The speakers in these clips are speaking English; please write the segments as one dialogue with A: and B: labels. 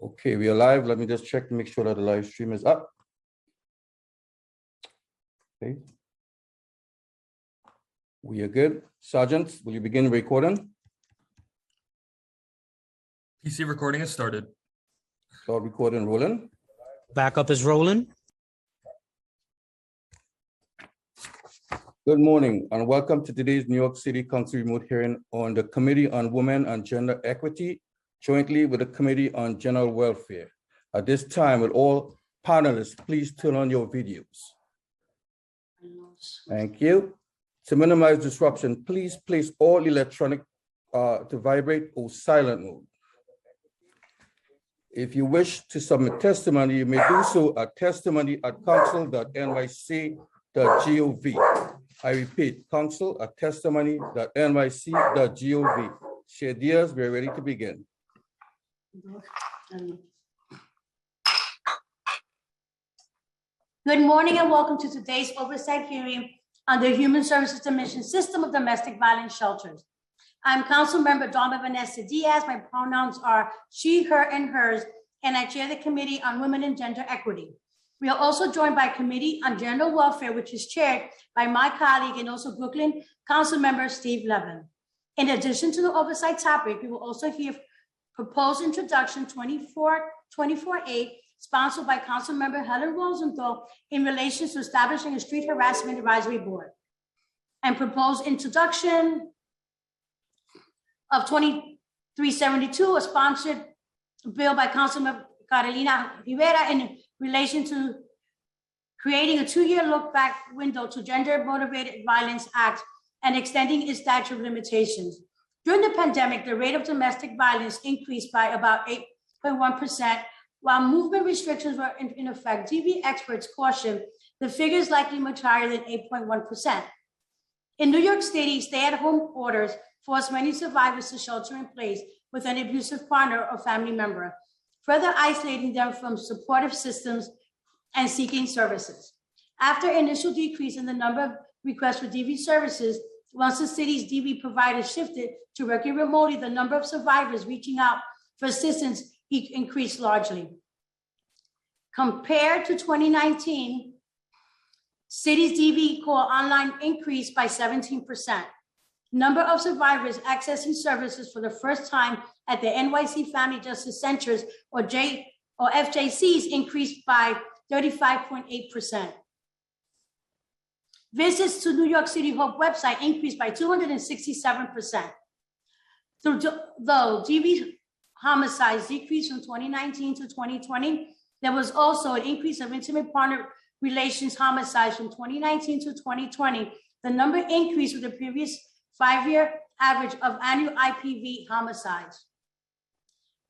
A: Okay, we are live. Let me just check to make sure that the live stream is up. Okay. We are good. Sergeant, will you begin recording?
B: PC recording has started.
A: Start recording, rolling.
C: Backup is rolling.
A: Good morning and welcome to today's New York City Council remote hearing on the Committee on Women and Gender Equity, jointly with the Committee on General Welfare. At this time, will all panelists please turn on your videos? Thank you. To minimize disruption, please place all electronic to vibrate or silent mode. If you wish to submit testimony, you may do so at testimony@council.nyc.gov. I repeat, council@testimony.nyc.gov. Share dears, we are ready to begin.
D: Good morning and welcome to today's oversight hearing on the Human Services Dimension System of Domestic Violence Shelters. I'm Council Member Donna Vanessa Diaz. My pronouns are she, her, and hers, and I chair the Committee on Women and Gender Equity. We are also joined by Committee on General Welfare, which is chaired by my colleague and also Brooklyn Council Member Steve Levin. In addition to the oversight topic, we will also hear proposed introduction 24A, sponsored by Council Member Helen Rosenthal in relation to establishing a street harassment advisory board, and proposed introduction of 2372, a sponsored bill by Councilmember Carolina Rivera in relation to creating a 2-year look-back window to Gender Motivated Violence Act and extending its statute of limitations. During the pandemic, the rate of domestic violence increased by about 8.1%, while movement restrictions were in effect. DV experts caution the figure is likely much higher than 8.1%. In New York City, stay-at-home orders force many survivors to shelter in place with an abusive partner or family member, further isolating them from supportive systems and seeking services. After initial decrease in the number of requests for DV services, once the city's DV providers shifted to working remotely, the number of survivors reaching out for assistance increased largely. Compared to 2019, city's DV call online increased by 17%. Number of survivors accessing services for the first time at the NYC Family Justice Centers or FJCs increased by 35.8%. Visits to New York City Hope website increased by 267%. Though DV homicides decreased from 2019 to 2020, there was also an increase of intimate partner relations homicides from 2019 to 2020. The number increased with the previous 5-year average of annual IPV homicides.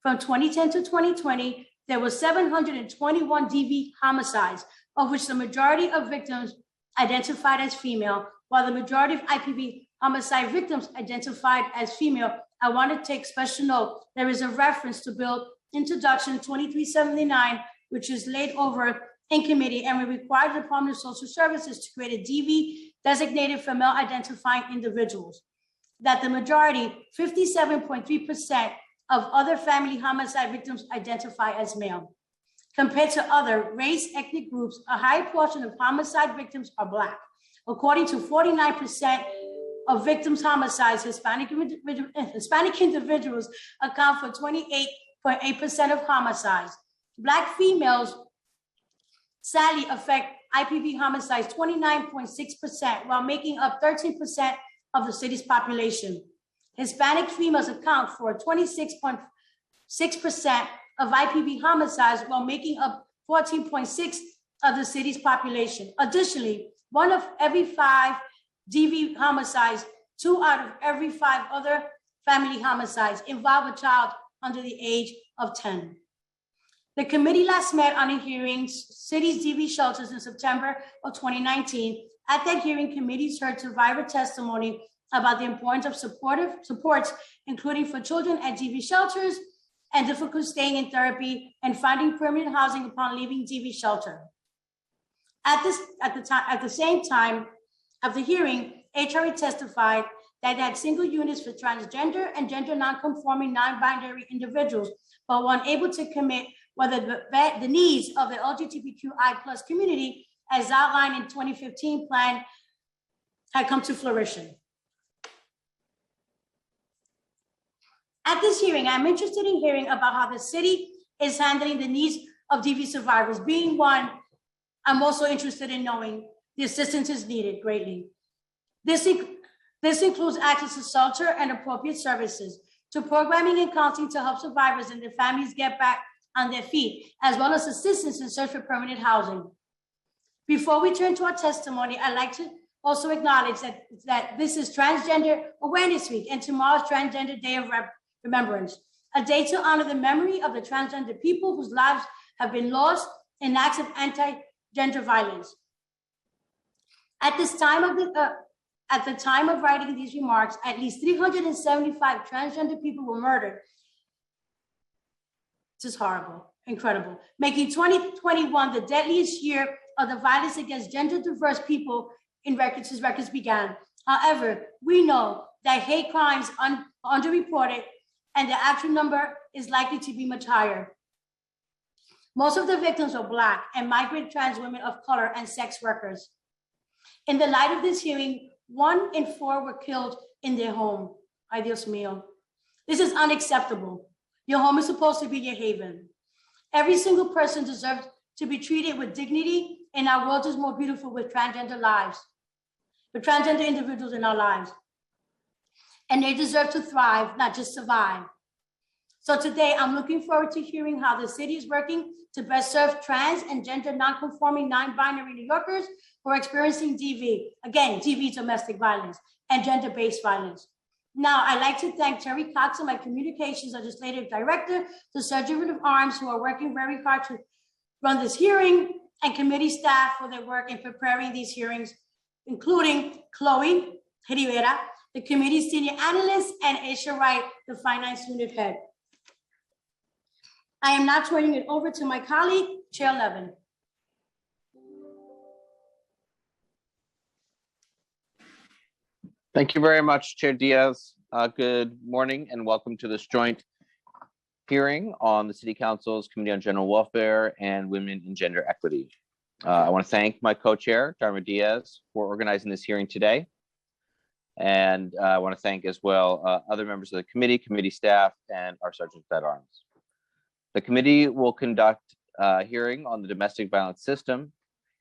D: From 2010 to 2020, there were 721 DV homicides, of which the majority of victims identified as female, while the majority of IPV homicide victims identified as female. I want to take special note. There is a reference to Bill Introduction 2379, which is laid over in committee, and we require the Department of Social Services to create a DV designated for male identifying individuals. That the majority, 57.3% of other family homicide victims identify as male. Compared to other race ethnic groups, a high portion of homicide victims are Black. According to 49% of victims' homicides, Hispanic individuals account for 28.8% of homicides. Black females sadly affect IPV homicides 29.6%, while making up 13% of the city's population. Hispanic females account for 26.6% of IPV homicides, while making up 14.6% of the city's population. Additionally, 1 of every 5 DV homicides, 2 out of every 5 other family homicides involve a child under the age of 10. The committee last met on a hearing city's DV shelters in September of 2019. At that hearing, committees heard survivor testimony about the importance of supports, including for children at DV shelters and difficult staying in therapy and finding permanent housing upon leaving DV shelter. At the same time of the hearing, HRA testified that had single units for transgender and gender non-conforming, non-binary individuals, but were unable to commit whether the needs of the LGBTQI plus community, as outlined in 2015 plan, had come to fruition. At this hearing, I'm interested in hearing about how the city is handling the needs of DV survivors. Being one, I'm also interested in knowing the assistance is needed greatly. This includes access to shelter and appropriate services, to programming and counseling to help survivors and their families get back on their feet, as well as assistance in search for permanent housing. Before we turn to our testimony, I'd like to also acknowledge that this is Transgender Awareness Week and tomorrow's Transgender Day of Remembrance, a day to honor the memory of the transgender people whose lives have been lost in acts of anti-gender violence. At the time of writing these remarks, at least 375 transgender people were murdered. This is horrible, incredible, making 2021 the deadliest year of the violence against gender diverse people in records since records began. However, we know that hate crimes are underreported and the actual number is likely to be much higher. Most of the victims were Black and migrant trans women of color and sex workers. In the light of this hearing, 1 in 4 were killed in their home. Ay Dios mío. This is unacceptable. Your home is supposed to be your haven. Every single person deserves to be treated with dignity, and our world is more beautiful with transgender lives, with transgender individuals in our lives. And they deserve to thrive, not just survive. So today, I'm looking forward to hearing how the city is working to best serve trans and gender non-conforming, non-binary New Yorkers who are experiencing DV. Again, DV, domestic violence, and gender-based violence. Now, I'd like to thank Terry Cox, my Communications Legislative Director, the Sergeant of Arms, who are working very hard to run this hearing, and committee staff for their work in preparing these hearings, including Chloe Rivera, the committee senior analyst, and Aisha Wright, the finance unit head. I am now turning it over to my colleague, Chair Levin.
E: Thank you very much, Chair Diaz. Good morning and welcome to this joint hearing on the City Council's Committee on General Welfare and Women and Gender Equity. I want to thank my co-chair, Dharma Diaz, for organizing this hearing today. And I want to thank as well other members of the committee staff, and our Sergeants at Arms. The committee will conduct a hearing on the domestic violence system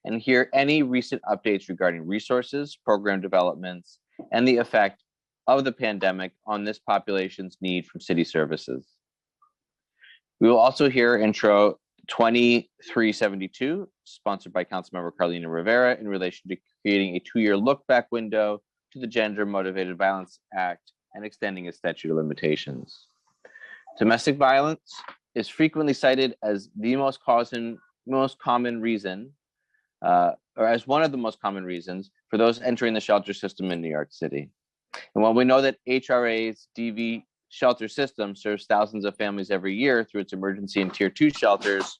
E: and hear any recent updates regarding resources, program developments, and the effect of the pandemic on this population's need for city services. We will also hear Intro 2372, sponsored by Councilmember Carlina Rivera, in relation to creating a 2-year look-back window to the Gender Motivated Violence Act and extending its statute of limitations. Domestic violence is frequently cited as the most common reason, or as one of the most common reasons for those entering the shelter system in New York City. And while we know that HRA's DV shelter system serves thousands of families every year through its emergency and tier 2 shelters,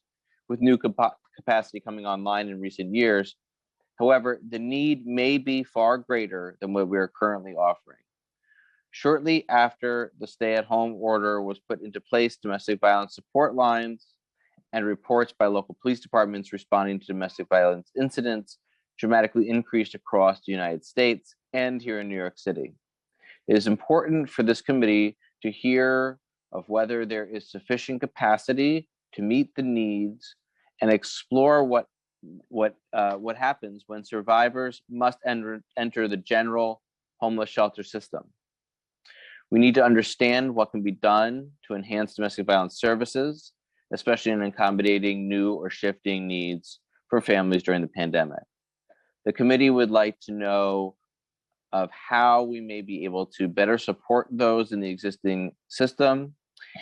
E: with new capacity coming online in recent years, however, the need may be far greater than what we are currently offering. Shortly after the stay-at-home order was put into place, domestic violence support lines and reports by local police departments responding to domestic violence incidents dramatically increased across the United States and here in New York City. It is important for this committee to hear of whether there is sufficient capacity to meet the needs and explore what happens when survivors must enter the general homeless shelter system. We need to understand what can be done to enhance domestic violence services, especially in accommodating new or shifting needs for families during the pandemic. The committee would like to know of how we may be able to better support those in the existing system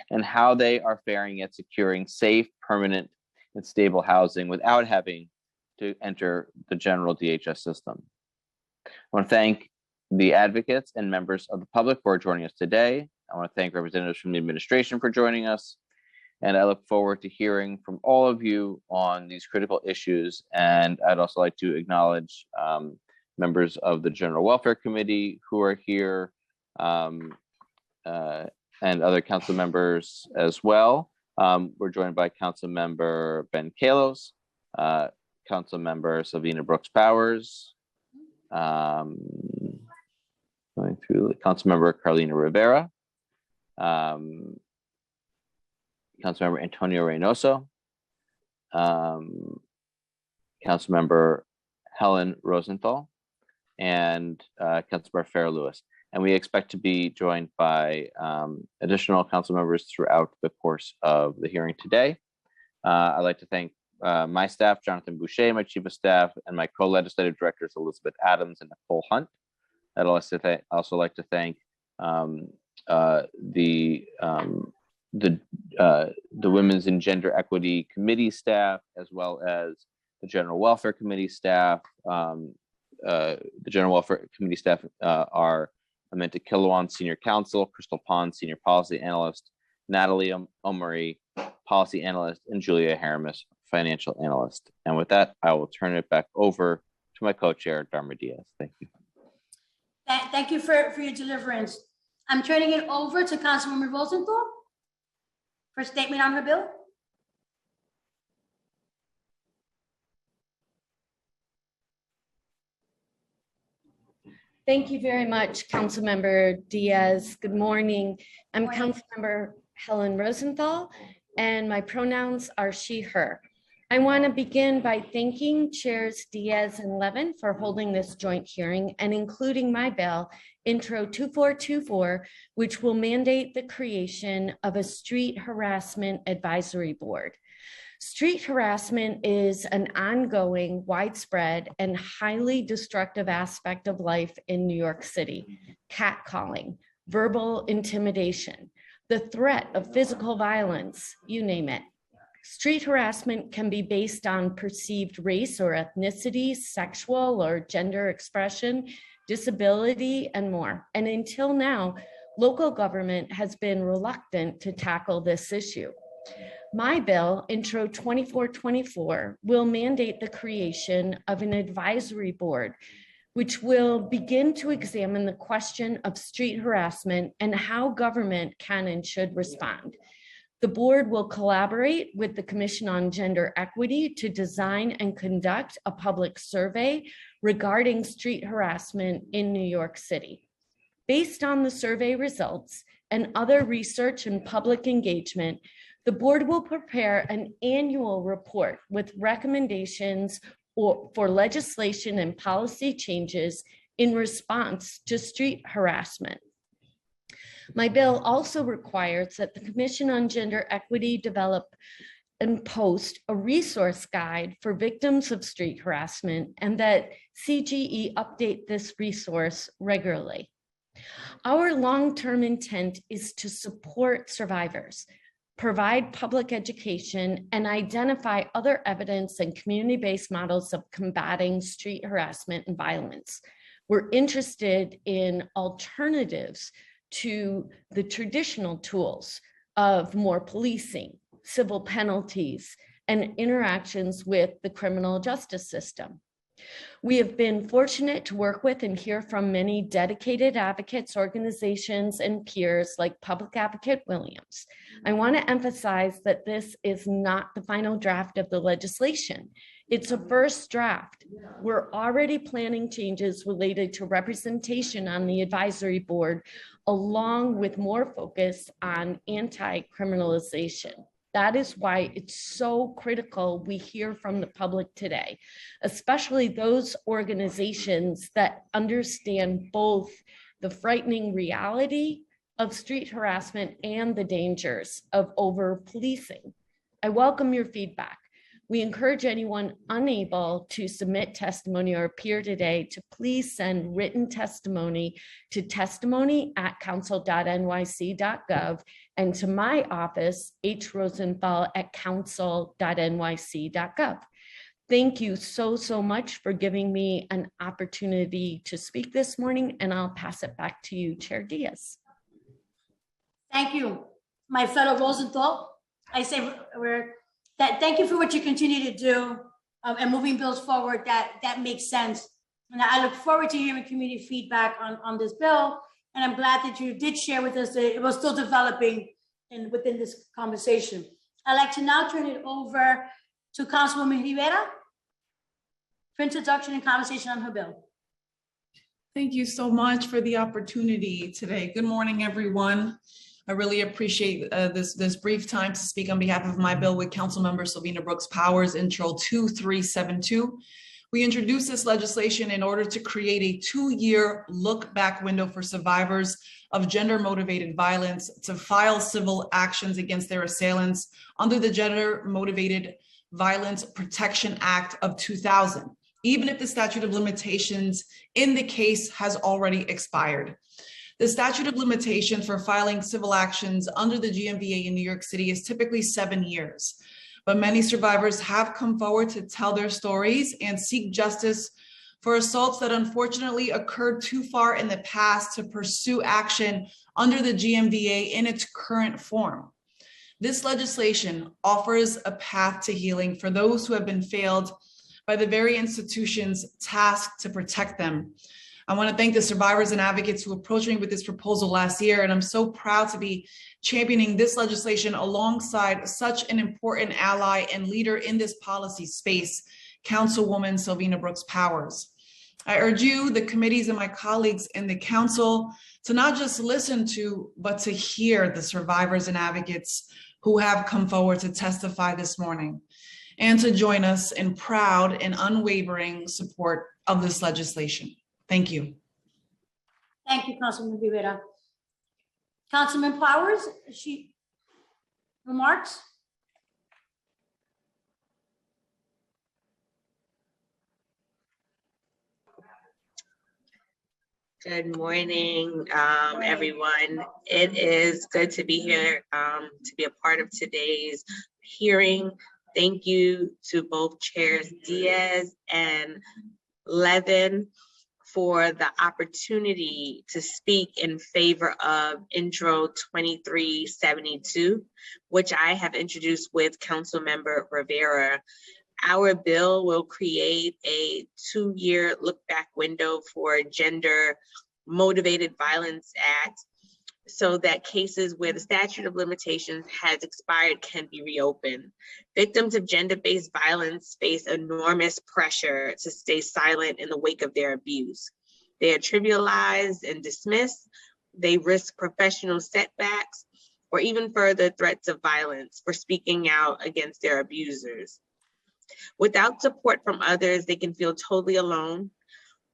E: and how they are faring at securing safe, permanent, and stable housing without having to enter the general DHS system. I want to thank the advocates and members of the public who are joining us today. I want to thank representatives from the administration for joining us. And I look forward to hearing from all of you on these critical issues. And I'd also like to acknowledge members of the General Welfare Committee who are here, and other council members as well. We're joined by Council Member Ben Kalos, Council Member Sylvina Brooks Powers, going through Council Member Carlina Rivera, Council Member Antonio Reynoso, Council Member Helen Rosenthal, and Councilmember Farah Lewis. And we expect to be joined by additional council members throughout the course of the hearing today. I'd like to thank my staff, Jonathan Boucher, my chief of staff, and my co-legislative directors, Elizabeth Adams and Nicole Hunt. I'd also like to thank the Women's and Gender Equity Committee staff, as well as the General Welfare Committee staff. The General Welfare Committee staff are Amanda Kilowan, Senior Counsel, Crystal Pond, Senior Policy Analyst, Natalie Omari, Policy Analyst, and Julia Haramis, Financial Analyst. And with that, I will turn it back over to my co-chair, Dharma Diaz. Thank you.
D: Thank you for your deliverance. I'm turning it over to Councilwoman Rosenthal for a statement on her bill.
F: Thank you very much, Councilmember Diaz. Good morning. I'm Councilmember Helen Rosenthal, and my pronouns are she, her. I want to begin by thanking Chairs Diaz and Levin for holding this joint hearing and including my bill, Intro 2424, which will mandate the creation of a street harassment advisory board. Street harassment is an ongoing, widespread, and highly destructive aspect of life in New York City. Catcalling, verbal intimidation, the threat of physical violence, you name it. Street harassment can be based on perceived race or ethnicity, sexual or gender expression, disability, and more. And until now, local government has been reluctant to tackle this issue. My bill, Intro 2424, will mandate the creation of an advisory board, which will begin to examine the question of street harassment and how government can and should respond. The board will collaborate with the Commission on Gender Equity to design and conduct a public survey regarding street harassment in New York City. Based on the survey results and other research and public engagement, the board will prepare an annual report with recommendations for legislation and policy changes in response to street harassment. My bill also requires that the Commission on Gender Equity develop and post a resource guide for victims of street harassment and that CGE update this resource regularly. Our long-term intent is to support survivors, provide public education, and identify other evidence and community-based models of combating street harassment and violence. We're interested in alternatives to the traditional tools of more policing, civil penalties, and interactions with the criminal justice system. We have been fortunate to work with and hear from many dedicated advocates, organizations, and peers like Public Advocate Williams. I want to emphasize that this is not the final draft of the legislation. It's a first draft. We're already planning changes related to representation on the advisory board, along with more focus on anti-criminalization. That is why it's so critical we hear from the public today, especially those organizations that understand both the frightening reality of street harassment and the dangers of over-policing. I welcome your feedback. We encourage anyone unable to submit testimony or appear today to please send written testimony to testimony@council.nyc.gov and to my office, hrosenthal@council.nyc.gov. Thank you so much for giving me an opportunity to speak this morning, and I'll pass it back to you, Chair Diaz.
D: Thank you, my fellow Rosenthal. I say thank you for what you continue to do and moving bills forward that makes sense. And I look forward to hearing community feedback on this bill And I'm glad that you did share with us that it was still developing within this conversation. I'd like to now turn it over to Councilwoman Rivera for introduction and conversation on her bill.
G: Thank you so much for the opportunity today. Good morning, everyone. I really appreciate this brief time to speak on behalf of my bill with Councilmember Sylvina Brooks Powers, Intro 2372. We introduced this legislation in order to create a 2-year look-back window for survivors of gender-motivated violence to file civil actions against their assailants under the Gender-Motivated Violence Protection Act of 2000, even if the statute of limitations in the case has already expired. The statute of limitations for filing civil actions under the GMVA in New York City is typically 7 years, but many survivors have come forward to tell their stories and seek justice for assaults that unfortunately occurred too far in the past to pursue action under the GMVA in its current form. This legislation offers a path to healing for those who have been failed by the very institutions tasked to protect them. I want to thank the survivors and advocates who approached me with this proposal last year, and I'm so proud to be championing this legislation alongside such an important ally and leader in this policy space, Councilwoman Sylvina Brooks Powers. I urge you, the committees, and my colleagues in the council to not just listen to, but to hear the survivors and advocates who have come forward to testify this morning, and to join us in proud and unwavering support of this legislation. Thank you.
D: Thank you, Councilman Rivera. Councilman Powers, remarks?
H: Good morning, everyone. It is good to be here, to be a part of today's hearing. Thank you to both chairs Diaz and Levin for the opportunity to speak in favor of Intro 2372, which I have introduced with Councilmember Rivera. Our bill will create a 2-year look-back window for Gender Motivated Violence Act so that cases where the statute of limitations has expired can be reopened. Victims of gender-based violence face enormous pressure to stay silent in the wake of their abuse. They are trivialized and dismissed. They risk professional setbacks or even further threats of violence for speaking out against their abusers. Without support from others, they can feel totally alone.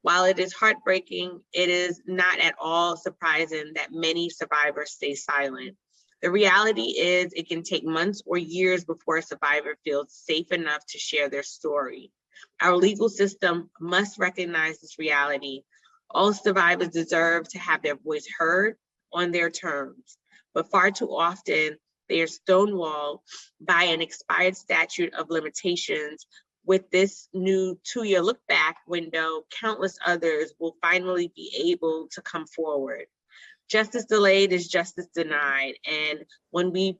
H: While it is heartbreaking, it is not at all surprising that many survivors stay silent. The reality is it can take months or years before a survivor feels safe enough to share their story. Our legal system must recognize this reality. All survivors deserve to have their voice heard on their terms, but far too often they are stonewalled by an expired statute of limitations. With this new 2-year look back window, countless others will finally be able to come forward. Justice delayed is justice denied. And when we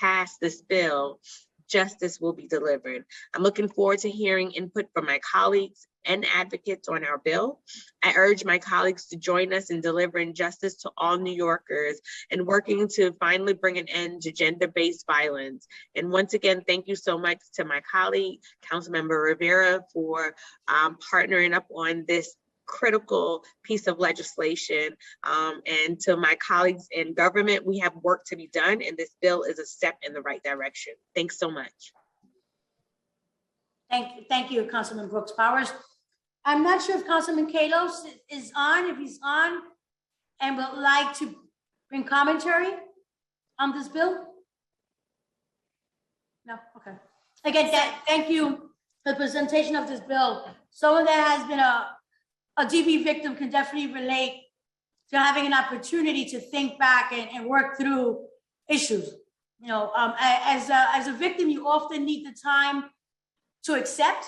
H: pass this bill, justice will be delivered. I'm looking forward to hearing input from my colleagues and advocates on our bill. I urge my colleagues to join us in delivering justice to all New Yorkers and working to finally bring an end to gender-based violence. And once again, thank you so much to my colleague, Councilmember Rivera, for partnering up on this critical piece of legislation. And to my colleagues in government, we have work to be done, and this bill is a step in the right direction. Thanks so much.
D: Thank you, Councilman Brooks Powers. I'm not sure if Councilman Kalos is on, if he's on and would like to bring commentary on this bill. No, okay. Again, thank you for the presentation of this bill. Someone that has been a DV victim can definitely relate to having an opportunity to think back and work through issues. You know, as a victim, you often need the time to accept,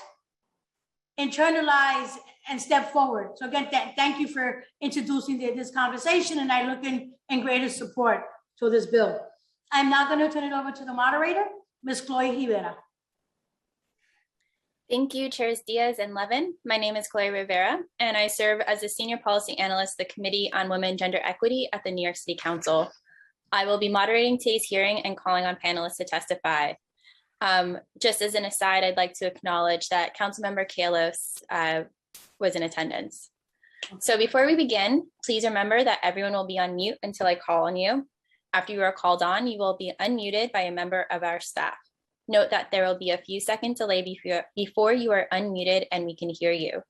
D: internalize, and step forward. So again, thank you for introducing this conversation, and I look in greater support to this bill. I'm now going to turn it over to the moderator, Ms. Chloe Rivera.
I: Thank you, Chairs Diaz and Levin. My name is Chloe Rivera, and I serve as the Senior Policy Analyst, at the Committee on Women and Gender Equity at the New York City Council. I will be moderating today's hearing and calling on panelists to testify. Just as an aside, I'd like to acknowledge that Councilmember Kalos was in attendance. So before we begin, please remember that everyone will be on mute until I call on you. After you are called on, you will be unmuted by a member of our staff. Note that there will be a few second delay before you are unmuted and we can hear you.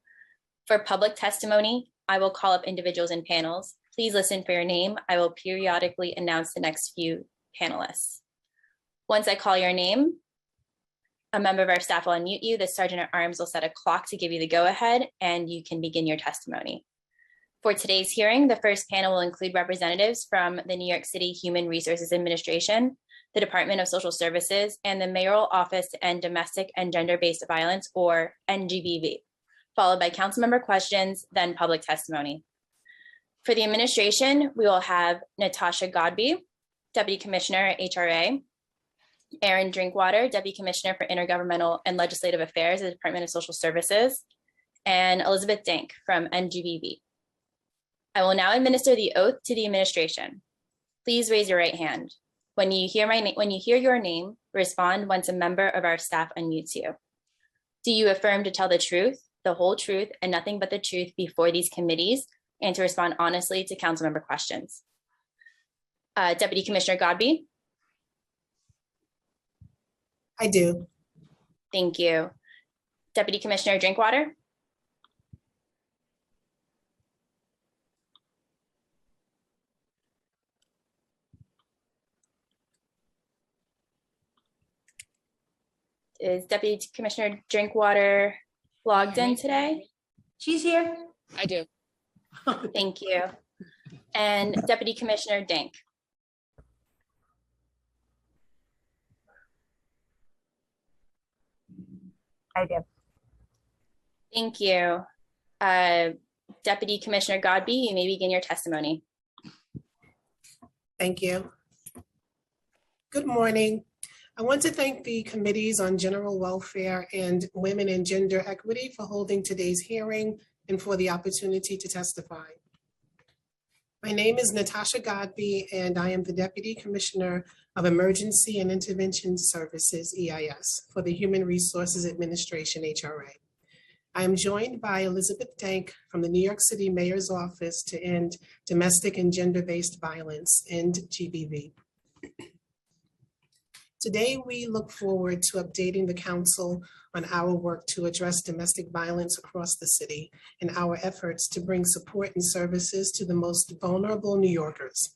I: For public testimony, I will call up individuals in panels. Please listen for your name. I will periodically announce the next few panelists. Once I call your name, a member of our staff will unmute you. The Sergeant at Arms will set a clock to give you the go-ahead, and you can begin your testimony. For today's hearing, the first panel will include representatives from the New York City Human Resources Administration, the Department of Social Services, and the Mayoral Office to End Domestic and Gender-Based Violence, or NGBV, followed by council member questions, then public testimony. For the administration, we will have Natasha Godby, Deputy Commissioner at HRA, Aaron Drinkwater, Deputy Commissioner for Intergovernmental and Legislative Affairs at the Department of Social Services, and Elizabeth Dank from NGBV. I will now administer the oath to the administration. Please raise your right hand. When you hear your name, respond once a member of our staff unmutes you. Do you affirm to tell the truth, the whole truth, and nothing but the truth before these committees, and to respond honestly to council member questions? Deputy Commissioner Godby?
J: I do.
I: Thank you. Deputy Commissioner Drinkwater? Is Deputy Commissioner Drinkwater logged in today?
D: She's here.
J: I do.
I: Thank you. And Deputy Commissioner Dank?
J: I do.
I: Thank you. Deputy Commissioner Godby, you may begin your testimony.
J: Thank you. Good morning. I want to thank the Committees on General Welfare and Women and Gender Equity for holding today's hearing and for the opportunity to testify. My name is Natasha Godby, and I am the Deputy Commissioner of Emergency and Intervention Services, EIS, for the Human Resources Administration, HRA. I am joined by Elizabeth Dank from the New York City Mayor's Office to End Domestic and Gender-Based Violence, NGBV. Today, we look forward to updating the Council on our work to address domestic violence across the city and our efforts to bring support and services to the most vulnerable New Yorkers.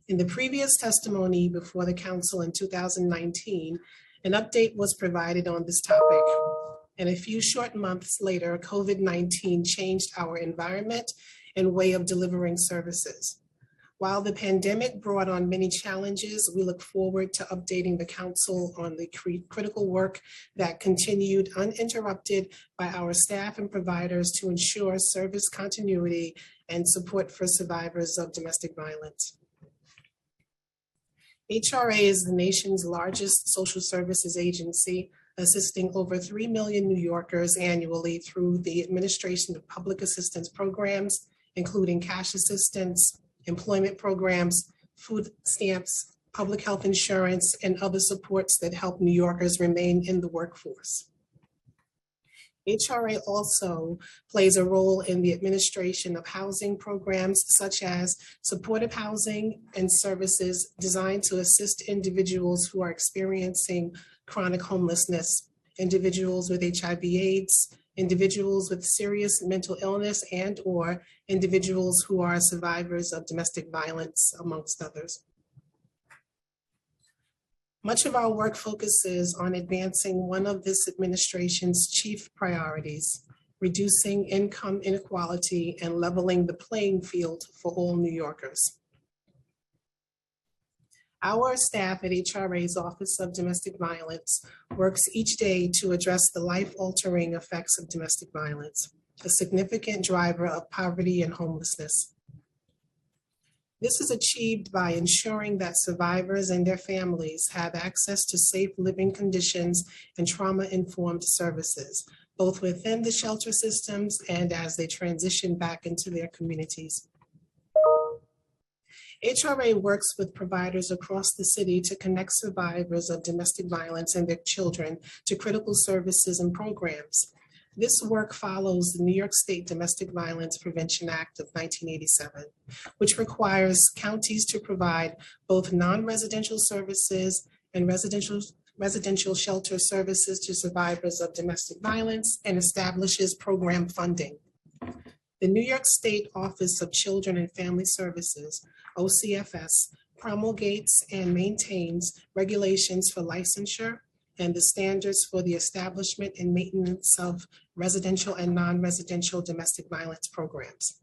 J: In the previous testimony before the Council in 2019, an update was provided on this topic. And a few short months later, COVID-19 changed our environment and way of delivering services. While the pandemic brought on many challenges, we look forward to updating the Council on the critical work that continued uninterrupted by our staff and providers to ensure service continuity and support for survivors of domestic violence. HRA is the nation's largest social services agency, assisting over 3 million New Yorkers annually through the administration of public assistance programs, including cash assistance, employment programs, food stamps, public health insurance, and other supports that help New Yorkers remain in the workforce. HRA also plays a role in the administration of housing programs such as supportive housing and services designed to assist individuals who are experiencing chronic homelessness, individuals with HIV/AIDS, individuals with serious mental illness, and/or individuals who are survivors of domestic violence, amongst others. Much of our work focuses on advancing one of this administration's chief priorities, reducing income inequality and leveling the playing field for all New Yorkers. Our staff at HRA's Office of Domestic Violence works each day to address the life-altering effects of domestic violence, a significant driver of poverty and homelessness. This is achieved by ensuring that survivors and their families have access to safe living conditions and trauma-informed services, both within the shelter systems and as they transition back into their communities. HRA works with providers across the city to connect survivors of domestic violence and their children to critical services and programs. This work follows the New York State Domestic Violence Prevention Act of 1987, which requires counties to provide both non-residential services and residential shelter services to survivors of domestic violence and establishes program funding. The New York State Office of Children and Family Services, OCFS, promulgates and maintains regulations for licensure and the standards for the establishment and maintenance of residential and non-residential domestic violence programs.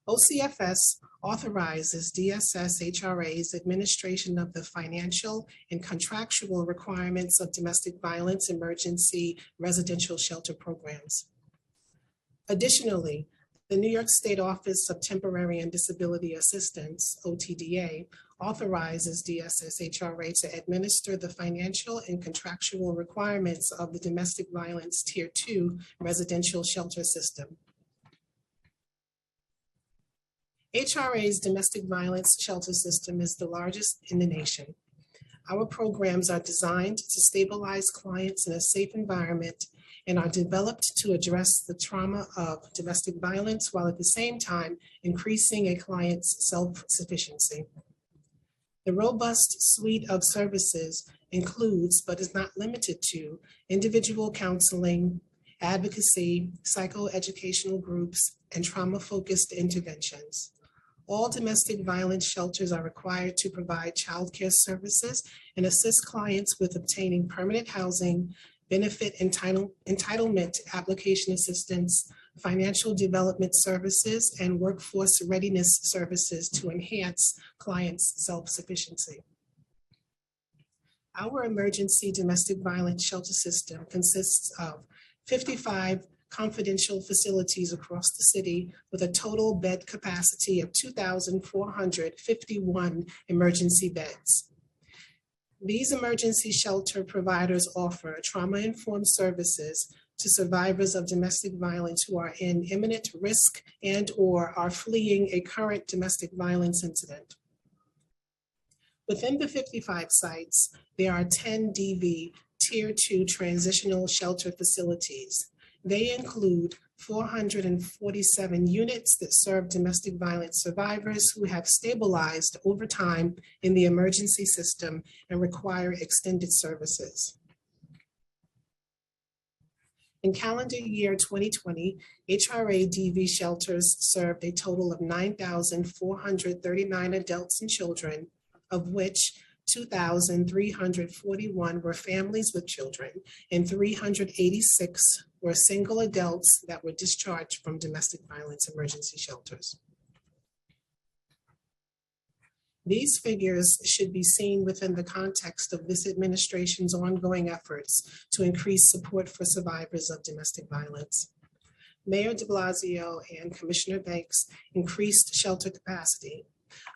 J: OCFS authorizes DSS HRA's administration of the financial and contractual requirements of domestic violence emergency residential shelter programs. Additionally, the New York State Office of Temporary and Disability Assistance, OTDA, authorizes DSS HRA to administer the financial and contractual requirements of the Domestic Violence Tier 2 residential shelter system. HRA's domestic violence shelter system is the largest in the nation. Our programs are designed to stabilize clients in a safe environment and are developed to address the trauma of domestic violence while at the same time increasing a client's self-sufficiency. The robust suite of services includes, but is not limited to, individual counseling, advocacy, psychoeducational groups, and trauma-focused interventions. All domestic violence shelters are required to provide childcare services and assist clients with obtaining permanent housing, benefit entitlement application assistance, financial development services, and workforce readiness services to enhance clients' self-sufficiency. Our emergency domestic violence shelter system consists of 55 confidential facilities across the city with a total bed capacity of 2,451 emergency beds. These emergency shelter providers offer trauma-informed services to survivors of domestic violence who are in imminent risk and/or are fleeing a current domestic violence incident. Within the 55 sites, there are 10 DV Tier 2 transitional shelter facilities. They include 447 units that serve domestic violence survivors who have stabilized over time in the emergency system and require extended services. In calendar year 2020, HRA DV shelters served a total of 9,439 adults and children, of which 2,341 were families with children and 386 were single adults that were discharged from domestic violence emergency shelters. These figures should be seen within the context of this administration's ongoing efforts to increase support for survivors of domestic violence. Mayor de Blasio and Commissioner Banks increased shelter capacity.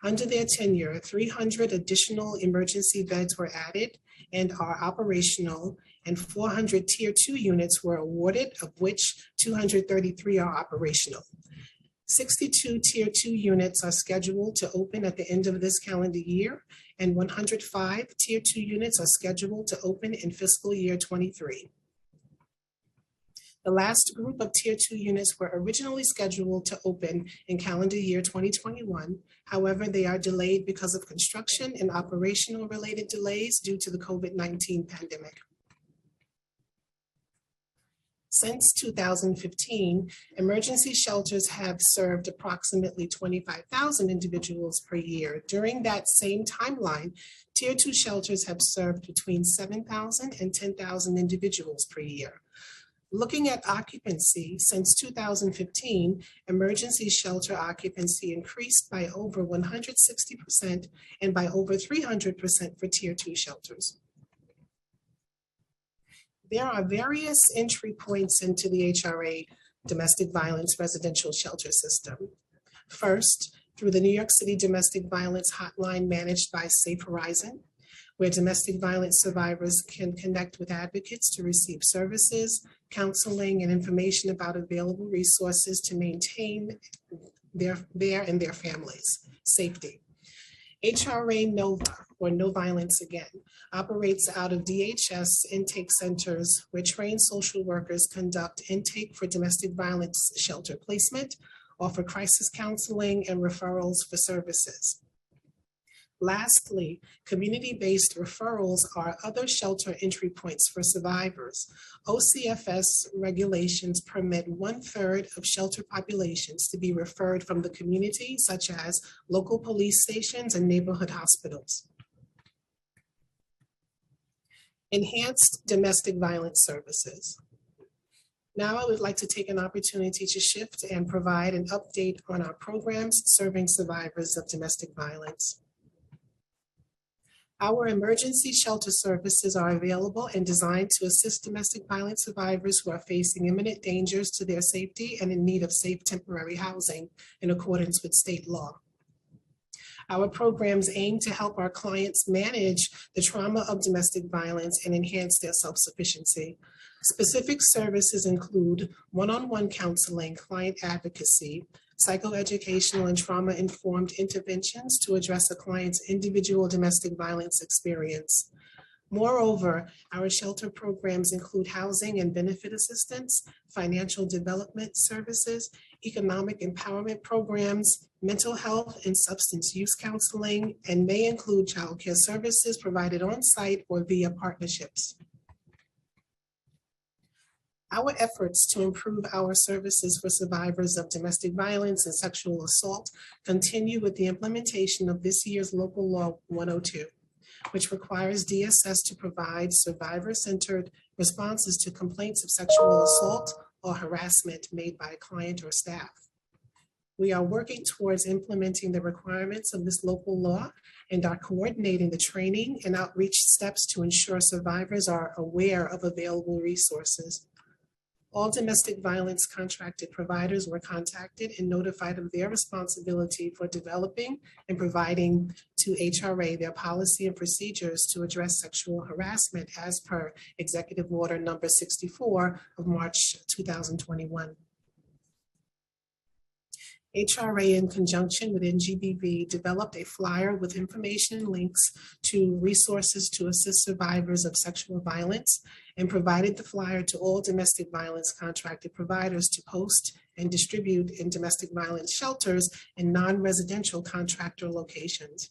J: Under their tenure, 300 additional emergency beds were added and are operational, and 400 Tier 2 units were awarded, of which 233 are operational. 62 Tier 2 units are scheduled to open at the end of this calendar year, and 105 Tier 2 units are scheduled to open in fiscal year 23. The last group of Tier 2 units were originally scheduled to open in calendar year 2021. However, they are delayed because of construction and operational related delays due to the COVID-19 pandemic. Since 2015, emergency shelters have served approximately 25,000 individuals per year. During that same timeline, Tier 2 shelters have served between 7,000 and 10,000 individuals per year. Looking at occupancy, since 2015, emergency shelter occupancy increased by over 160% and by over 300% for Tier 2 shelters. There are various entry points into the HRA domestic violence residential shelter system. First, through the New York City Domestic Violence Hotline managed by Safe Horizon. where domestic violence survivors can connect with advocates to receive services, counseling, and information about available resources to maintain their and their families' safety. HRA NOVA, or No Violence Again, operates out of DHS intake centers where trained social workers conduct intake for domestic violence shelter placement, offer crisis counseling, and referrals for services. Lastly, community-based referrals are other shelter entry points for survivors. OCFS regulations permit 1/3 of shelter populations to be referred from the community, such as local police stations and neighborhood hospitals. Enhanced domestic violence services. Now I would like to take an opportunity to shift and provide an update on our programs serving survivors of domestic violence. Our emergency shelter services are available and designed to assist domestic violence survivors who are facing imminent dangers to their safety and in need of safe temporary housing in accordance with state law. Our programs aim to help our clients manage the trauma of domestic violence and enhance their self-sufficiency. Specific services include one-on-one counseling, client advocacy, psychoeducational and trauma-informed interventions to address a client's individual domestic violence experience. Moreover, our shelter programs include housing and benefit assistance, financial development services, economic empowerment programs, mental health and substance use counseling, and may include childcare services provided on-site or via partnerships. Our efforts to improve our services for survivors of domestic violence and sexual assault continue with the implementation of this year's Local Law 102, which requires DSS to provide survivor-centered responses to complaints of sexual assault or harassment made by a client or staff. We are working towards implementing the requirements of this local law and are coordinating the training and outreach steps to ensure survivors are aware of available resources. All domestic violence contracted providers were contacted and notified of their responsibility for developing and providing to HRA their policy and procedures to address sexual harassment as per Executive Order number 64 of March 2021. HRA, in conjunction with NGBV, developed a flyer with information and links to resources to assist survivors of sexual violence and provided the flyer to all domestic violence contracted providers to post and distribute in domestic violence shelters and non-residential contractor locations.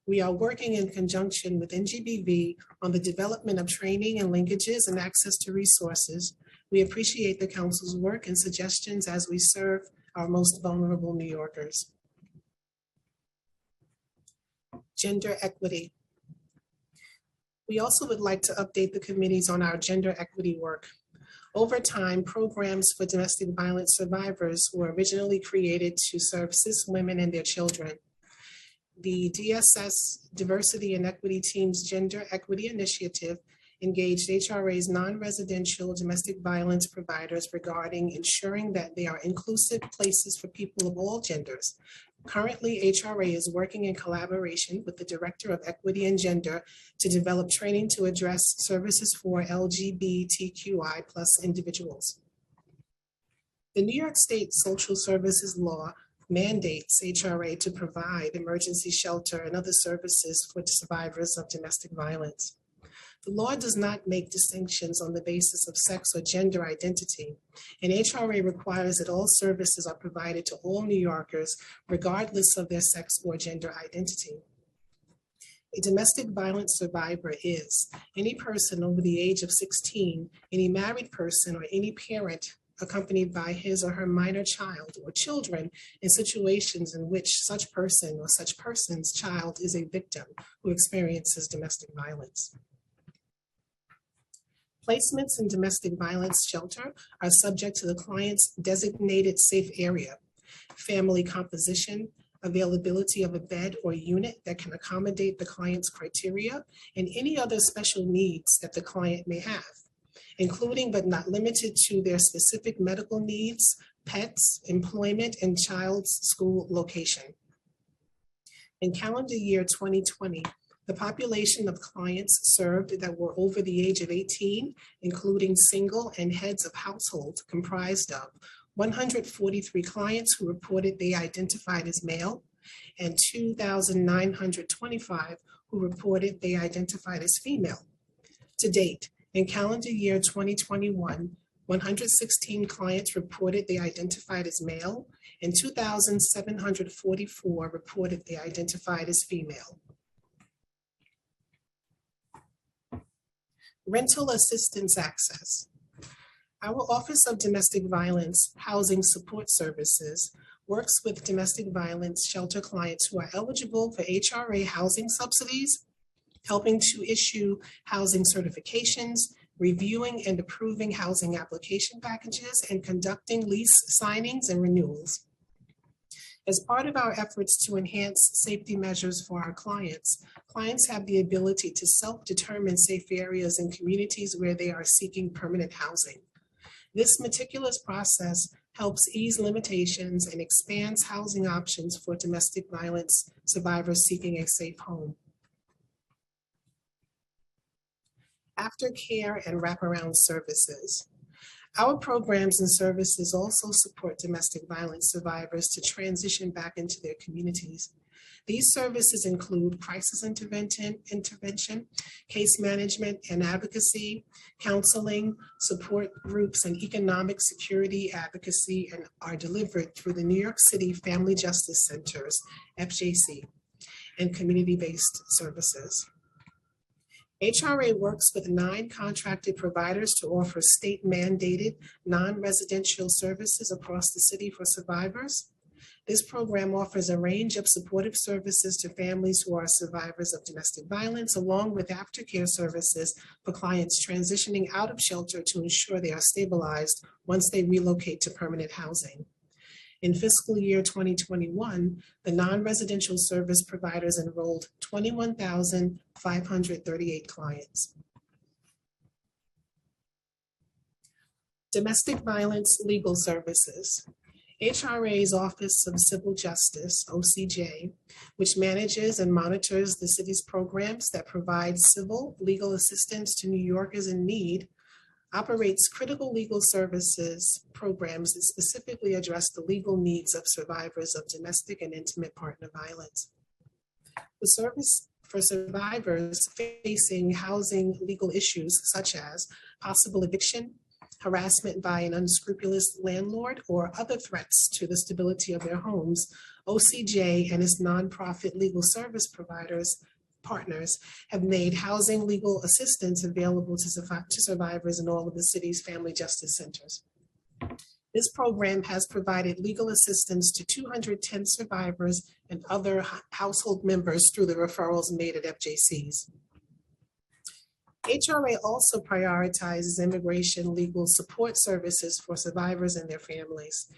J: We are working in conjunction with NGBV on the development of training and linkages and access to resources. We appreciate the Council's work and suggestions as we serve our most vulnerable New Yorkers. Gender equity. We also would like to update the committees on our gender equity work. Over time, programs for domestic violence survivors were originally created to serve cis women and their children. The DSS Diversity and Equity Team's Gender Equity Initiative engaged HRA's non-residential domestic violence providers regarding ensuring that they are inclusive places for people of all genders. Currently, HRA is working in collaboration with the Director of Equity and Gender to develop training to address services for LGBTQI+ individuals. The New York State Social Services Law mandates HRA to provide emergency shelter and other services for survivors of domestic violence. The law does not make distinctions on the basis of sex or gender identity, and HRA requires that all services are provided to all New Yorkers, regardless of their sex or gender identity. A domestic violence survivor is any person over the age of 16, any married person, or any parent accompanied by his or her minor child or children in situations in which such person or such person's child is a victim who experiences domestic violence. Placements in domestic violence shelter are subject to the client's designated safe area, family composition, availability of a bed or unit that can accommodate the client's criteria, and any other special needs that the client may have, including but not limited to their specific medical needs, pets, employment, and child's school location. In calendar year 2020, The population of clients served that were over the age of 18, including single and heads of household, comprised of 143 clients who reported they identified as male and 2,925 who reported they identified as female. To date, in calendar year 2021, 116 clients reported they identified as male and 2,744 reported they identified as female. Rental assistance access. Our Office of Domestic Violence Housing Support Services works with domestic violence shelter clients who are eligible for HRA housing subsidies, helping to issue housing certifications, reviewing and approving housing application packages, and conducting lease signings and renewals. As part of our efforts to enhance safety measures for our clients have the ability to self-determine safe areas in communities where they are seeking permanent housing. This meticulous process helps ease limitations and expands housing options for domestic violence survivors seeking a safe home. Aftercare and wraparound services. Our programs and services also support domestic violence survivors to transition back into their communities. These services include crisis intervention, case management and advocacy, counseling, support groups, and economic security advocacy, and are delivered through the New York City Family Justice Centers, FJC, and community-based services. HRA works with 9 contracted providers to offer state-mandated non-residential services across the city for survivors. This program offers a range of supportive services to families who are survivors of domestic violence, along with aftercare services for clients transitioning out of shelter to ensure they are stabilized once they relocate to permanent housing. In fiscal year 2021, the non-residential service providers enrolled 21,538 clients. Domestic violence legal services. HRA's Office of Civil Justice, OCJ, which manages and monitors the city's programs that provide civil legal assistance to New Yorkers in need, operates critical legal services programs that specifically address the legal needs of survivors of domestic and intimate partner violence. The service for survivors facing housing legal issues such as possible eviction, harassment by an unscrupulous landlord, or other threats to the stability of their homes, OCJ and its nonprofit legal service partners have made housing legal assistance available to survivors in all of the city's family justice centers. This program has provided legal assistance to 210 survivors and other household members through the referrals made at FJCs. HRA also prioritizes immigration legal support services for survivors and their families.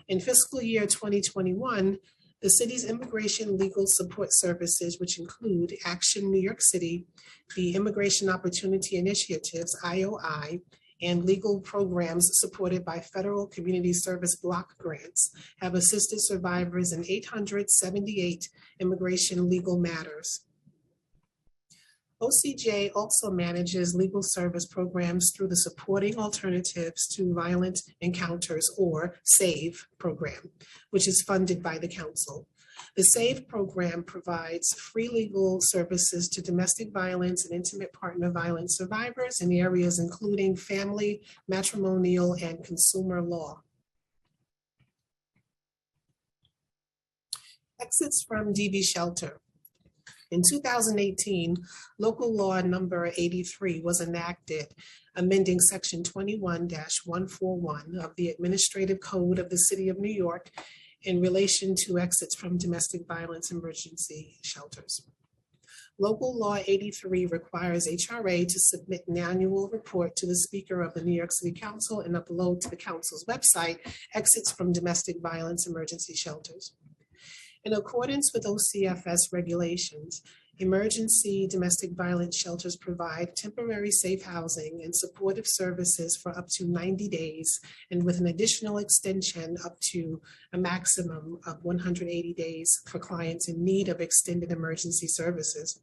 J: In fiscal year 2021, the city's immigration legal support services, which include Action New York City, the Immigration Opportunity Initiatives, IOI, and legal programs supported by federal community service block grants, have assisted survivors in 878 immigration legal matters. OCJ also manages legal service programs through the Supporting Alternatives to Violent Encounters, or SAVE program, which is funded by the council. The SAVE program provides free legal services to domestic violence and intimate partner violence survivors in areas including family, matrimonial, and consumer law. Exits from DV shelter. In 2018, local law number 83 was enacted, amending section 21-141 of the Administrative Code of the City of New York in relation to exits from domestic violence emergency shelters. Local law 83 requires HRA to submit an annual report to the Speaker of the New York City Council and upload to the council's website exits from domestic violence emergency shelters. In accordance with OCFS regulations, emergency domestic violence shelters provide temporary safe housing and supportive services for up to 90 days, and with an additional extension up to a maximum of 180 days for clients in need of extended emergency services.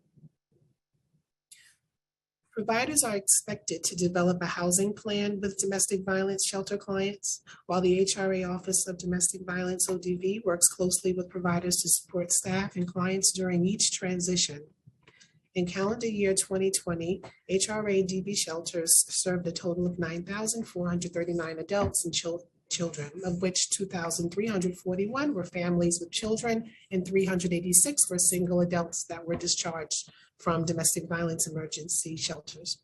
J: Providers are expected to develop a housing plan with domestic violence shelter clients, while the HRA Office of Domestic Violence, ODV, works closely with providers to support staff and clients during each transition. In calendar year 2020, HRA DV shelters served a total of 9,439 adults and children, of which 2,341 were families with children and 386 were single adults that were discharged from domestic violence emergency shelters.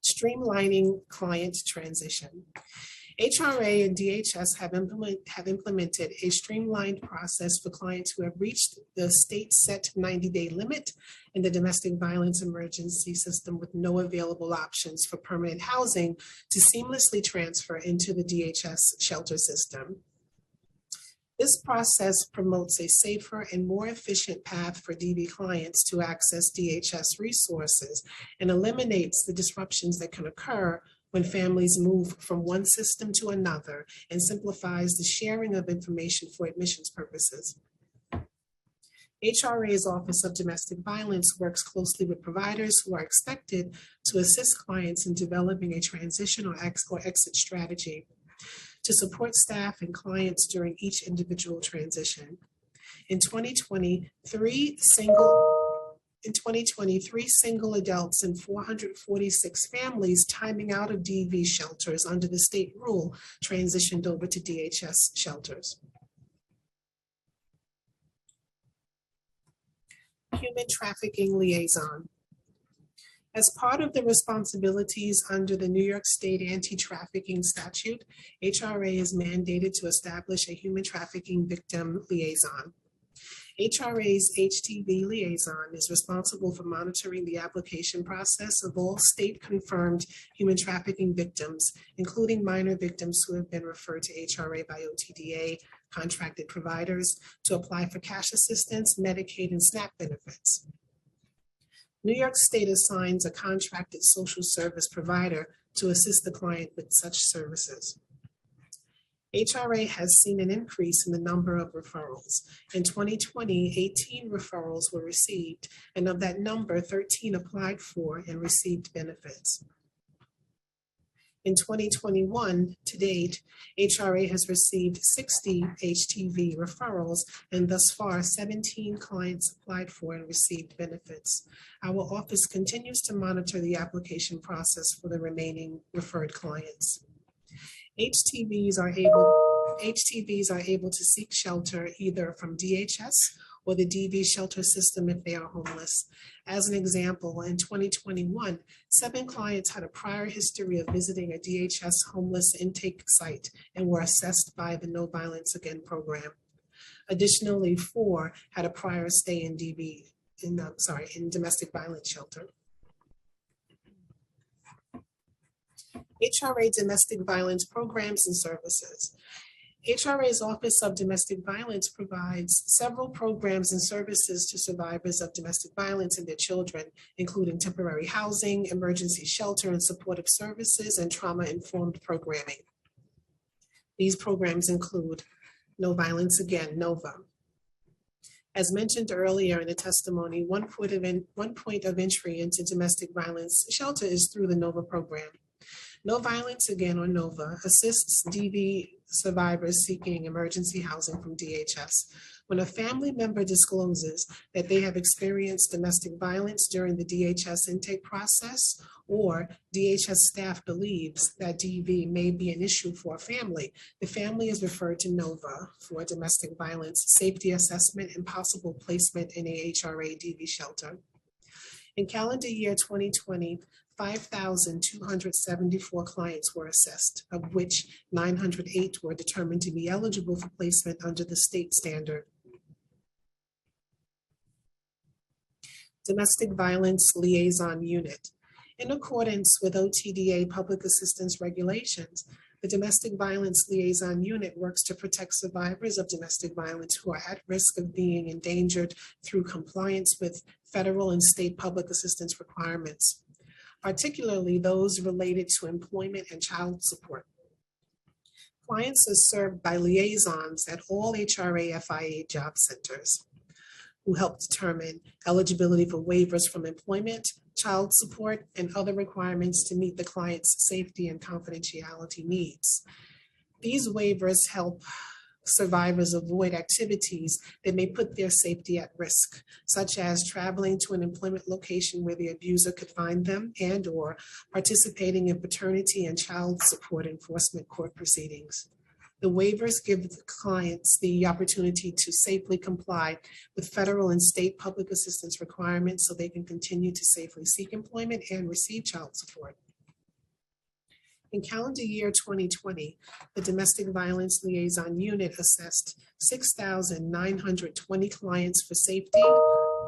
J: Streamlining client transition. HRA and DHS have implemented a streamlined process for clients who have reached the state set 90-day limit in the domestic violence emergency system with no available options for permanent housing to seamlessly transfer into the DHS shelter system. This process promotes a safer and more efficient path for DV clients to access DHS resources and eliminates the disruptions that can occur when families move from one system to another, and simplifies the sharing of information for admissions purposes. HRA's Office of Domestic Violence works closely with providers who are expected to assist clients in developing a transition or exit strategy to support staff and clients during each individual transition. In 2020, three single adults and 446 families timing out of DV shelters under the state rule transitioned over to DHS shelters. Human trafficking liaison. As part of the responsibilities under the New York State Anti-Trafficking Statute, HRA is mandated to establish a human trafficking victim liaison. HRA's HTV liaison is responsible for monitoring the application process of all state-confirmed human trafficking victims, including minor victims who have been referred to HRA by OTDA contracted providers to apply for cash assistance, Medicaid, and SNAP benefits. New York State assigns a contracted social service provider to assist the client with such services. HRA has seen an increase in the number of referrals. In 2020, 18 referrals were received, and of that number, 13 applied for and received benefits. In 2021, to date, HRA has received 60 HTV referrals, and thus far, 17 clients applied for and received benefits. Our office continues to monitor the application process for the remaining referred clients. HTVs are able to seek shelter either from DHS or the DV shelter system if they are homeless. As an example, in 2021, 7 clients had a prior history of visiting a DHS homeless intake site and were assessed by the No Violence Again program. Additionally, 4 had a prior stay in domestic violence shelter. HRA domestic violence programs and services. HRA's Office of Domestic Violence provides several programs and services to survivors of domestic violence and their children, including temporary housing, emergency shelter and supportive services, and trauma-informed programming. These programs include No Violence Again, NOVA. As mentioned earlier in the testimony, one point of entry into domestic violence shelter is through the NOVA program. No Violence Again, or NOVA, assists DV survivors seeking emergency housing from DHS. When a family member discloses that they have experienced domestic violence during the DHS intake process, or DHS staff believes that DV may be an issue for a family, the family is referred to NOVA for domestic violence safety assessment and possible placement in a HRA DV shelter. In calendar year 2020, 5,274 clients were assessed, of which 908 were determined to be eligible for placement under the state standard. Domestic Violence Liaison Unit. In accordance with OTDA public assistance regulations, the Domestic Violence Liaison Unit works to protect survivors of domestic violence who are at risk of being endangered through compliance with federal and state public assistance requirements, particularly those related to employment and child support. Clients are served by liaisons at all HRA FIA job centers. who help determine eligibility for waivers from employment, child support, and other requirements to meet the client's safety and confidentiality needs. These waivers help survivors avoid activities that may put their safety at risk, such as traveling to an employment location where the abuser could find them and/or participating in paternity and child support enforcement court proceedings. The waivers give the clients the opportunity to safely comply with federal and state public assistance requirements so they can continue to safely seek employment and receive child support. In calendar year 2020, the Domestic Violence Liaison Unit assessed 6,920 clients for safety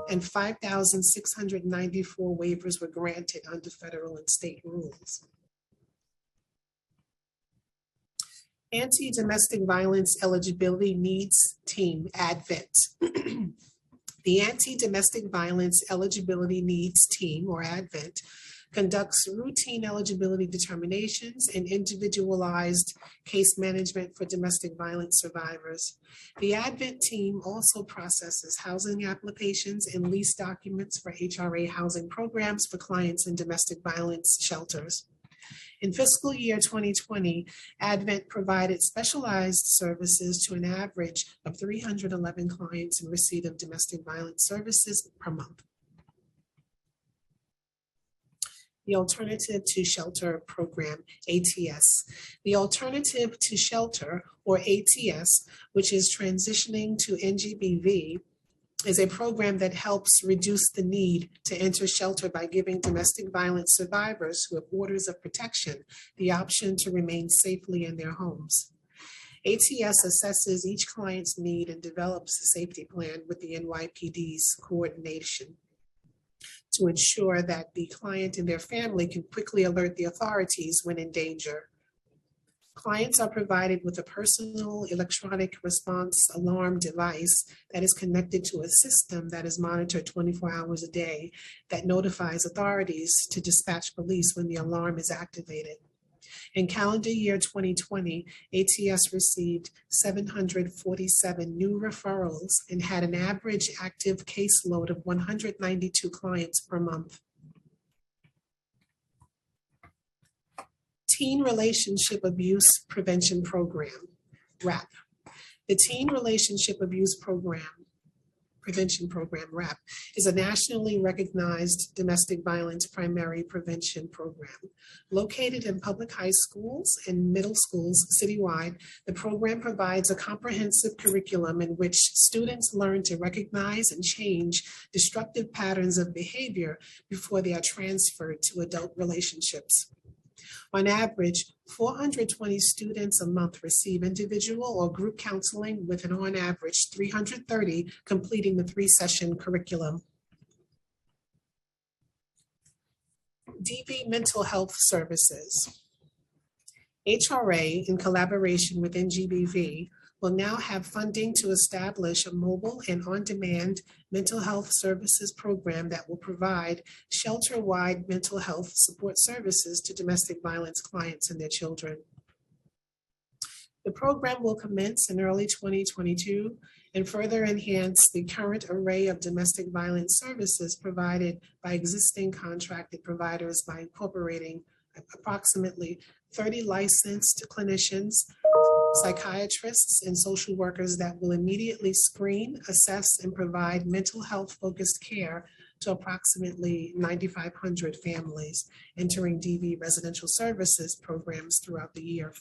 J: and 5,694 waivers were granted under federal and state rules. Anti-Domestic Violence Eligibility Needs Team, ADVENT. The Anti-Domestic Violence Eligibility Needs Team, or ADVENT, conducts routine eligibility determinations and individualized case management for domestic violence survivors. The ADVENT team also processes housing applications and lease documents for HRA housing programs for clients in domestic violence shelters. In fiscal year 2020, ADVENT provided specialized services to an average of 311 clients in receipt of domestic violence services per month. The Alternative to Shelter Program, ATS. The Alternative to Shelter, or ATS, which is transitioning to NGBV, is a program that helps reduce the need to enter shelter by giving domestic violence survivors who have orders of protection the option to remain safely in their homes. ATS assesses each client's need and develops a safety plan with the NYPD's coordination to ensure that the client and their family can quickly alert the authorities when in danger. Clients are provided with a personal electronic response alarm device that is connected to a system that is monitored 24 hours a day that notifies authorities to dispatch police when the alarm is activated. In calendar year 2020, ATS received 747 new referrals and had an average active caseload of 192 clients per month. Teen Relationship Abuse Prevention Program, RAP. The Teen Relationship Abuse Prevention Program, RAP, is a nationally recognized domestic violence primary prevention program. Located in public high schools and middle schools citywide, the program provides a comprehensive curriculum in which students learn to recognize and change destructive patterns of behavior before they are transferred to adult relationships. On average, 420 students a month receive individual or group counseling, with an on average 330 completing the 3-session curriculum. DV Mental Health Services. HRA, in collaboration with NGBV, will now have funding to establish a mobile and on-demand mental health services program that will provide shelter-wide mental health support services to domestic violence clients and their children. The program will commence in early 2022 and further enhance the current array of domestic violence services provided by existing contracted providers by incorporating approximately 30 licensed clinicians, psychiatrists, and social workers that will immediately screen, assess, and provide mental health-focused care to approximately 9,500 families entering DV residential services programs throughout the year.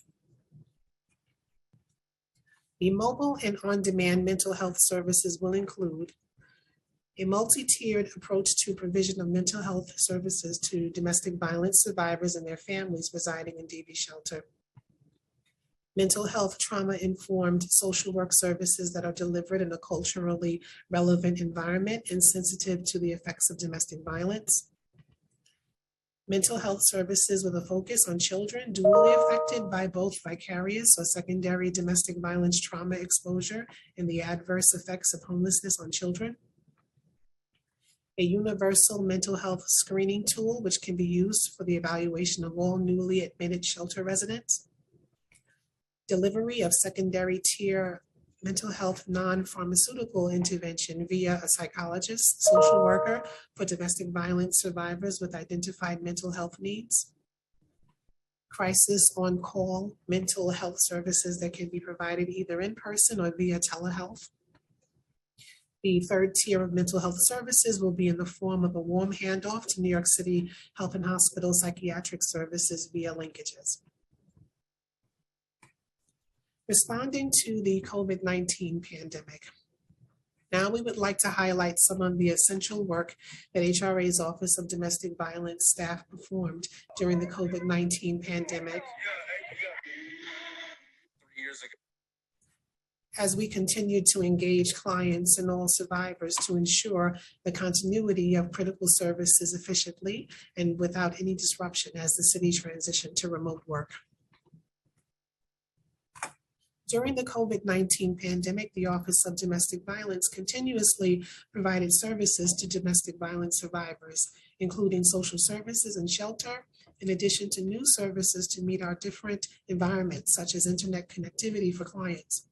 J: The mobile and on-demand mental health services will include a multi-tiered approach to provision of mental health services to domestic violence survivors and their families residing in DV shelter. Mental health trauma-informed social work services that are delivered in a culturally relevant environment and sensitive to the effects of domestic violence. Mental health services with a focus on children dually affected by both vicarious or secondary domestic violence trauma exposure and the adverse effects of homelessness on children. A universal mental health screening tool which can be used for the evaluation of all newly admitted shelter residents. Delivery of secondary tier mental health non-pharmaceutical intervention via a psychologist, social worker for domestic violence survivors with identified mental health needs. Crisis on-call mental health services that can be provided either in person or via telehealth. The third tier of mental health services will be in the form of a warm handoff to New York City Health and Hospital Psychiatric Services via linkages. Responding to the COVID-19 pandemic. Now we would like to highlight some of the essential work that HRA's Office of Domestic Violence staff performed during the COVID-19 pandemic. As we continue to engage clients and all survivors to ensure the continuity of critical services efficiently and without any disruption as the city transitioned to remote work. During the COVID-19 pandemic, the Office of Domestic Violence continuously provided services to domestic violence survivors, including social services and shelter, in addition to new services to meet our different environments, such as internet connectivity for clients.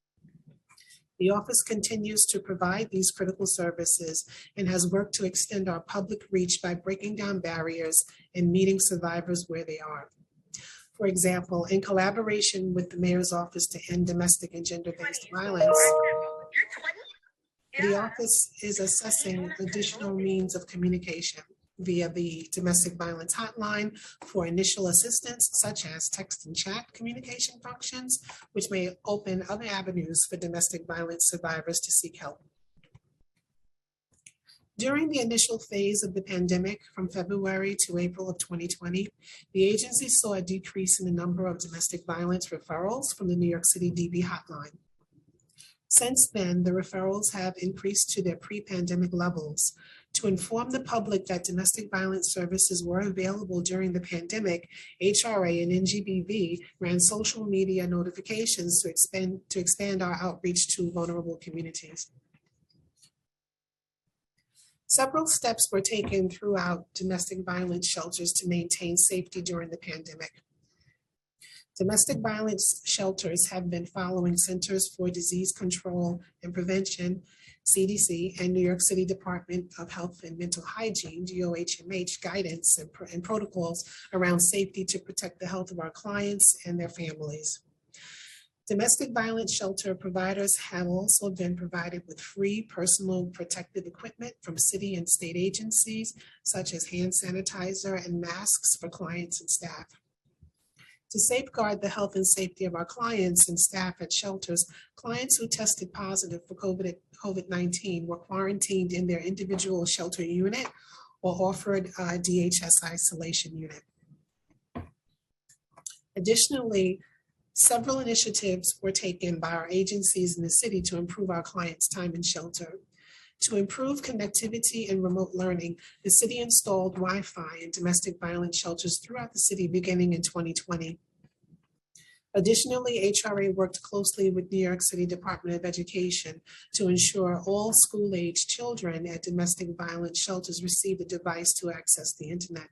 J: The office continues to provide these critical services and has worked to extend our public reach by breaking down barriers and meeting survivors where they are. For example, in collaboration with the Mayor's Office to End Domestic and Gender-Based Violence, the office is assessing additional means of communication via the domestic violence hotline for initial assistance, such as text and chat communication functions, which may open other avenues for domestic violence survivors to seek help. During the initial phase of the pandemic from February to April of 2020, the agency saw a decrease in the number of domestic violence referrals from the New York City DV hotline. Since then, the referrals have increased to their pre-pandemic levels. To inform the public that domestic violence services were available during the pandemic, HRA and NGBV ran social media notifications to expand our outreach to vulnerable communities. Several steps were taken throughout domestic violence shelters to maintain safety during the pandemic. Domestic violence shelters have been following Centers for Disease Control and Prevention, CDC, and New York City Department of Health and Mental Hygiene, DOHMH, guidance and protocols around safety to protect the health of our clients and their families. Domestic violence shelter providers have also been provided with free personal protective equipment from city and state agencies, such as hand sanitizer and masks for clients and staff. To safeguard the health and safety of our clients and staff at shelters, clients who tested positive for COVID-19 were quarantined in their individual shelter unit or offered a DHS isolation unit. Additionally, several initiatives were taken by our agencies in the city to improve our clients' time in shelter. To improve connectivity and remote learning, the city installed Wi-Fi in domestic violence shelters throughout the city beginning in 2020. Additionally, HRA worked closely with New York City Department of Education to ensure all school-age children at domestic violence shelters receive a device to access the internet.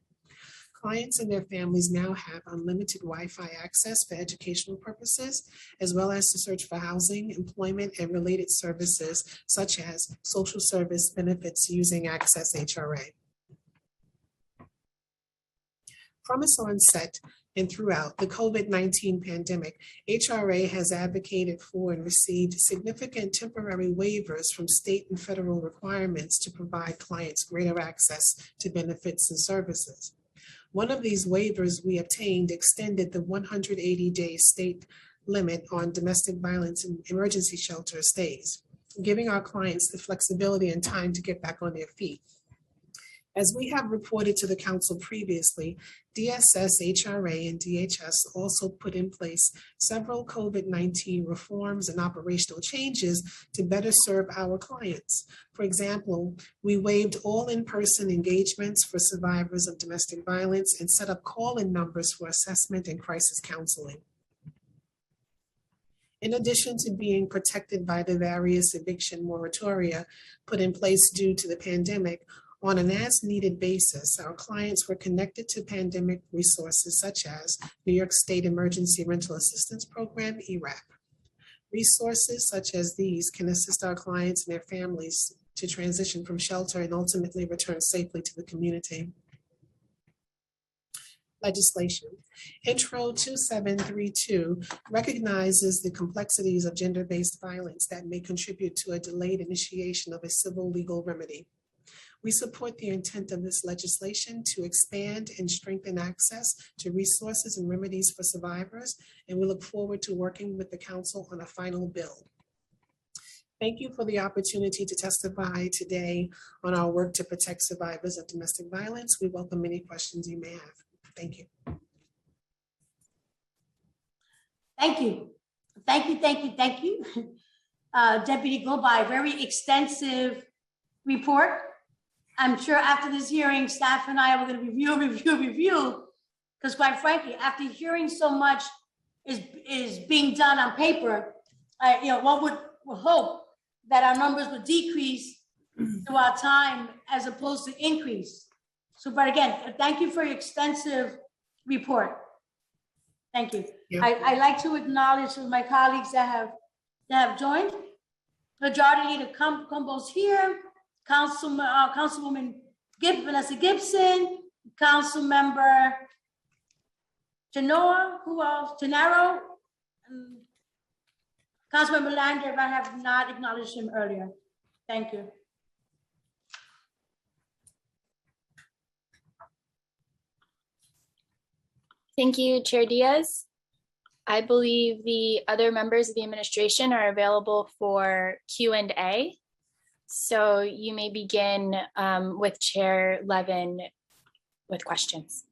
J: Clients and their families now have unlimited Wi-Fi access for educational purposes, as well as to search for housing, employment, and related services, such as social service benefits using Access HRA. From its onset and throughout the COVID-19 pandemic, HRA has advocated for and received significant temporary waivers from state and federal requirements to provide clients greater access to benefits and services. One of these waivers we obtained extended the 180-day state limit on domestic violence and emergency shelter stays, giving our clients the flexibility and time to get back on their feet. As we have reported to the council previously, DSS, HRA, and DHS also put in place several COVID-19 reforms and operational changes to better serve our clients. For example, we waived all in-person engagements for survivors of domestic violence and set up call-in numbers for assessment and crisis counseling. In addition to being protected by the various eviction moratoria put in place due to the pandemic, on an as-needed basis, our clients were connected to pandemic resources such as New York State Emergency Rental Assistance Program, ERAP. Resources such as these can assist our clients and their families to transition from shelter and ultimately return safely to the community. Legislation. Intro 2732 recognizes the complexities of gender-based violence that may contribute to a delayed initiation of a civil legal remedy. We support the intent of this legislation to expand and strengthen access to resources and remedies for survivors, and we look forward to working with the council on a final bill. Thank you for the opportunity to testify today on our work to protect survivors of domestic violence. We welcome any questions you may have. Thank you.
D: Thank you. Thank you, thank you, thank you. Deputy Gobai, very extensive report. I'm sure after this hearing, staff and I are going to review, because quite frankly, after hearing so much is being done on paper, one would hope that our numbers would decrease throughout time as opposed to increase. So, but again, thank you for your extensive report. Thank you.
J: Yeah.
D: I'd like to acknowledge some of my colleagues that have joined. Majority Leader Cumbo's here, Councilwoman Vanessa Gibson, Councilmember Genoa, who else? Gennaro, Councilmember Lander, if I have not acknowledged him earlier. Thank you.
I: Thank you, Chair Diaz. I believe the other members of the administration are available for Q&A. So you may begin with Chair Levin with questions.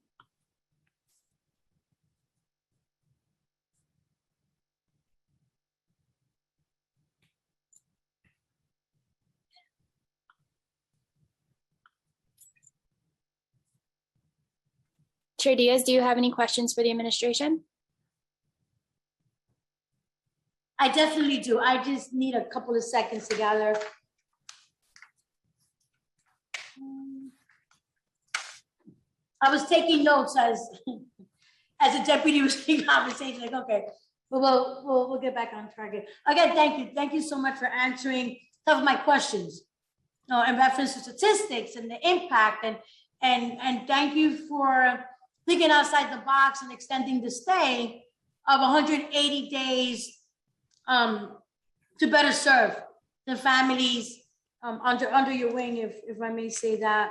I: Chair Diaz, do you have any questions for the administration?
D: I definitely do. I just need a couple of seconds to gather. I was taking notes as a deputy was in conversation. Like, okay, but we'll get back on target. Again, thank you. Thank you so much for answering some of my questions in reference to statistics and the impact, and thank you for thinking outside the box and extending the stay of 180 days to better serve the families under your wing, if I may say that.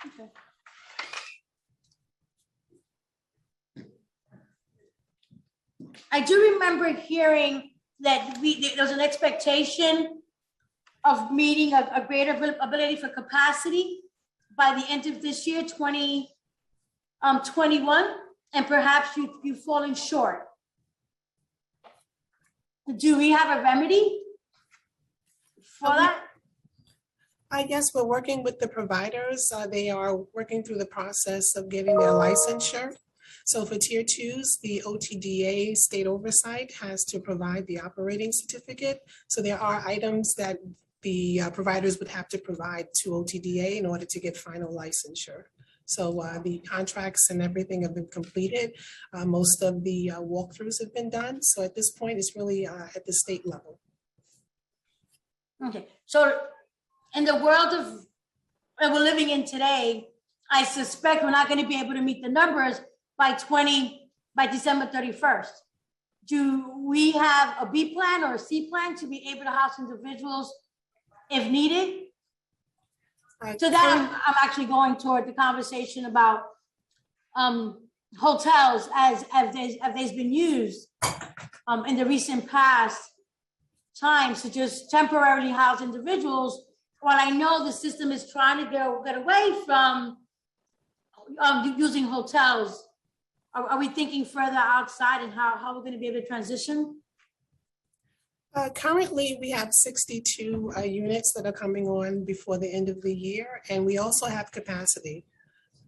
D: Okay. I do remember hearing that there was an expectation of meeting a greater ability for capacity by the end of this year, 2021, and perhaps you've fallen short. Do we have a remedy for that?
J: I guess we're working with the providers. They are working through the process of getting their licensure. So for tier 2s, the OTDA state oversight has to provide the operating certificate. So there are items that the providers would have to provide to OTDA in order to get final licensure. So the contracts and everything have been completed. Most of the walkthroughs have been done. So at this point, it's really at the state level.
D: Okay, so in the world that we're living in today, I suspect we're not going to be able to meet the numbers by December 31st. Do we have a B plan or a C plan to be able to house individuals if needed? So that I'm actually going toward the conversation about hotels as they've been used in the recent past times to just temporarily house individuals. While I know the system is trying to get away from using hotels, are we thinking further outside and how we're going to be able to transition?
J: Currently, we have 62 units that are coming on before the end of the year, and we also have capacity.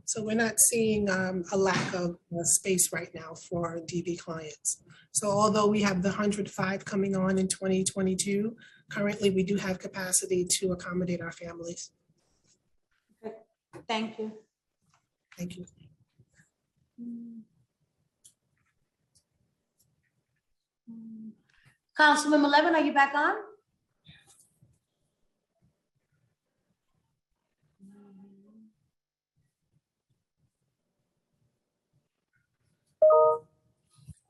J: So we're not seeing a lack of space right now for DV clients. So although we have the 105 coming on in 2022, currently we do have capacity to accommodate our families.
D: Okay. Thank you.
J: Thank you.
D: Councilmember Levin, are you back on?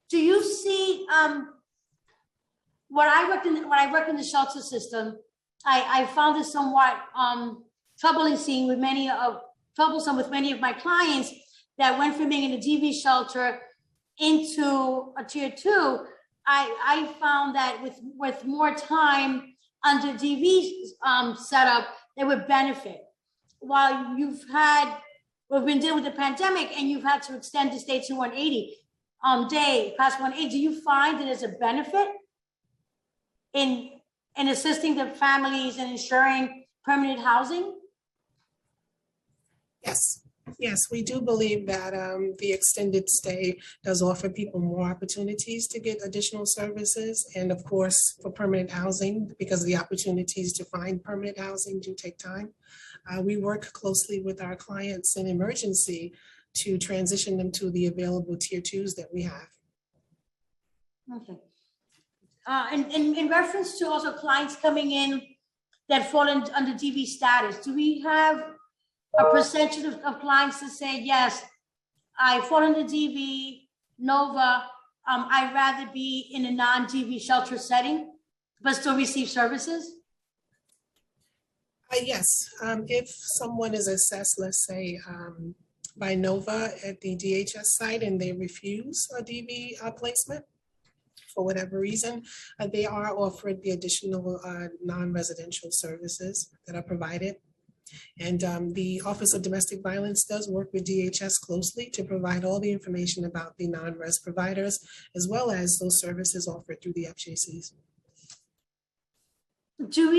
D: Do you see, when I worked in the shelter system, I found it somewhat troublesome with many of my clients that went from being in a DV shelter into a tier 2. I found that with more time under DV setup, they would benefit. While we've been dealing with the pandemic and you've had to extend the stay to 180 day, past 180, do you find that there's a benefit in assisting the families and ensuring permanent housing?
J: Yes, we do believe that the extended stay does offer people more opportunities to get additional services. And of course, for permanent housing, because the opportunities to find permanent housing do take time. We work closely with our clients in emergency to transition them to the available tier 2s that we have.
D: Okay. And in reference to also clients coming in that fall under DV status, do we have a percentage of clients to say, yes, I fall under DV, NOVA, I'd rather be in a non-DV shelter setting, but still receive services?
J: Yes, if someone is assessed, let's say, by NOVA at the DHS site and they refuse a DV placement for whatever reason, they are offered the additional non-residential services that are provided. And the Office of Domestic Violence does work with DHS closely to provide all the information about the non-res providers, as well as those services offered through the FJCs.
D: Do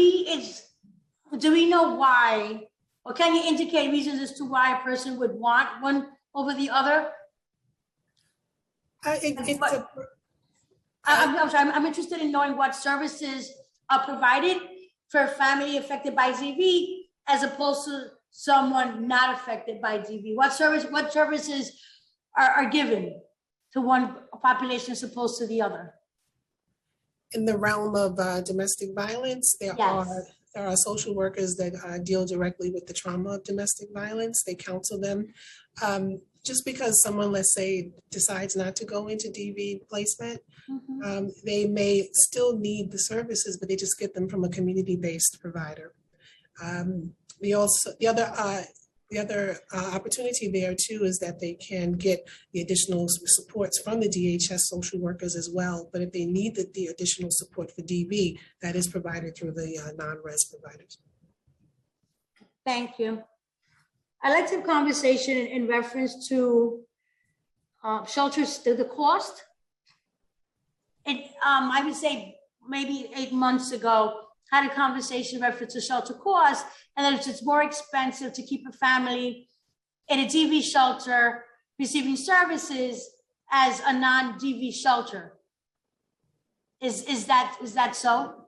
D: we know why, or can you indicate reasons as to why a person would want one over the other? I'm sorry, I'm interested in knowing what services are provided for a family affected by DV as opposed to someone not affected by DV. What services are given to one population as opposed to the other?
J: In the realm of domestic violence, there are social workers that deal directly with the trauma of domestic violence. They counsel them. Just because someone, let's say, decides not to go into DV placement, they may still need the services, but they just get them from a community-based provider. The other opportunity there too is that they can get the additional supports from the DHS social workers as well. But if they need the additional support for DV, that is provided through the non-res providers.
D: Thank you. I'd like to have a conversation in reference to shelters, the cost. I would say maybe 8 months ago, had a conversation in reference to shelter costs, and that it's more expensive to keep a family in a DV shelter receiving services as a non-DV shelter. Is that so?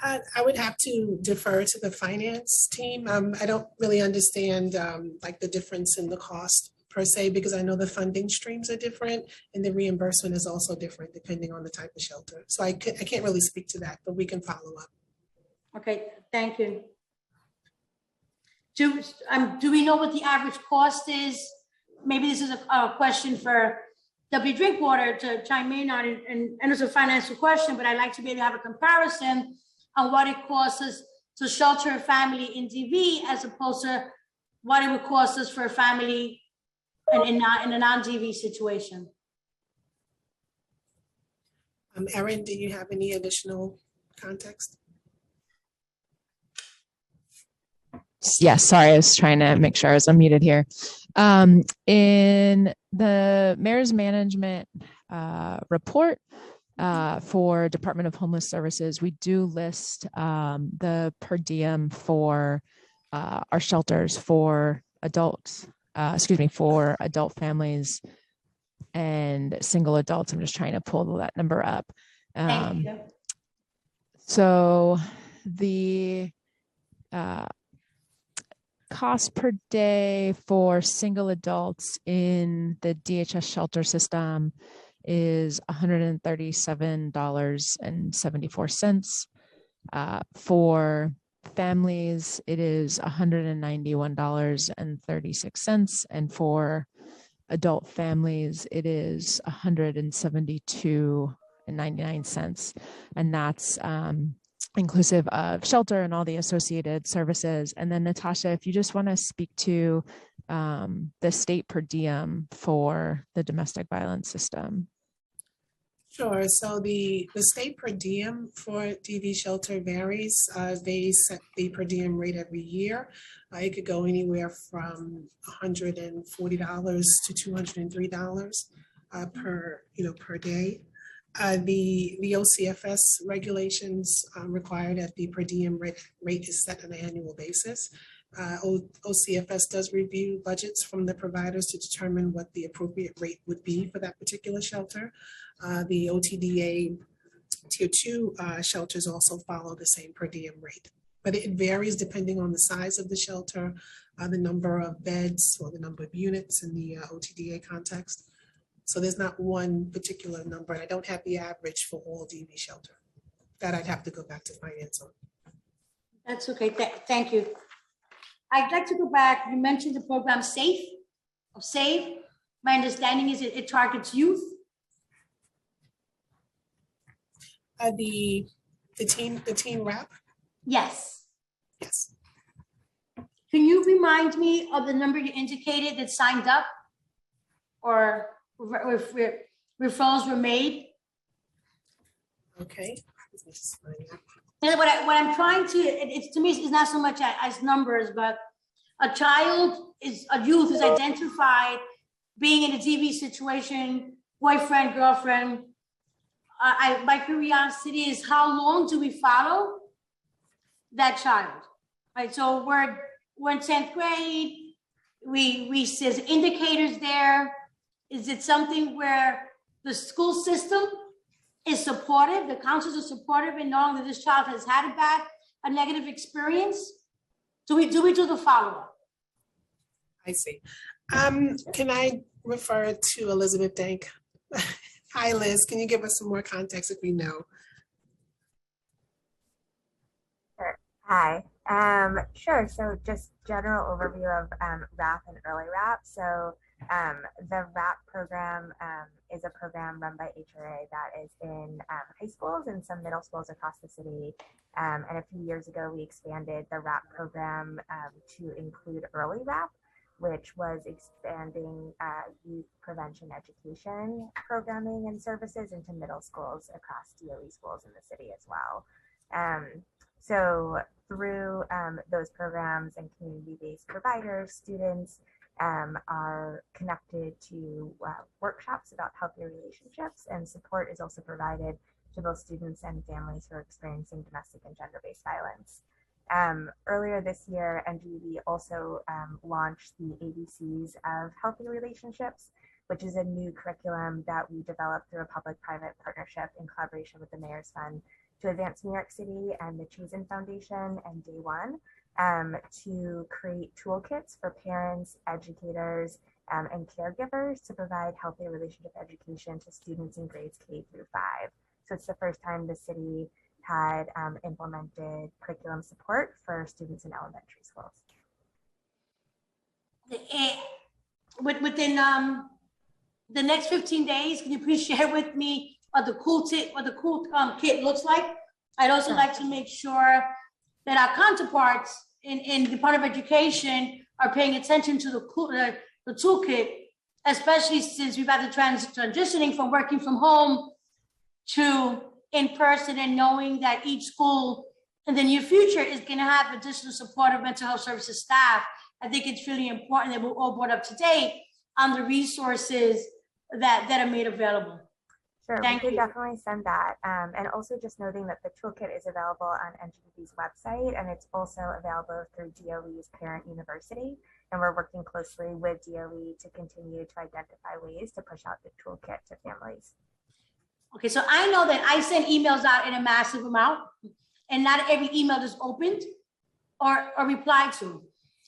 J: I would have to defer to the finance team. I don't really understand like the difference in the cost per se, because I know the funding streams are different and the reimbursement is also different depending on the type of shelter. So I can't really speak to that, but we can follow up.
D: Okay, thank you. Do we know what the average cost is? Maybe this is a question for W. Drinkwater to chime in on it, and it's a financial question, but I'd like to maybe have a comparison on what it costs us to shelter a family in DV as opposed to what it would cost us for a family in a non-DV situation.
J: Erin, do you have any additional context?
K: Yes, sorry, I was trying to make sure I was unmuted here. In the Mayor's Management report for Department of Homeless Services, we do list the per diem for our shelters for adults, for adult families and single adults. I'm just trying to pull that number up. So the cost per day for single adults in the DHS shelter system is $137.74. For families, it is $191.36. And for adult families, it is $172.99. And that's inclusive of shelter and all the associated services. And then Natasha, if you just want to speak to the state per diem for the domestic violence system.
J: Sure. So the state per diem for DV shelter varies. They set the per diem rate every year. It could go anywhere from $140 to $203 per day. The OCFS regulations require that the per diem rate is set on an annual basis. OCFS does review budgets from the providers to determine what the appropriate rate would be for that particular shelter. The OTDA Tier 2 shelters also follow the same per diem rate, but it varies depending on the size of the shelter, the number of beds or the number of units in the OTDA context. So there's not one particular number. I don't have the average for all DV shelter. That I'd have to go back to finance on.
D: That's okay. Thank you. I'd like to go back. You mentioned the program SAFE. My understanding is it targets youth.
J: The teen rep.
D: Yes.
J: Yes.
D: Can you remind me of the number you indicated that signed up or referrals were made?
J: Okay.
D: And what I'm trying to, it's to me, it's not so much as numbers, but a youth is identified being in a DV situation, boyfriend, girlfriend. My curiosity is how long do we follow that child? Right, so we're in 10th grade. We see indicators there. Is it something where the school system is supportive, the counselors are supportive in knowing that this child has had a negative experience? Do we do the follow-up?
J: I see. Can I refer to Elizabeth Dank? Hi, Liz. Can you give us some more context if we know?
L: Sure. Hi. Sure. So just general overview of RAP and early RAP. So the RAP program is a program run by HRA that is in high schools and some middle schools across the city. And a few years ago, we expanded the RAP program to include early RAP, which was expanding youth prevention education programming and services into middle schools across DOE schools in the city as well. So through those programs and community-based providers, students are connected to workshops about healthy relationships, and support is also provided to both students and families who are experiencing domestic and gender-based violence. Earlier this year, NGV also launched the ABCs of Healthy Relationships, which is a new curriculum that we developed through a public-private partnership in collaboration with the Mayor's Fund to advance New York City and the Chosen Foundation and Day One to create toolkits for parents, educators, and caregivers to provide healthy relationship education to students in grades K through 5. So it's the first time the city had implemented curriculum support for students in elementary schools.
D: Within the next 15 days, can you please share with me what the cool kit looks like? I'd also like to make sure that our counterparts in Department of Education are paying attention to the toolkit, especially since we've had the transitioning from working from home to in person, and knowing that each school in the near future is going to have additional support of mental health services staff. I think it's really important that we're all brought up to date on the resources that are made available.
L: Sure, we could definitely send that. And also just noting that the toolkit is available on NGV's website, and it's also available through DOE's parent university. And we're working closely with DOE to continue to identify ways to push out the toolkit to families.
D: Okay, so I know that I send emails out in a massive amount, and not every email is opened or replied to.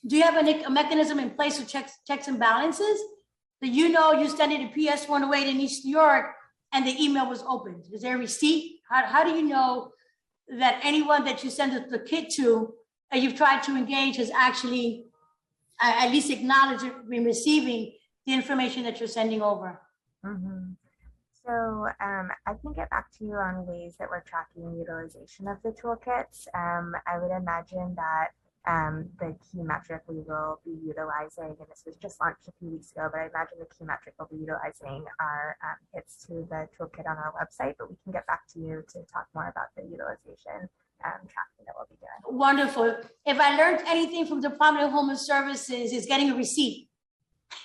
D: Do you have a mechanism in place for checks and balances? That you know you send it to PS 108 in East New York, and the email was opened? Is there a receipt? How do you know that anyone that you send the kit to, and you've tried to engage, has actually at least acknowledged receiving the information that you're sending over?
L: Mhm. So I can get back to you on ways that we're tracking utilization of the toolkits. I would imagine that the key metric we will be utilizing, and this was just launched a few weeks ago, but I imagine the key metric we'll be utilizing are hits to the toolkit on our website, but we can get back to you to talk more about the utilization tracking that we'll be doing.
D: Wonderful. If I learned anything from Department of Homeless Services, is getting a receipt.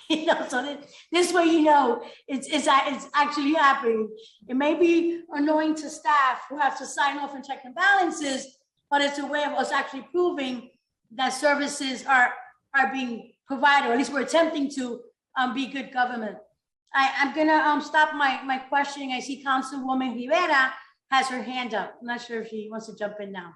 D: You know, so this way, you know, it's actually happening. It may be annoying to staff who have to sign off and check the balances, but it's a way of us actually proving that services are being provided, or at least we're attempting to be good government. I'm gonna stop my questioning. I see Councilwoman Rivera has her hand up. I'm not sure if she wants to jump in now.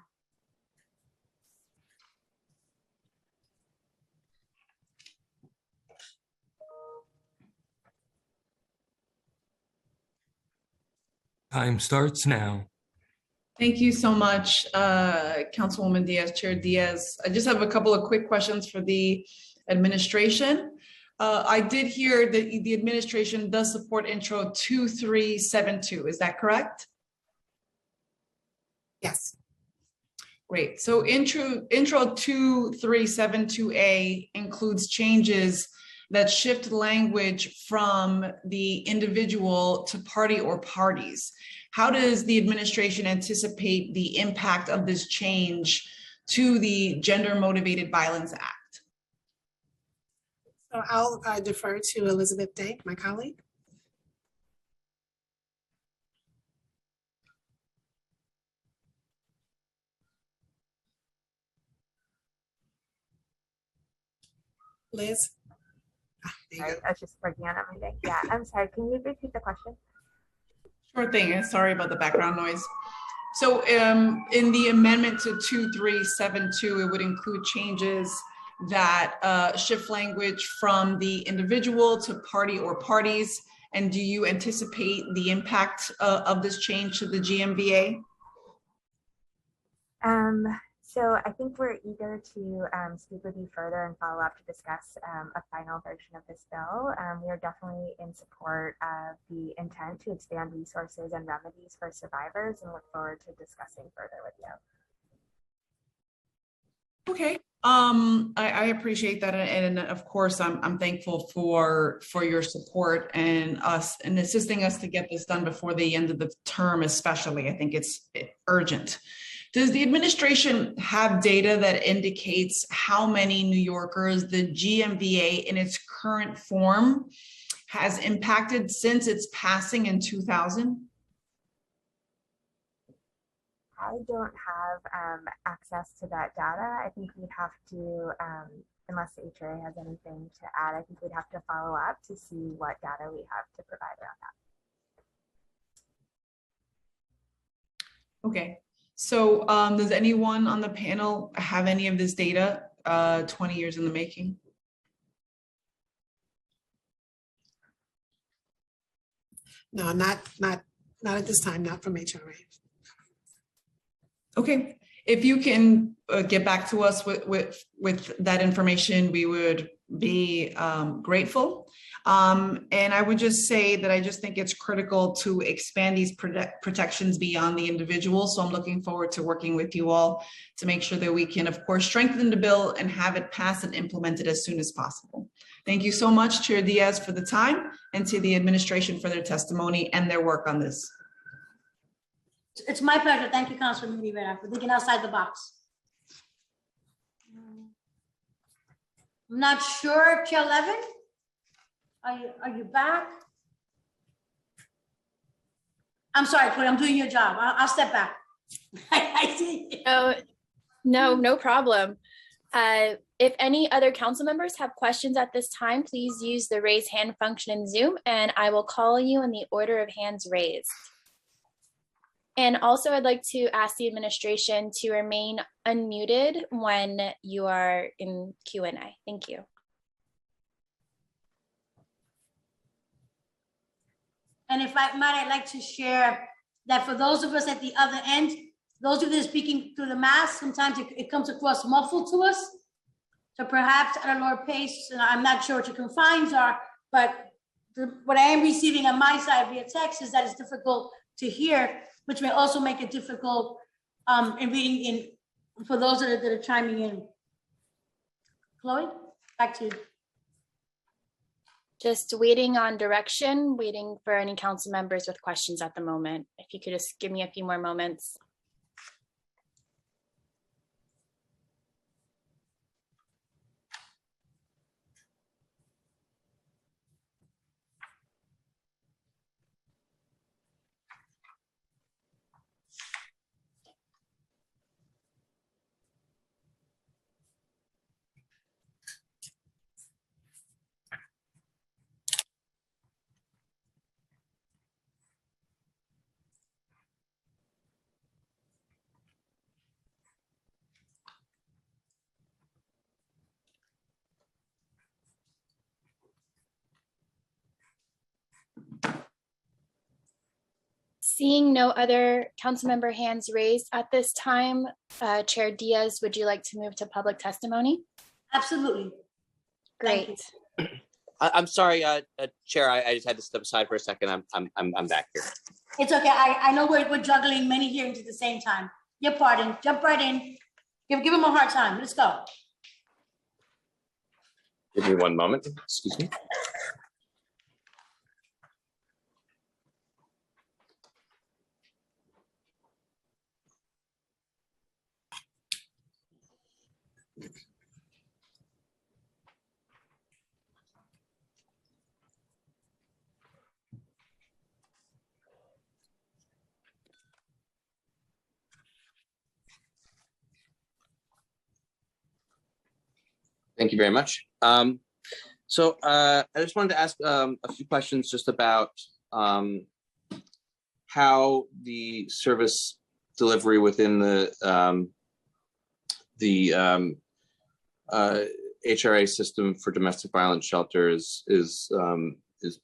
B: Time starts now.
G: Thank you so much, Councilwoman Diaz, Chair Diaz. I just have a couple of quick questions for the administration. I did hear that the administration does support Intro 2372. Is that correct?
J: Yes.
G: Great. So Intro 2372A includes changes that shift language from the individual to party or parties. How does the administration anticipate the impact of this change to the Gender Motivated Violence Act?
J: So I'll defer to Elizabeth Dank, my colleague. Liz? There you
L: Sorry,
J: go.
L: I was just working on everything. Yeah, I'm sorry. Can you repeat the question?
G: Sure thing. Sorry about the background noise. So in the amendment to 2372, it would include changes that shift language from the individual to party or parties. And do you anticipate the impact of this change to the GMVA?
L: So I think we're eager to speak with you further and follow up to discuss a final version of this bill. We are definitely in support of the intent to expand resources and remedies for survivors, and look forward to discussing further with you.
G: Okay, I appreciate that, and of course, I'm thankful for your support and assisting us to get this done before the end of the term. Especially, I think it's urgent. Does the administration have data that indicates how many New Yorkers the GMVA in its current form has impacted since its passing in 2000?
L: I don't have access to that data. I think we'd have to, unless the HRA has anything to add, I think we'd have to follow up to see what data we have to provide around that.
G: Okay. So does anyone on the panel have any of this data, 20 years in the making?
J: No, not at this time, not from HRA.
G: Okay, if you can get back to us with that information, we would be grateful. And I would just say that I just think it's critical to expand these protections beyond the individual. So I'm looking forward to working with you all to make sure that we can, of course, strengthen the bill and have it passed and implemented as soon as possible. Thank you so much, Chair Diaz, for the time, and to the administration for their testimony and their work on this.
D: It's my pleasure. Thank you, Councilman Rivera, for thinking outside the box. I'm not sure, Chair Levin, are you back? I'm sorry, Claudia, I'm doing your job. I'll step back. I see.
I: No problem. If any other council members have questions at this time, please use the raise hand function in Zoom, and I will call you in the order of hands raised. And also, I'd like to ask the administration to remain unmuted when you are in Q&A. Thank you.
D: And if I might, I'd like to share that for those of us at the other end, those of you that are speaking through the mask, sometimes it comes across muffled to us. So perhaps at a lower pace, and I'm not sure what your confines are, but what I am receiving on my side via text is that it's difficult to hear, which may also make it difficult in reading in for those that are chiming in. Chloe, back to you.
I: Just waiting on direction, waiting for any council members with questions at the moment. If you could just give me a few more moments. Seeing no other council member hands raised at this time, Chair Diaz, would you like to move to public testimony?
D: Absolutely.
I: Great.
M: I'm sorry, Chair. I just had to step aside for a second. I'm back here.
D: It's okay. I know we're juggling many hearings at the same time. Your pardon. Jump right in. Give him a hard time. Let's go.
M: Give me one moment. Excuse me. Thank you very much. So I just wanted to ask a few questions just about how the service delivery within the HRA system for domestic violence shelters is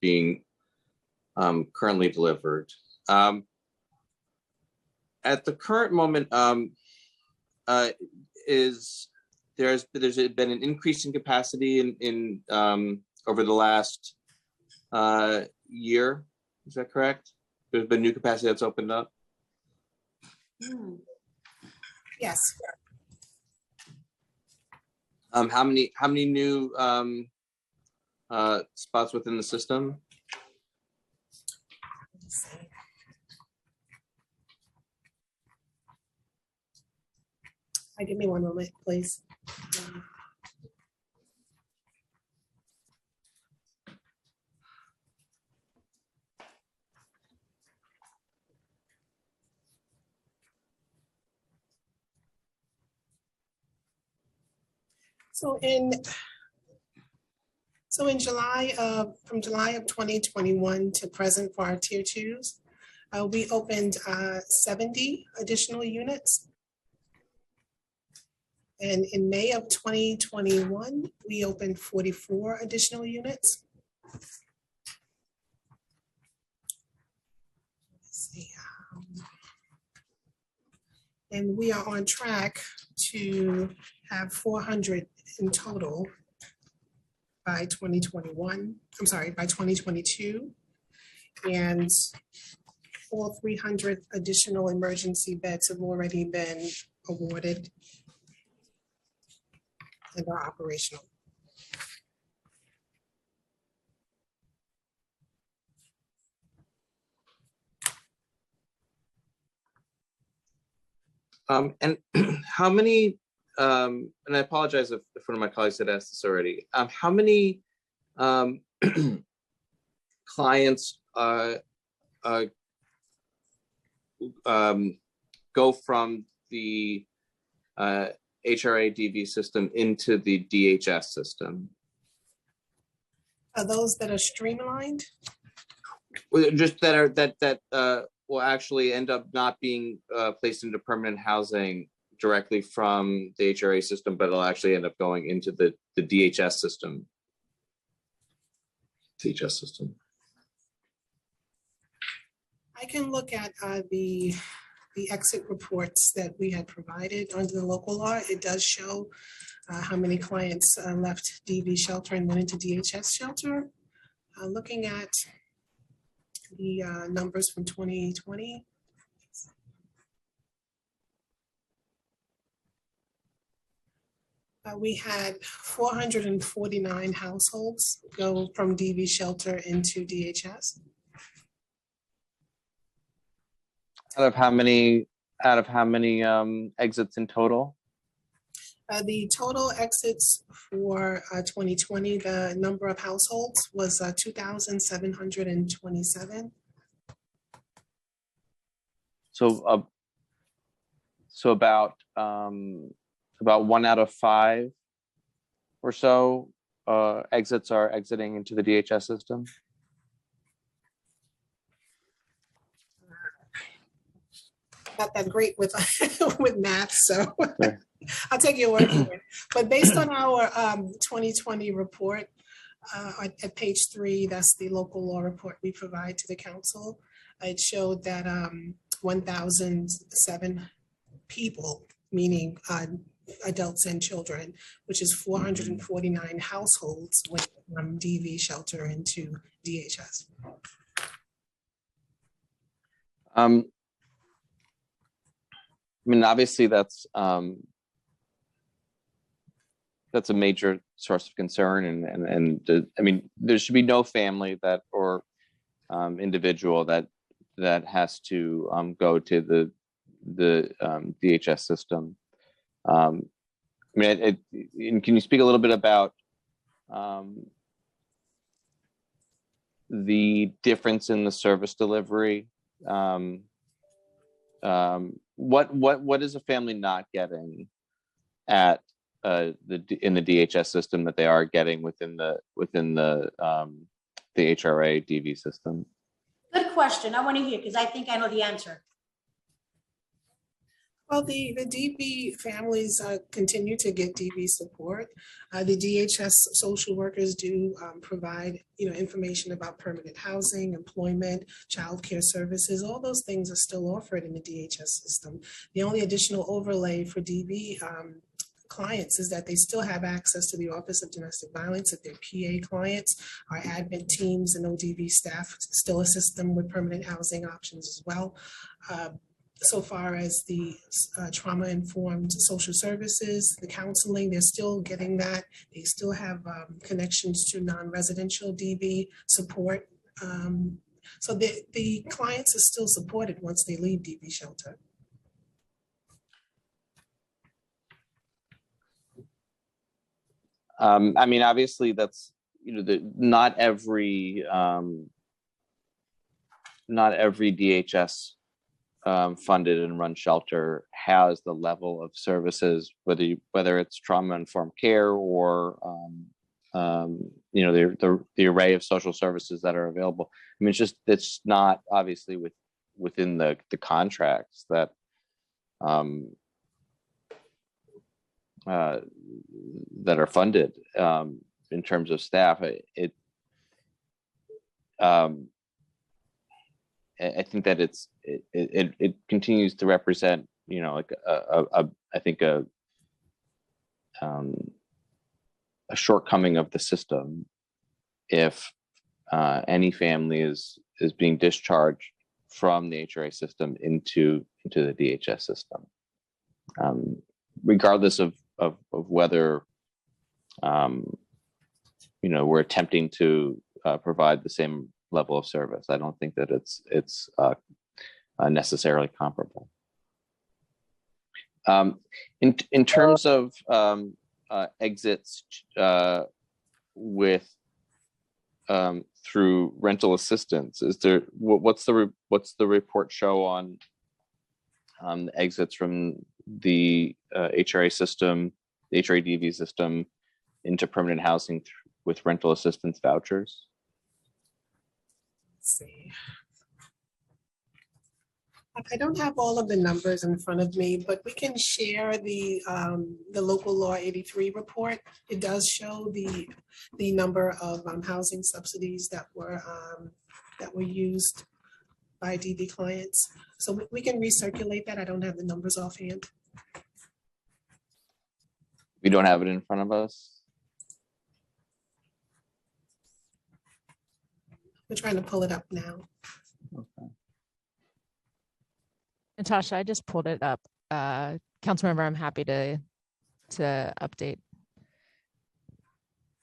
M: being currently delivered. At the current moment, there's been an increase in capacity in over the last year. Is that correct? There's been new capacity that's opened up.
J: Yes.
M: How many new spots within the system?
J: Let's see. Give me one moment, please. From July of 2021 to present for our tier twos, we opened 70 additional units. And in May of 2021, we opened 44 additional units. Let's see. And we are on track to have 400 in total by 2021. I'm sorry, by 2022. And all 300 additional emergency beds have already been awarded and are operational.
M: And how many, and I apologize if one of my colleagues had asked this already, how many clients go from the HRA DV system into the DHS system?
J: Are those that are streamlined?
M: Just that will actually end up not being placed into permanent housing directly from the HRA system, but it'll actually end up going into the DHS system. DHS system.
J: I can look at the exit reports that we had provided under the local law. It does show how many clients left DV shelter and went into DHS shelter. Looking at the numbers from 2020. We had 449 households go from DV shelter into DHS.
E: Out of how many exits in total?
J: The total exits for 2020, the number of households was 2,727.
E: So about 1 out of 5 or so exits are exiting into the DHS system.
J: Not that great with with math, so I'll take your word for it. But based on our 2020 report at page 3, that's the local law report we provide to the council. It showed that 1,007 people, meaning adults and children, which is 449 households, went from DV shelter into DHS.
E: I mean, obviously that's a major source of concern, and I mean, there should be no family that or individual that has to go to the DHS system. I mean, can you speak a little bit about the difference in the service delivery? What is a family not getting at in the DHS system that they are getting within the HRA DV system?
D: Good question. I want to hear because I think I know the answer.
J: Well, the DV families continue to get DV support. The DHS social workers do provide, information about permanent housing, employment, childcare services. All those things are still offered in the DHS system. The only additional overlay for DV clients is that they still have access to the Office of Domestic Violence. If they're PA clients, our admin teams and ODV staff still assist them with permanent housing options as well. So far as the trauma-informed social services, the counseling, they're still getting that. They still have connections to non-residential DV support. So the clients are still supported once they leave DV shelter.
E: I mean, obviously that's, not every DHS funded and run shelter has the level of services, whether it's trauma-informed care or the array of social services that are available. I mean, it's not obviously within the contracts that that are funded in terms of staff. I think that it continues to represent, I think a shortcoming of the system if any family is being discharged from the HRA system into the DHS system, regardless of whether we're attempting to provide the same level of service. I don't think that it's necessarily comparable. In terms of exits with through rental assistance, what's the report show on exits from the HRA system, the HRA DV system, into permanent housing with rental assistance vouchers?
J: Let's see. I don't have all of the numbers in front of me, but we can share the local law 83 report. It does show the number of housing subsidies that were used by DV clients. So we can recirculate that. I don't have the numbers offhand.
E: We don't have it in front of us.
J: We're trying to pull it up now.
K: Natasha, I just pulled it up. Councilmember, I'm happy to update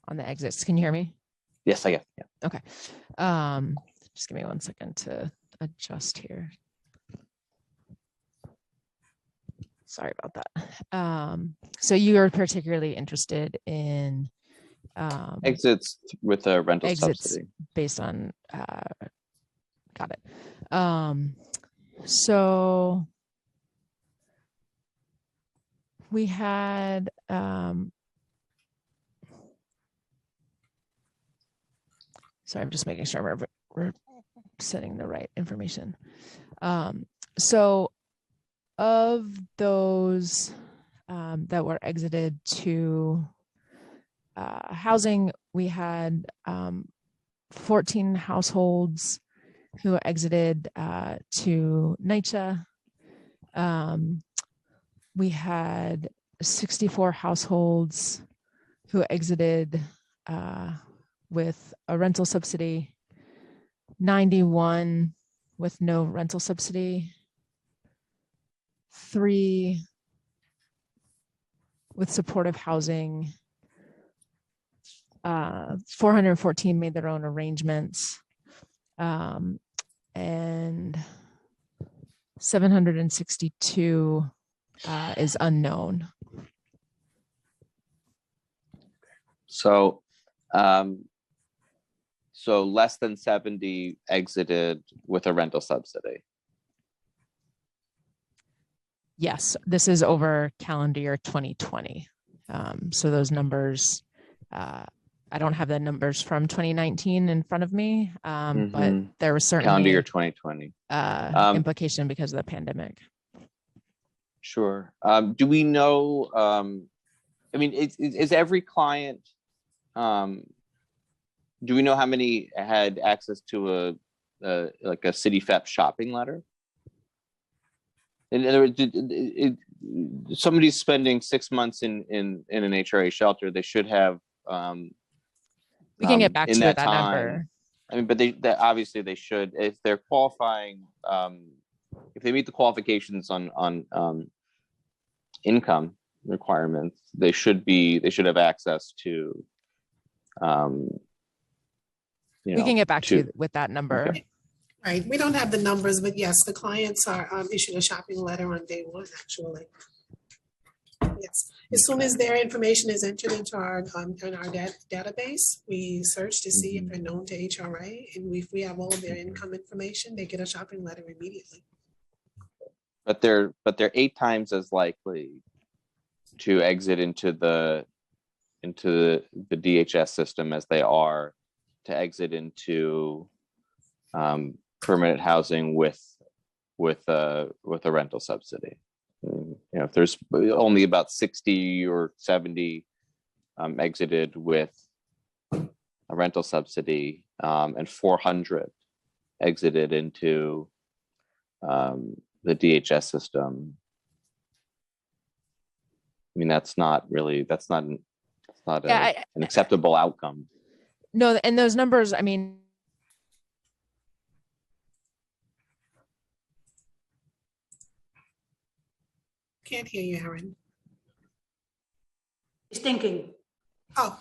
K: on the exits. Can you hear me?
E: Yes, I guess. Yeah.
K: Okay. Just give me 1 second to adjust here. Sorry about that. So you are particularly interested in
E: Exits with a rental
K: exits
E: subsidy.
K: based on got it. So we had sorry, I'm just making sure we're sending the right information. So of those that were exited to housing, we had 14 households who exited to NYCHA. We had 64 households who exited with a rental subsidy, 91 with no rental subsidy, 3 with supportive housing, 414 made their own arrangements, and 762 is unknown.
E: So, so less than 70 exited with a rental subsidy.
K: Yes, this is over calendar year 2020. So those numbers, I don't have the numbers from 2019 in front of me, but there was certainly
E: Calendar year 2020
K: implication because of the pandemic.
E: Sure. Do we know? I mean, is every client? Do we know how many had access to like a city FEP shopping letter? In other words, somebody's spending 6 months in an HRA shelter. They should have.
K: We can get back to
E: in
K: you
E: that
K: with that
E: time.
K: number.
E: I mean, but they obviously they should, if they're qualifying, if they meet the qualifications on income requirements, they should have access to.
K: We can get back to you with that number.
E: Okay.
J: Right, we don't have the numbers, but yes, the clients are issued a shopping letter on day one, actually. Yes, as soon as their information is entered into our database, we search to see if they're known to HRA, and if we have all of their income information, they get a shopping letter immediately.
E: But they're 8 times as likely to exit into the DHS system as they are to exit into permanent housing with a rental subsidy. You know, if there's only about 60 or 70 exited with a rental subsidy, and 400 exited into the DHS system, I mean, that's not an acceptable outcome.
K: No, and those numbers, I mean,
J: Can't hear you, Aaron.
D: He's thinking.
J: Oh.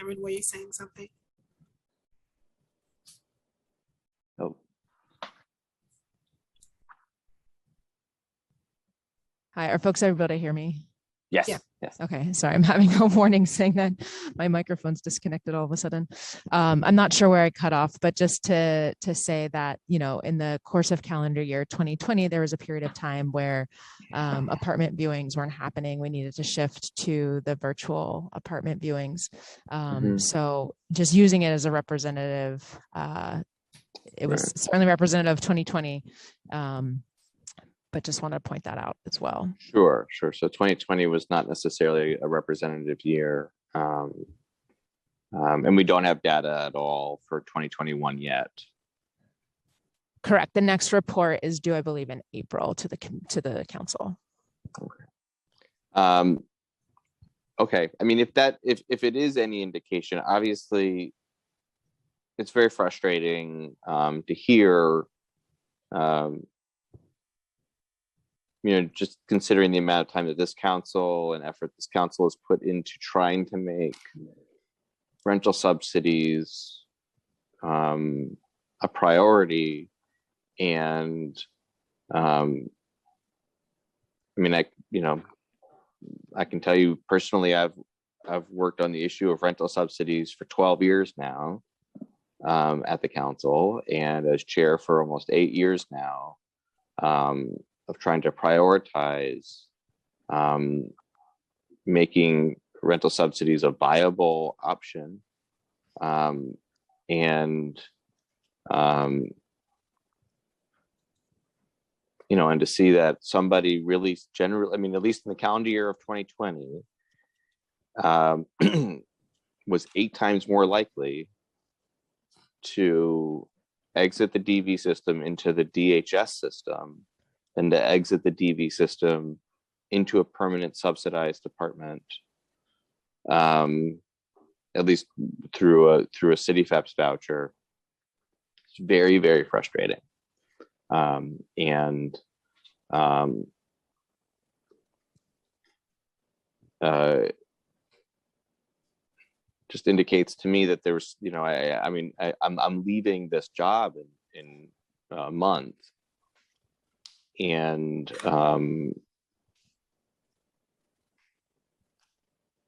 J: Aaron, were you saying something?
E: Oh.
K: Hi, are folks able to hear me?
E: Yes,
K: Yeah.
E: yes.
K: Okay, sorry, I'm having a warning saying that my microphone's disconnected all of a sudden. I'm not sure where I cut off, but just to say that, you know, in the course of calendar year 2020, there was a period of time where apartment viewings weren't happening. We needed to shift to the virtual apartment viewings. So just using it as a representative, it was certainly representative of 2020. But just want to point that out as well.
E: Sure. So 2020 was not necessarily a representative year. And we don't have data at all for 2021 yet.
K: Correct. The next report is due, I believe, in April to the council.
E: Okay. I mean, if it is any indication, obviously it's very frustrating to hear, you know, just considering the amount of time that this council and effort this council has put into trying to make rental subsidies a priority. And I mean, I can tell you personally, I've worked on the issue of rental subsidies for 12 years now at the council, and as chair for almost 8 years now, of trying to prioritize making rental subsidies a viable option, and you know, and to see that somebody really generally, I mean, at least in the calendar year of 2020, was 8 times more likely to exit the DV system into the DHS system than to exit the DV system into a permanent subsidized apartment, at least through a CityFEPS voucher. It's very, very frustrating. Just indicates to me that there's, you know, I'm leaving this job in a month, and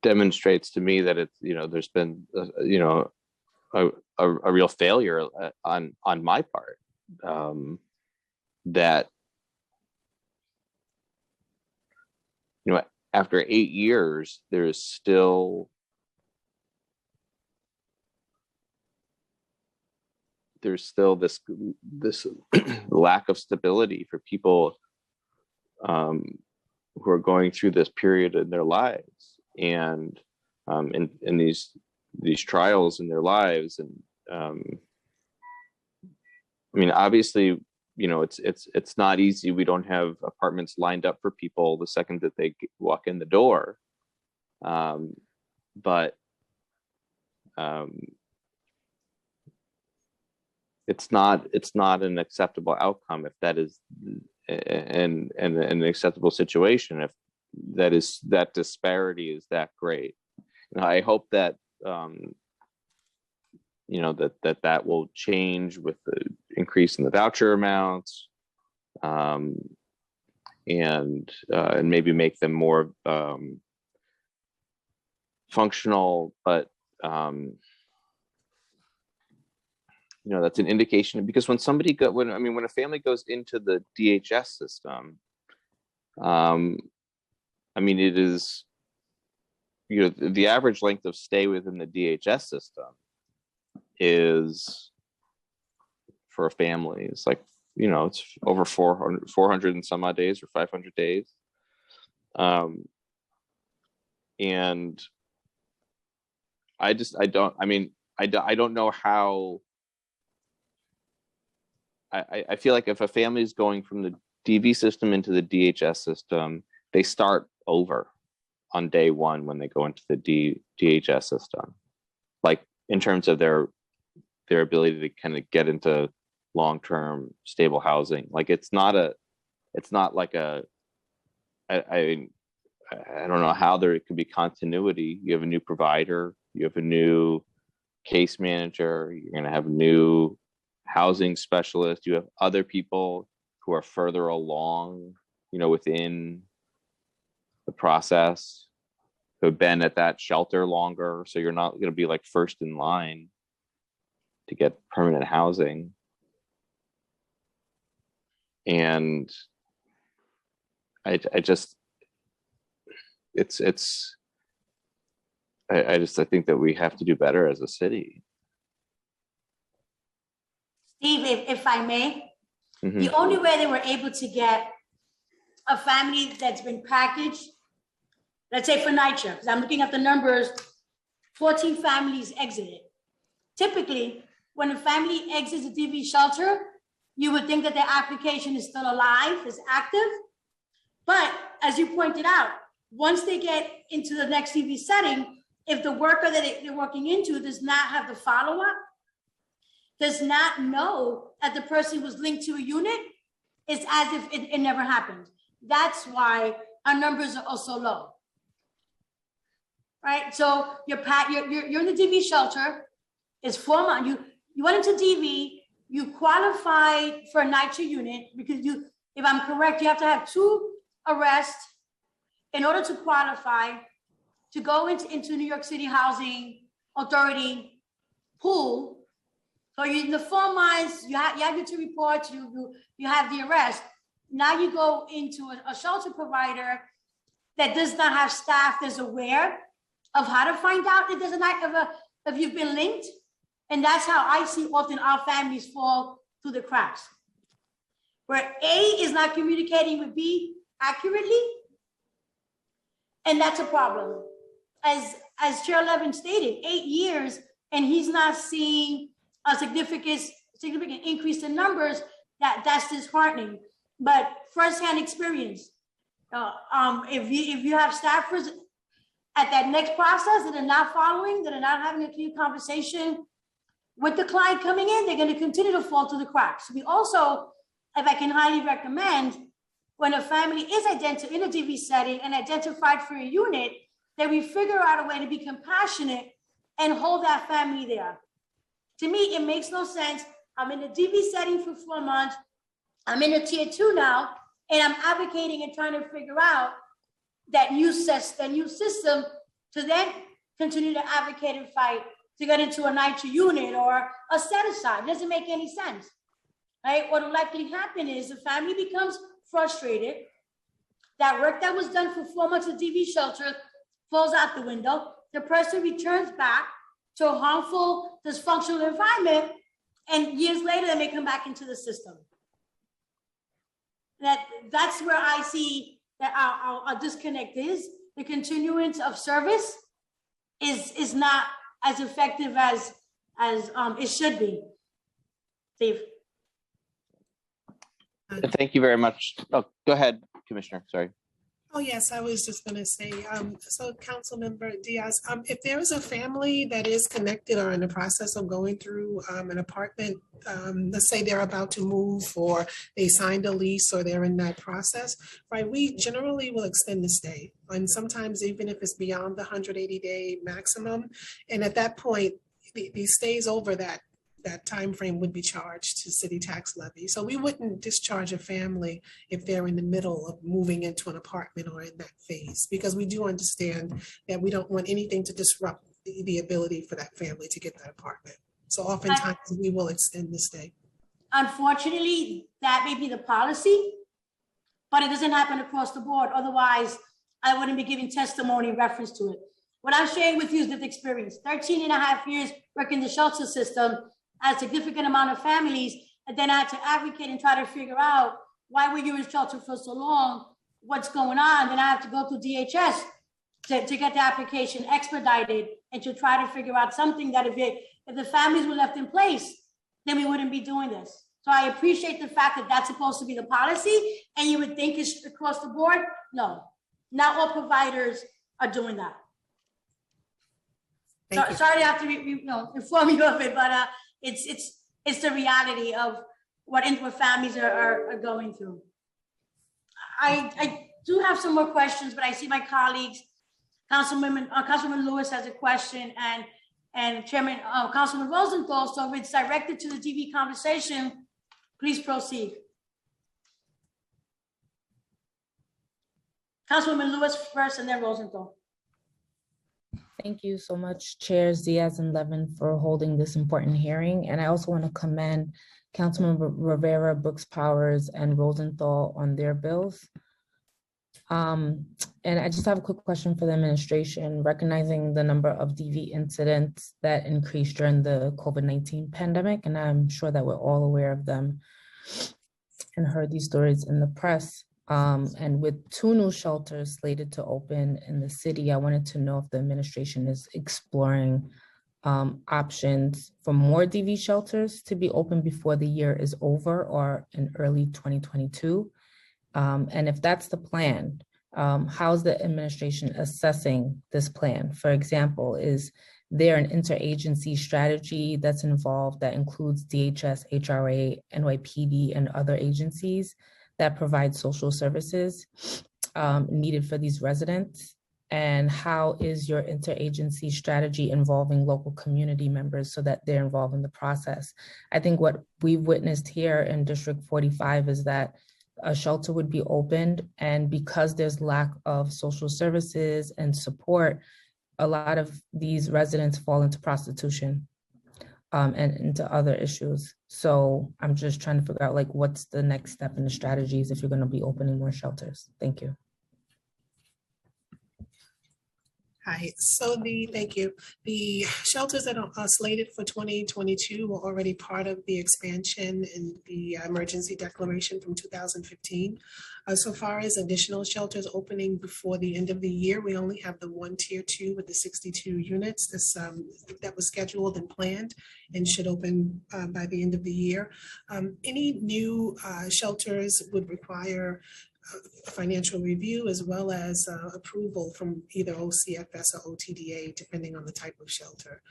E: demonstrates to me that it's, you know, there's been you know, a real failure on my part, that, you know, after 8 years there's still this lack of stability for people who are going through this period in their lives, and in these trials in their lives. And I mean, obviously, you know, it's not easy. We don't have apartments lined up for people the second that they walk in the door, but it's not an acceptable outcome if that is an acceptable situation, if that disparity is that great. And I hope that you know, that will change with the increase in the voucher amounts, and maybe make them more functional. But you know, that's an indication, because when when a family goes into the DHS system, I mean, it is, you know, the average length of stay within the DHS system is, for a family, it's like, you know, it's over 400 and some odd days, or 500 days. And I don't know how. I feel like if a family is going from the DV system into the DHS system, they start over on day one when they go into the DHS system, like in terms of their ability to kind of get into long-term stable housing. Like it's not like I don't know how there could be continuity. You have a new provider, you have a new case manager, you're going to have a new housing specialist, you have other people who are further along, you know, within the process, who have been at that shelter longer, so you're not going to be like first in line to get permanent housing. And I just think that we have to do better as a city.
D: Steve, if I may,
E: Mhm.
D: the only way they were able to get a family that's been packaged, let's say for NYCHA, because I'm looking at the numbers, 14 families exited. Typically, when a family exits a DV shelter, you would think that their application is still alive, is active. But as you pointed out, once they get into the next DV setting, if the worker that they're working into does not have the follow-up, does not know that the person was linked to a unit, it's as if it never happened. That's why our numbers are also low. Right? So you're in the DV shelter, it's 4 months. You went into DV, you qualified for a NYCHA unit because if I'm correct, you have to have 2 arrests in order to qualify to go into New York City Housing Authority pool. So you in the 4 months, you have your 2 reports, you have the arrest. Now you go into a shelter provider that does not have staff that's aware of how to find out if you've been linked. And that's how I see often our families fall through the cracks. Where A is not communicating with B accurately, and that's a problem. As Chair Levin stated, 8 years, and he's not seeing a significant increase in numbers, that's disheartening. But firsthand experience, if you have staffers at that next process that are not following, that are not having a clear conversation with the client coming in, they're going to continue to fall through the cracks. We also, if I can highly recommend, when a family is identified in a DV setting and identified for a unit, that we figure out a way to be compassionate and hold that family there. To me, it makes no sense. I'm in a DV setting for 4 months. I'm in a tier 2 now, and I'm advocating and trying to figure out that new system to then continue to advocate and fight to get into a NYCHA unit or a set aside. It doesn't make any sense, right? What will likely happen is the family becomes frustrated. That work that was done for 4 months of DV shelter falls out the window. The person returns back to a harmful, dysfunctional environment, and years later, they may come back into the system. That's where I see that our disconnect is. The continuance of service is not as effective as it should be. Steve.
E: Thank you very much. Oh, go ahead, Commissioner. Sorry.
J: Oh, yes, I was just going to say, so Councilmember Diaz, if there is a family that is connected or in the process of going through an apartment, let's say they're about to move or they signed a lease or they're in that process, right, we generally will extend the stay. And sometimes even if it's beyond the 180-day maximum, and at that point, the stays over that time frame would be charged to city tax levy. So we wouldn't discharge a family if they're in the middle of moving into an apartment or in that phase, because we do understand that we don't want anything to disrupt the ability for that family to get that apartment. So oftentimes we will extend the stay.
D: Unfortunately, that may be the policy, but it doesn't happen across the board. Otherwise, I wouldn't be giving testimony in reference to it. What I'm sharing with you is lived experience. 13 and a half years working the shelter system, a significant amount of families, and then I had to advocate and try to figure out why were you in shelter for so long, what's going on. Then I have to go through DHS to get the application expedited and to try to figure out something that if the families were left in place, then we wouldn't be doing this. So I appreciate the fact that that's supposed to be the policy, and you would think it's across the board. No, not all providers are doing that. Sorry to have to inform you of it, but it's the reality of what families are going through. I do have some more questions, but I see my colleagues, Councilman Lewis has a question, and Chairman Councilman Rosenthal. So if it's directed to the DV conversation, please proceed. Councilwoman Lewis first and then Rosenthal.
N: Thank you so much, Chairs Diaz and Levin, for holding this important hearing. And I also want to commend Councilmember Rivera, Brooks Powers, and Rosenthal on their bills. And I just have a quick question for the administration, recognizing the number of DV incidents that increased during the COVID-19 pandemic, and I'm sure that we're all aware of them and heard these stories in the press. And with 2 new shelters slated to open in the city, I wanted to know if the administration is exploring options for more DV shelters to be open before the year is over or in early 2022. And if that's the plan, how's the administration assessing this plan? For example, is there an interagency strategy that's involved that includes DHS, HRA, NYPD, and other agencies that provide social services needed for these residents? And how is your interagency strategy involving local community members so that they're involved in the process? I think what we've witnessed here in District 45 is that a shelter would be opened, and because there's lack of social services and support, a lot of these residents fall into prostitution and into other issues. So I'm just trying to figure out, like, what's the next step in the strategies if you're going to be opening more shelters? Thank you.
J: Hi, thank you. The shelters that are slated for 2022 were already part of the expansion in the emergency declaration from 2015. So far as additional shelters opening before the end of the year, we only have the 1 tier 2 with the 62 units. That was scheduled and planned and should open by the end of the year. Any new shelters would require a financial review as well as approval from either OCFS or OTDA, depending on the type of shelter.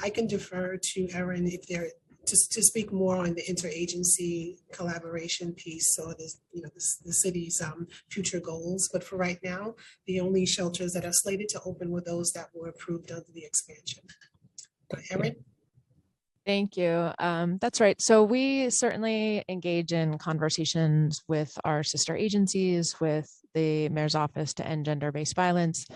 J: I can defer to Erin if they're to speak more on the interagency collaboration piece or the city's future goals. But for right now, the only shelters that are slated to open were those that were approved under the expansion. Erin?
K: Thank you. That's right. So we certainly engage in conversations with our sister agencies, with the Mayor's Office to End Gender-Based Violence.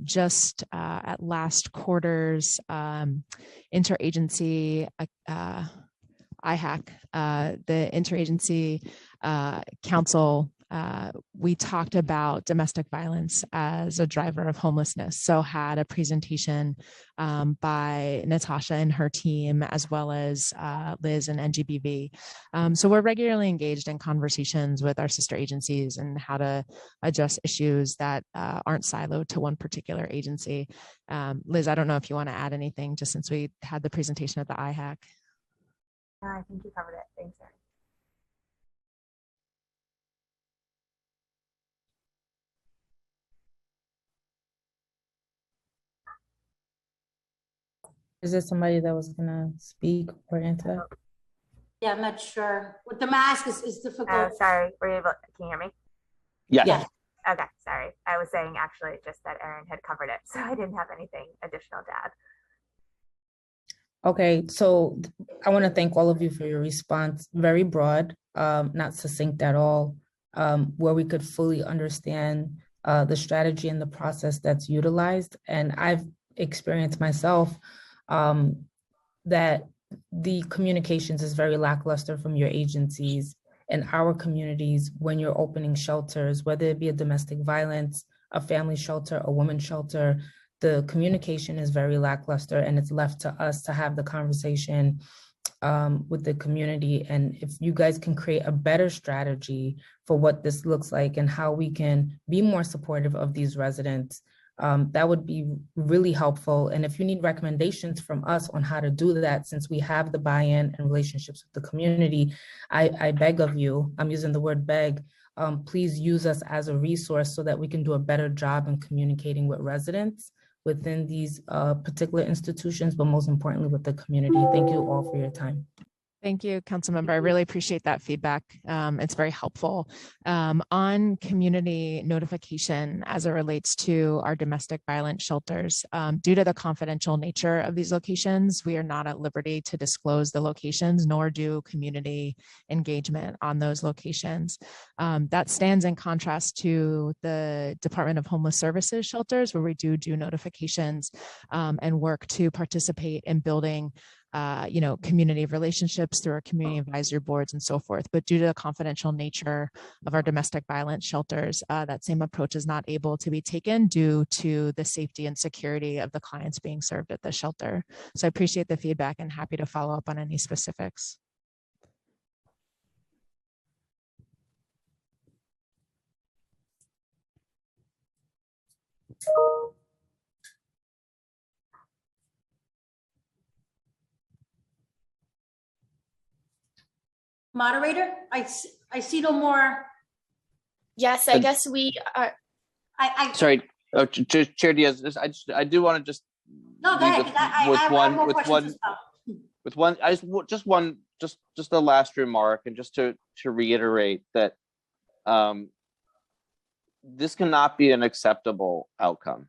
K: Just at last quarter's interagency IHAC, the Interagency Council, we talked about domestic violence as a driver of homelessness. So had a presentation by Natasha and her team, as well as Liz and NGBV. So we're regularly engaged in conversations with our sister agencies and how to address issues that aren't siloed to one particular agency. Liz, I don't know if you want to add anything, just since we had the presentation at the IHAC.
L: I think you covered it. Thanks, Erin.
N: Is there somebody that was gonna speak or answer that?
D: Yeah, I'm not sure. With the mask is difficult.
L: Sorry, were you able, can you hear me?
E: Yes.
D: Yeah.
L: Okay, sorry. I was saying actually just that Erin had covered it, so I didn't have anything additional to add.
N: Okay, so I want to thank all of you for your response. Very broad, not succinct at all, where we could fully understand the strategy and the process that's utilized. And I've experienced myself that the communications is very lackluster from your agencies and our communities when you're opening shelters, whether it be a domestic violence, a family shelter, a women's shelter. The communication is very lackluster, and it's left to us to have the conversation with the community. And if you guys can create a better strategy for what this looks like and how we can be more supportive of these residents, that would be really helpful. And if you need recommendations from us on how to do that, since we have the buy-in and relationships with the community, I beg of you, I'm using the word beg, please use us as a resource so that we can do a better job in communicating with residents within these particular institutions, but most importantly with the community. Thank you all for your time.
K: Thank you, Councilmember. I really appreciate that feedback. It's very helpful. On community notification as it relates to our domestic violence shelters, due to the confidential nature of these locations, we are not at liberty to disclose the locations, nor do community engagement on those locations. That stands in contrast to the Department of Homeless Services shelters, where we do notifications and work to participate in building community relationships through our community advisory boards and so forth. But due to the confidential nature of our domestic violence shelters, that same approach is not able to be taken due to the safety and security of the clients being served at the shelter. So I appreciate the feedback and happy to follow up on any specifics.
D: Moderator, I see no more.
I: Yes, I guess we are.
E: Sorry, Chair Diaz, I do want to just.
D: No, go ahead, 'cause I have more questions as well.
E: With one, just the last remark, and just to reiterate that this cannot be an acceptable outcome,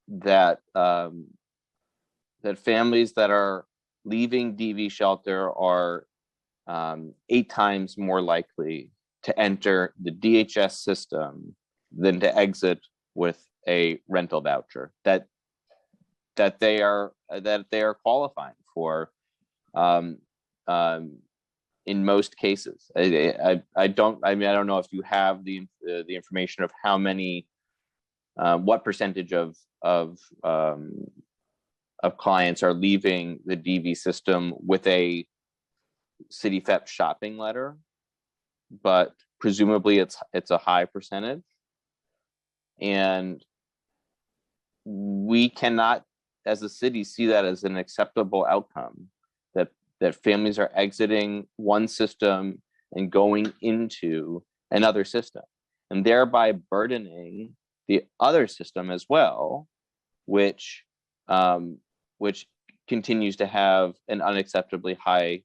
E: that that families that are leaving DV shelter are 8 times more likely to enter the DHS system than to exit with a rental voucher that they are qualifying for in most cases. I don't know if you have the information of how many what percentage of clients are leaving the DV system with a city FEP shopping letter, but presumably it's a high percentage, and we cannot as a city see that as an acceptable outcome, that families are exiting one system and going into another system, and thereby burdening the other system as well, which continues to have an unacceptably high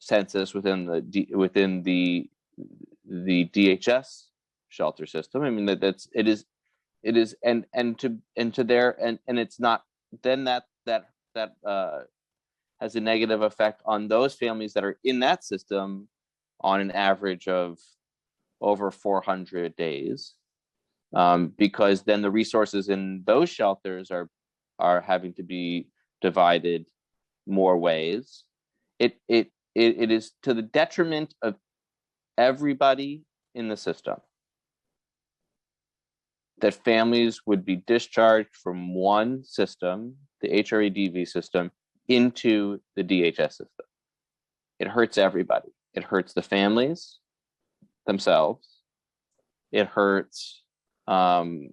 E: census within the DHS shelter system. I mean, it is and it's not then that has a negative effect on those families that are in that system on an average of over 400 days, because then the resources in those shelters are having to be divided more ways. It is to the detriment of everybody in the system that families would be discharged from one system, the HRE-DV system, into the DHS system. It hurts everybody. It hurts the families themselves. It hurts, and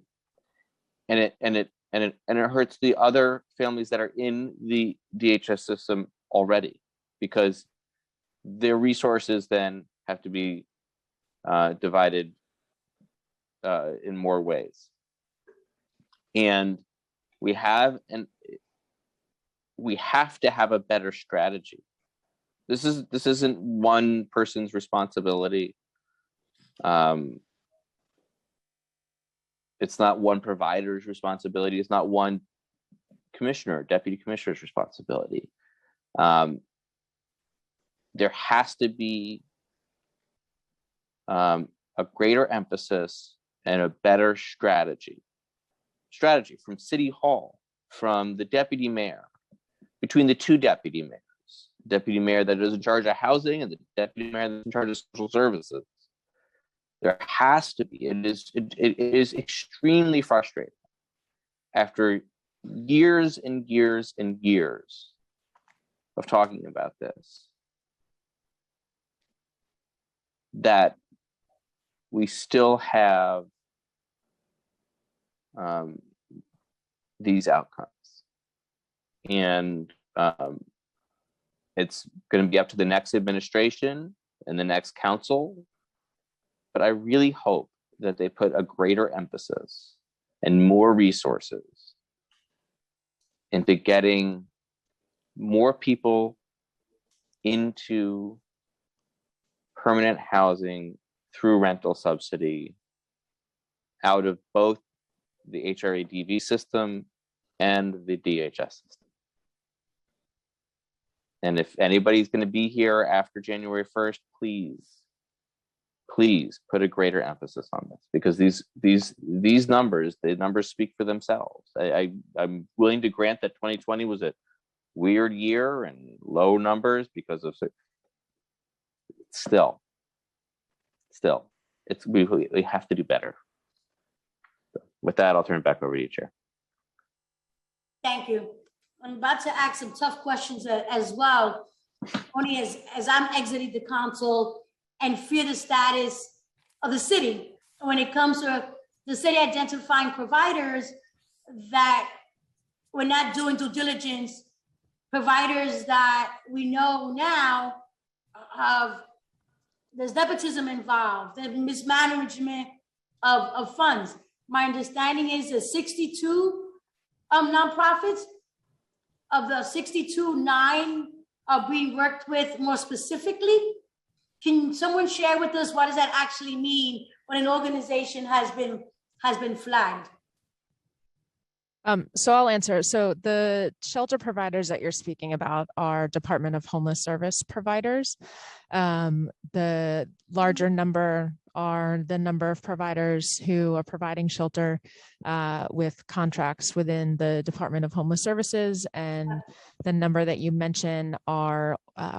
E: it hurts the other families that are in the DHS system already, because their resources then have to be divided in more ways. And we have to have a better strategy. This isn't one person's responsibility. It's not one provider's responsibility. It's not one commissioner, deputy commissioner's responsibility. There has to be a greater emphasis and a better strategy from City Hall, from the deputy mayor, between the two deputy mayors, deputy mayor that is in charge of housing and the deputy mayor that's in charge of social services. There has to be. It is extremely frustrating after years and years and years of talking about this, that we still have these outcomes. And it's going to be up to the next administration and the next council. But I really hope that they put a greater emphasis and more resources into getting more people into permanent housing through rental subsidy out of both the HRA DV system and the DHS system. And if anybody's going to be here after January 1st, please put a greater emphasis on this, because these numbers, the numbers speak for themselves. I'm willing to grant that 2020 was a weird year and low numbers because of still we have to do better. With that, I'll turn it back over to you, Chair.
D: Thank you. I'm about to ask some tough questions as well, only as I'm exiting the council and fear the status of the city when it comes to the city identifying providers that we're not doing due diligence, providers that we know now have, there's nepotism involved, there's mismanagement of funds. My understanding is that 62 nonprofits of the 62, 9 are being worked with more specifically. Can someone share with us what does that actually mean when an organization has been flagged?
K: So I'll answer. So the shelter providers that you're speaking about are Department of Homeless Service providers. The larger number are the number of providers who are providing shelter with contracts within the Department of Homeless Services. And the number that you mentioned are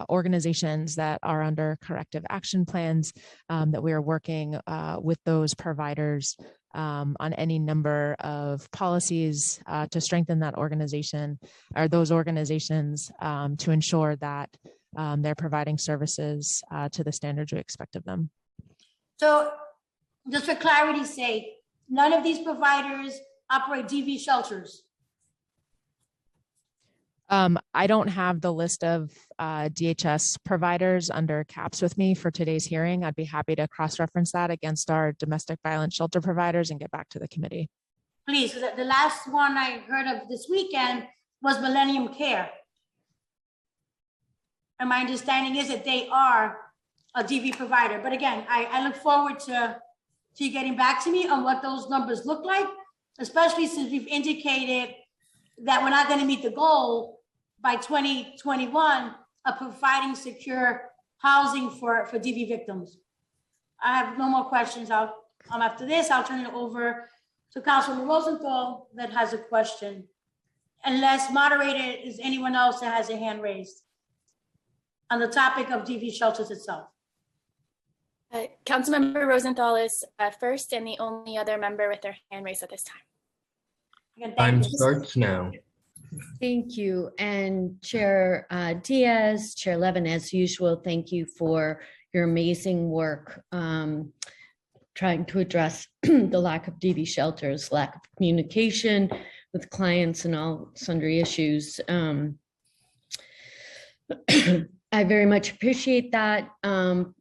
K: organizations that are under corrective action plans that we are working with those providers on any number of policies to strengthen that organization or those organizations to ensure that they're providing services to the standards we expect of them.
D: So just for clarity's sake, none of these providers operate DV shelters.
K: I don't have the list of DHS providers under CAPS with me for today's hearing. I'd be happy to cross-reference that against our domestic violence shelter providers and get back to the committee.
D: Please, because the last one I heard of this weekend was Millennium Care. And my understanding is that they are a DV provider. But again, I look forward to you getting back to me on what those numbers look like, especially since we've indicated that we're not going to meet the goal by 2021 of providing secure housing for DV victims. I have no more questions. After this, I'll turn it over to Councilman Rosenthal that has a question. Unless moderator is anyone else that has a hand raised on the topic of DV shelters itself.
I: Councilmember Rosenthal is first and the only other member with their hand raised at this time.
D: Again,
B: Time starts now.
F: Thank you. And Chair Diaz, Chair Levin, as usual, thank you for your amazing work trying to address the lack of DV shelters, lack of communication with clients and all sundry issues. I very much appreciate that.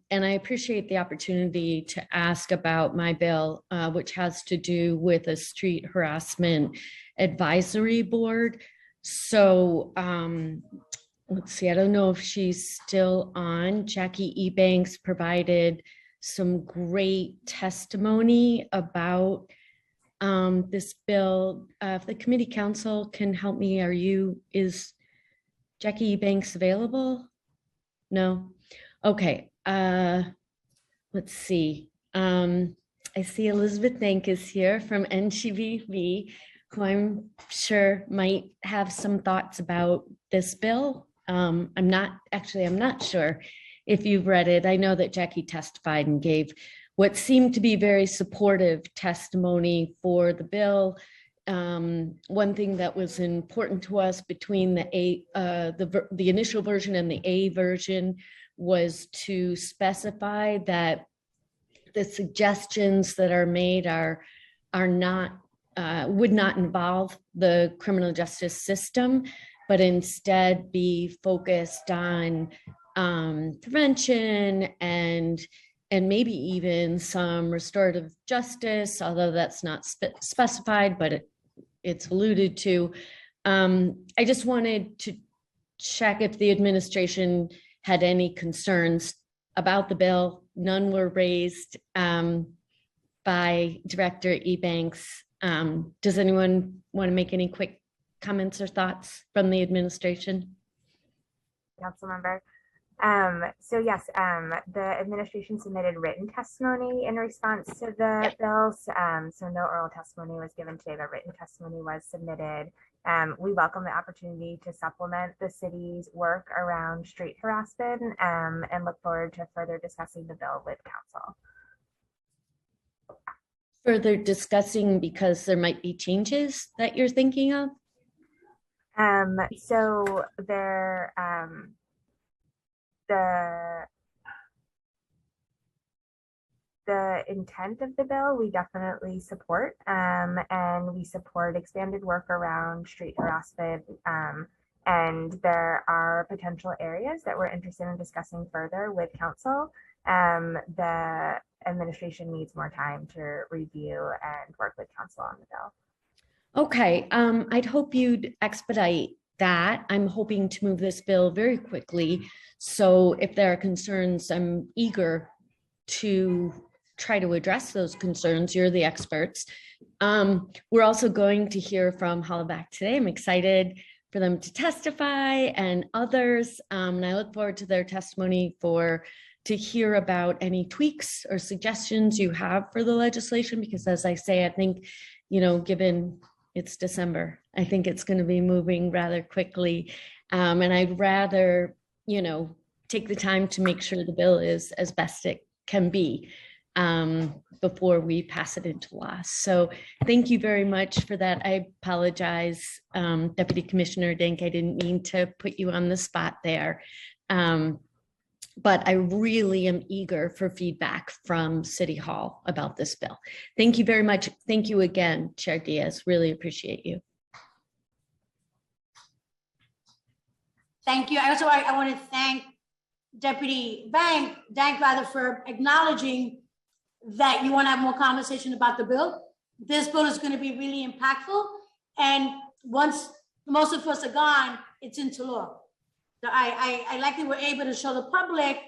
F: And I appreciate the opportunity to ask about my bill, which has to do with a street harassment advisory board. So let's see, I don't know if she's still on. Jackie Ebanks provided some great testimony about this bill. If the committee council can help me, is Jackie Ebanks available? No? Okay. Let's see. I see Elizabeth Dank is here from NCVV, who I'm sure might have some thoughts about this bill. I'm not sure if you've read it. I know that Jackie testified and gave what seemed to be very supportive testimony for the bill. One thing that was important to us between the initial version and the A version was to specify that the suggestions that are made would not involve the criminal justice system, but instead be focused on prevention and maybe even some restorative justice, although that's not specified, but it's alluded to. I just wanted to check if the administration had any concerns about the bill. None were raised by Director Ebanks. Does anyone want to make any quick comments or thoughts from the administration?
L: Councilmember. So yes, the administration submitted written testimony in response to the bills. So no oral testimony was given today, but written testimony was submitted. We welcome the opportunity to supplement the city's work around street harassment and look forward to further discussing the bill with council.
F: Further discussing because there might be changes that you're thinking of?
L: So there, the intent of the bill, we definitely support, and we support expanded work around street harassment. And there are potential areas that we're interested in discussing further with council. The administration needs more time to review and work with council on the bill.
F: Okay, I'd hope you'd expedite that. I'm hoping to move this bill very quickly. So if there are concerns, I'm eager to try to address those concerns. You're the experts. We're also going to hear from Hollaback today. I'm excited for them to testify and others. And I look forward to their testimony to hear about any tweaks or suggestions you have for the legislation, because as I say, I think, given it's December, I think it's going to be moving rather quickly. And I'd rather, take the time to make sure the bill is as best it can be before we pass it into law. So thank you very much for that. I apologize, Deputy Commissioner Dink, I didn't mean to put you on the spot there. But I really am eager for feedback from City Hall about this bill. Thank you very much. Thank you again, Chair Diaz. Really appreciate you.
D: Thank you. I want to thank Deputy Dank for acknowledging that you want to have more conversation about the bill. This bill is going to be really impactful. And once most of us are gone, it's into law. So I like that we're able to show the public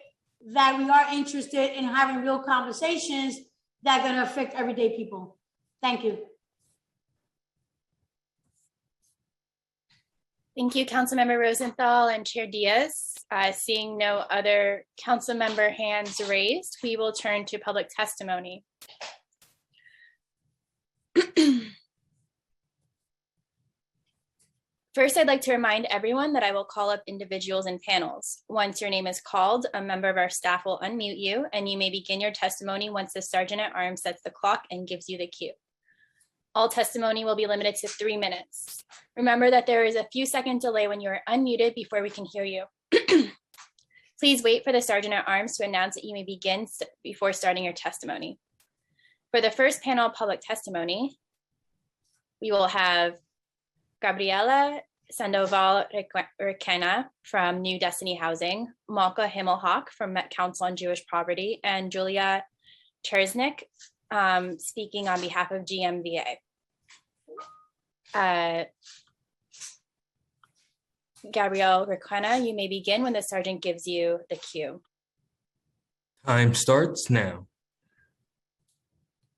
D: that we are interested in having real conversations that are going to affect everyday people. Thank you.
I: Thank you, Councilmember Rosenthal and Chair Diaz. Seeing no other council member hands raised, we will turn to public testimony. First, I'd like to remind everyone that I will call up individuals in panels. Once your name is called, a member of our staff will unmute you, and you may begin your testimony once the Sergeant at Arms sets the clock and gives you the cue. All testimony will be limited to 3 minutes. Remember that there is a few second delay when you are unmuted before we can hear you. Please wait for the Sergeant at Arms to announce that you may begin before starting your testimony. For the first panel of public testimony, we will have Gabriela Sandoval Requena from New Destiny Housing, Malka Himmelhock from Met Council on Jewish Poverty, and Julia Chersnick speaking on behalf of GMVA. Gabrielle Requena, you may begin when the sergeant gives you the cue.
B: Time starts now.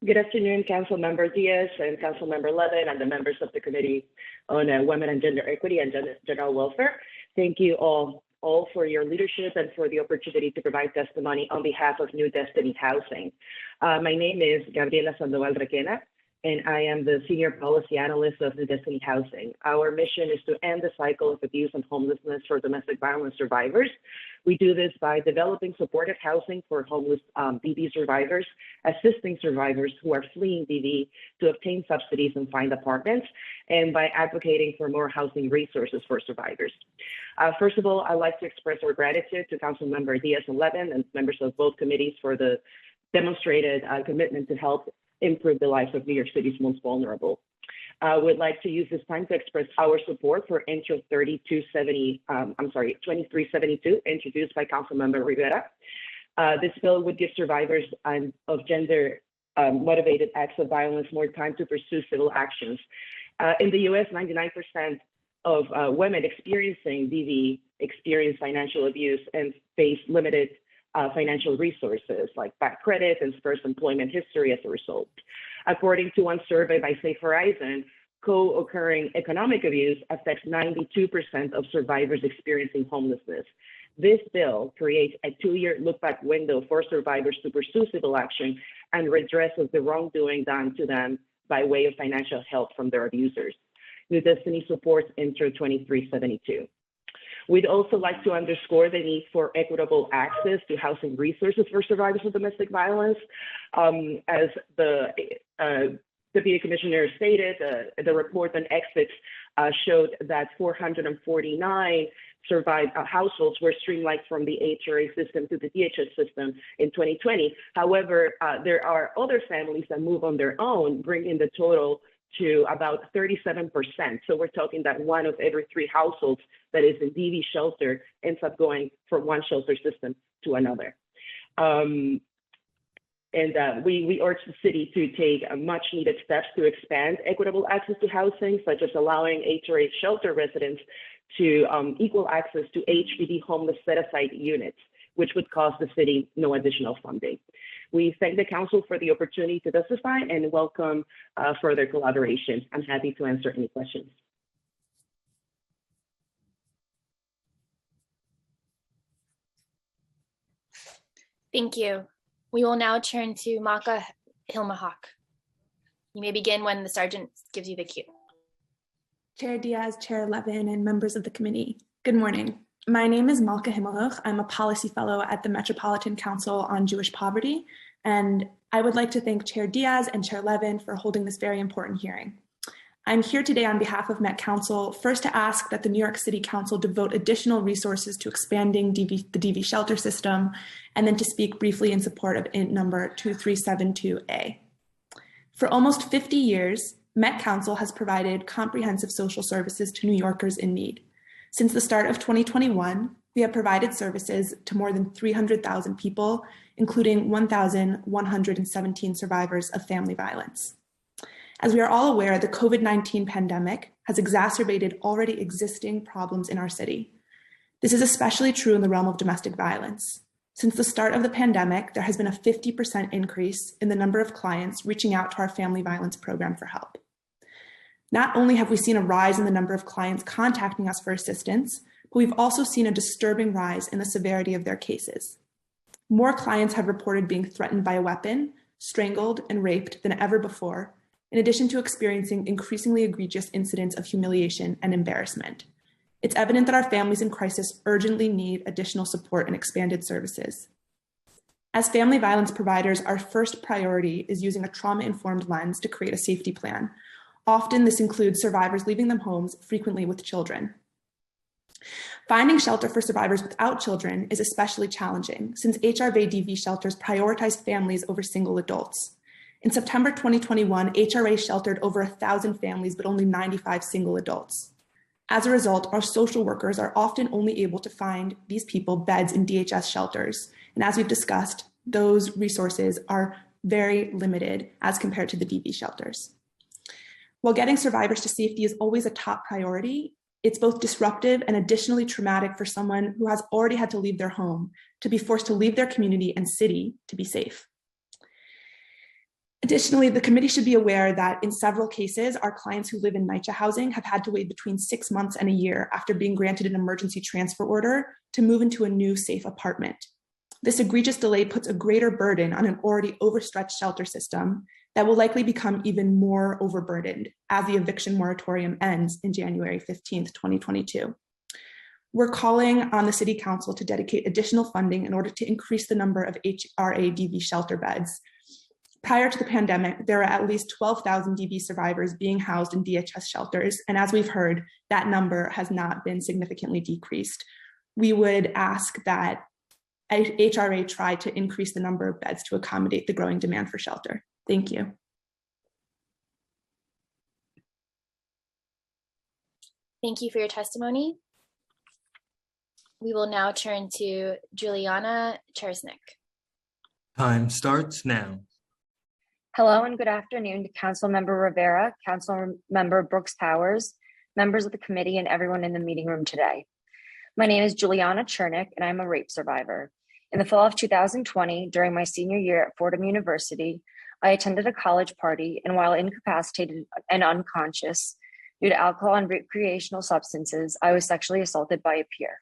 O: Good afternoon, Council Member Diaz and Council Member Levin and the members of the Committee on Women and Gender Equity and General Welfare. Thank you all for your leadership and for the opportunity to provide testimony on behalf of New Destiny Housing. My name is Gabriela Sandoval Requena, and I am the Senior Policy Analyst of New Destiny Housing. Our mission is to end the cycle of abuse and homelessness for domestic violence survivors. We do this by developing supportive housing for homeless DV survivors, assisting survivors who are fleeing DV to obtain subsidies and find apartments, and by advocating for more housing resources for survivors. First of all, I'd like to express our gratitude to Councilmember Diaz and Levin and members of both committees for the demonstrated commitment to help improve the lives of New York City's most vulnerable. I would like to use this time to express our support for Intro 2372, introduced by Councilmember Rivera. This bill would give survivors of gender motivated acts of violence more time to pursue civil actions. In the US, 99% of women experiencing DV experience financial abuse and face limited financial resources like bad credit and sparse employment history as a result. According to one survey by Safe Horizon, co-occurring economic abuse affects 92% of survivors experiencing homelessness. This bill creates a 2-year look-back window for survivors to pursue civil action and redresses the wrongdoing done to them by way of financial help from their abusers. New Destiny supports Intro 2372. We'd also like to underscore the need for equitable access to housing resources for survivors of domestic violence. As the Deputy Commissioner stated, the report on exits showed that 449 survived households were streamlined from the HRA system to the DHS system in 2020. However, there are other families that move on their own, bringing the total to about 37%. So we're talking that 1 of every 3 households that is in DV shelter ends up going from one shelter system to another. We urge the city to take much needed steps to expand equitable access to housing, such as allowing HRA shelter residents to equal access to HPD homeless set-aside units, which would cost the city no additional funding. We thank the council for the opportunity to testify and welcome further collaboration. I'm happy to answer any questions.
I: Thank you. We will now turn to Maka Hilmahawk. You may begin when the sergeant gives you the cue.
P: Chair Diaz, Chair Levin, and members of the committee. Good morning. My name is Malka Himmelhoch. I'm a policy fellow at the Metropolitan Council on Jewish Poverty, and I would like to thank Chair Diaz and Chair Levin for holding this very important hearing. I'm here today on behalf of Met Council, first to ask that the New York City Council devote additional resources to expanding the DV shelter system, and then to speak briefly in support of INT number 2372A. For almost 50 years, Met Council has provided comprehensive social services to New Yorkers in need. Since the start of 2021, we have provided services to more than 300,000 people, including 1,117 survivors of family violence. As we are all aware, the COVID-19 pandemic has exacerbated already existing problems in our city. This is especially true in the realm of domestic violence. Since the start of the pandemic, there has been a 50% increase in the number of clients reaching out to our family violence program for help. Not only have we seen a rise in the number of clients contacting us for assistance, but we've also seen a disturbing rise in the severity of their cases. More clients have reported being threatened by a weapon, strangled, and raped than ever before, in addition to experiencing increasingly egregious incidents of humiliation and embarrassment. It's evident that our families in crisis urgently need additional support and expanded services. As family violence providers, our first priority is using a trauma-informed lens to create a safety plan. Often this includes survivors leaving their homes, frequently with children. Finding shelter for survivors without children is especially challenging, since HRA DV shelters prioritize families over single adults. In September 2021, HRA sheltered over 1,000 families, but only 95 single adults. As a result, our social workers are often only able to find these people beds in DHS shelters. And as we've discussed, those resources are very limited as compared to the DV shelters. While getting survivors to safety is always a top priority, it's both disruptive and additionally traumatic for someone who has already had to leave their home to be forced to leave their community and city to be safe. Additionally, the committee should be aware that in several cases, our clients who live in NYCHA housing have had to wait between 6 months and a year after being granted an emergency transfer order to move into a new safe apartment. This egregious delay puts a greater burden on an already overstretched shelter system that will likely become even more overburdened as the eviction moratorium ends in January 15th, 2022. We're calling on the City Council to dedicate additional funding in order to increase the number of HRA DV shelter beds. Prior to the pandemic, there were at least 12,000 DV survivors being housed in DHS shelters, and as we've heard, that number has not been significantly decreased. We would ask that HRA try to increase the number of beds to accommodate the growing demand for shelter. Thank you.
I: Thank you for your testimony. We will now turn to Juliana Chersnick.
B: Time starts now.
Q: Hello and good afternoon to Councilmember Rivera, Councilmember Brooks Powers, members of the committee, and everyone in the meeting room today. My name is Juliana Chernick, and I'm a rape survivor. In the fall of 2020, during my senior year at Fordham University, I attended a college party, and while incapacitated and unconscious due to alcohol and recreational substances, I was sexually assaulted by a peer.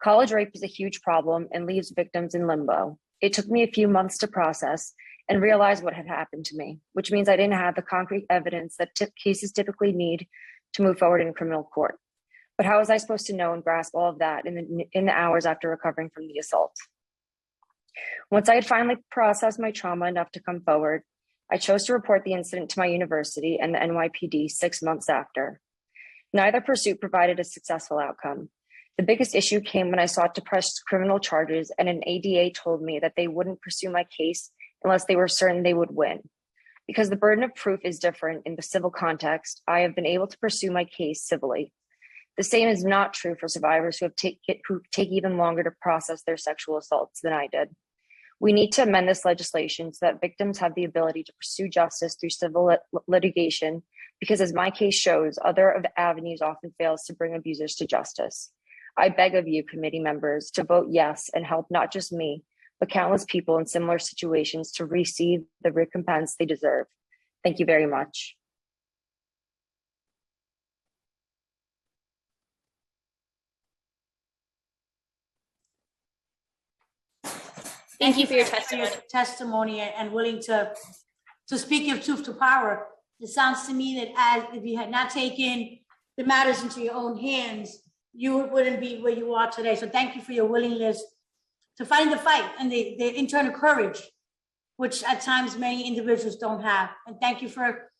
Q: College rape is a huge problem and leaves victims in limbo. It took me a few months to process and realize what had happened to me, which means I didn't have the concrete evidence that cases typically need to move forward in criminal court. But how was I supposed to know and grasp all of that in the hours after recovering from the assault? Once I had finally processed my trauma enough to come forward, I chose to report the incident to my university and the NYPD 6 months after. Neither pursuit provided a successful outcome. The biggest issue came when I sought to press criminal charges, and an ADA told me that they wouldn't pursue my case unless they were certain they would win. Because the burden of proof is different in the civil context, I have been able to pursue my case civilly. The same is not true for survivors who take even longer to process their sexual assaults than I did. We need to amend this legislation so that victims have the ability to pursue justice through civil litigation, because as my case shows, other avenues often fails to bring abusers to justice. I beg of you, committee members, to vote yes and help not just me, but countless people in similar situations to receive the recompense they deserve. Thank you very much.
I: Thank you for your
D: testimony and willing to speak your truth to power. It sounds to me that as if you had not taken the matters into your own hands, you wouldn't be where you are today. So thank you for your willingness to fight the fight and the internal courage, which at times many individuals don't have. And thank you for,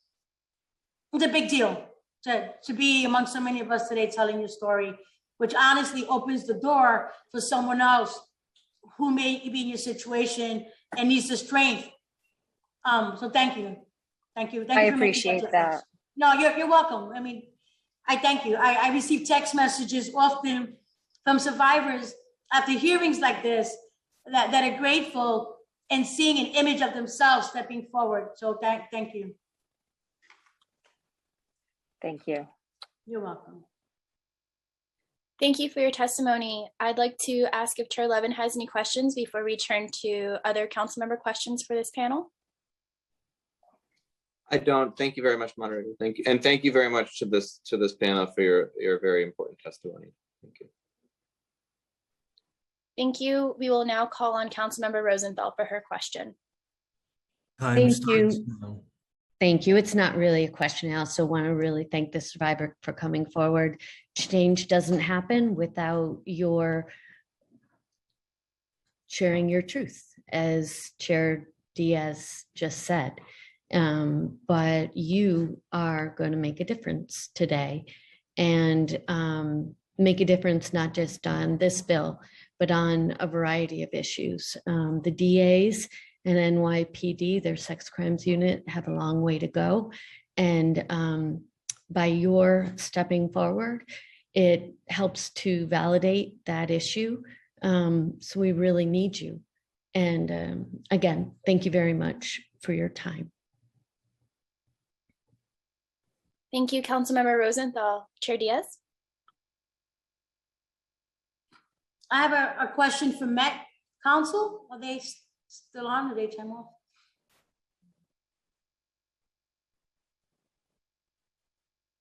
D: it's a big deal to be among so many of us today telling your story, which honestly opens the door for someone else who may be in your situation and needs the strength. So thank you. Thank you.
Q: I appreciate that.
D: No, you're welcome. I mean, I thank you. I receive text messages often from survivors after hearings like this that are grateful and seeing an image of themselves stepping forward. So thank you.
Q: Thank you.
D: You're welcome.
I: Thank you for your testimony. I'd like to ask if Chair Levin has any questions before we turn to other council member questions for this panel.
M: I don't. Thank you very much, moderator. Thank you. And thank you very much to this panel for your very important testimony. Thank you.
I: Thank you. We will now call on Councilmember Rosenthal for her question.
B: Time
F: Thank
B: starts
F: you.
B: now.
F: Thank you. It's not really a question. I also want to really thank the survivor for coming forward. Change doesn't happen without your sharing your truth, as Chair Diaz just said. But you are going to make a difference today, and make a difference not just on this bill, but on a variety of issues. The DAs and NYPD, their sex crimes unit, have a long way to go. And by your stepping forward, it helps to validate that issue. So we really need you. And again, thank you very much for your time.
I: Thank you, Councilmember Rosenthal. Chair Diaz?
D: I have a question for Met Council. Are they still on? Or they time off?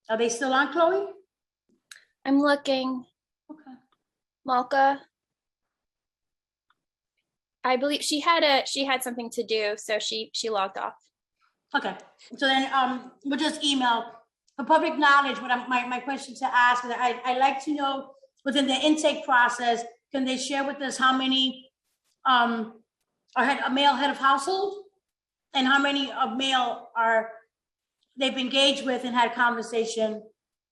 D: Are they still on, Chloe?
I: I'm looking.
D: Okay.
I: Malka? I believe she had something to do, so she logged off.
D: Okay, so then we'll just email for public knowledge. What my question to ask is I'd like to know within the intake process, can they share with us how many are a male head of household and how many of male are they've engaged with and had conversation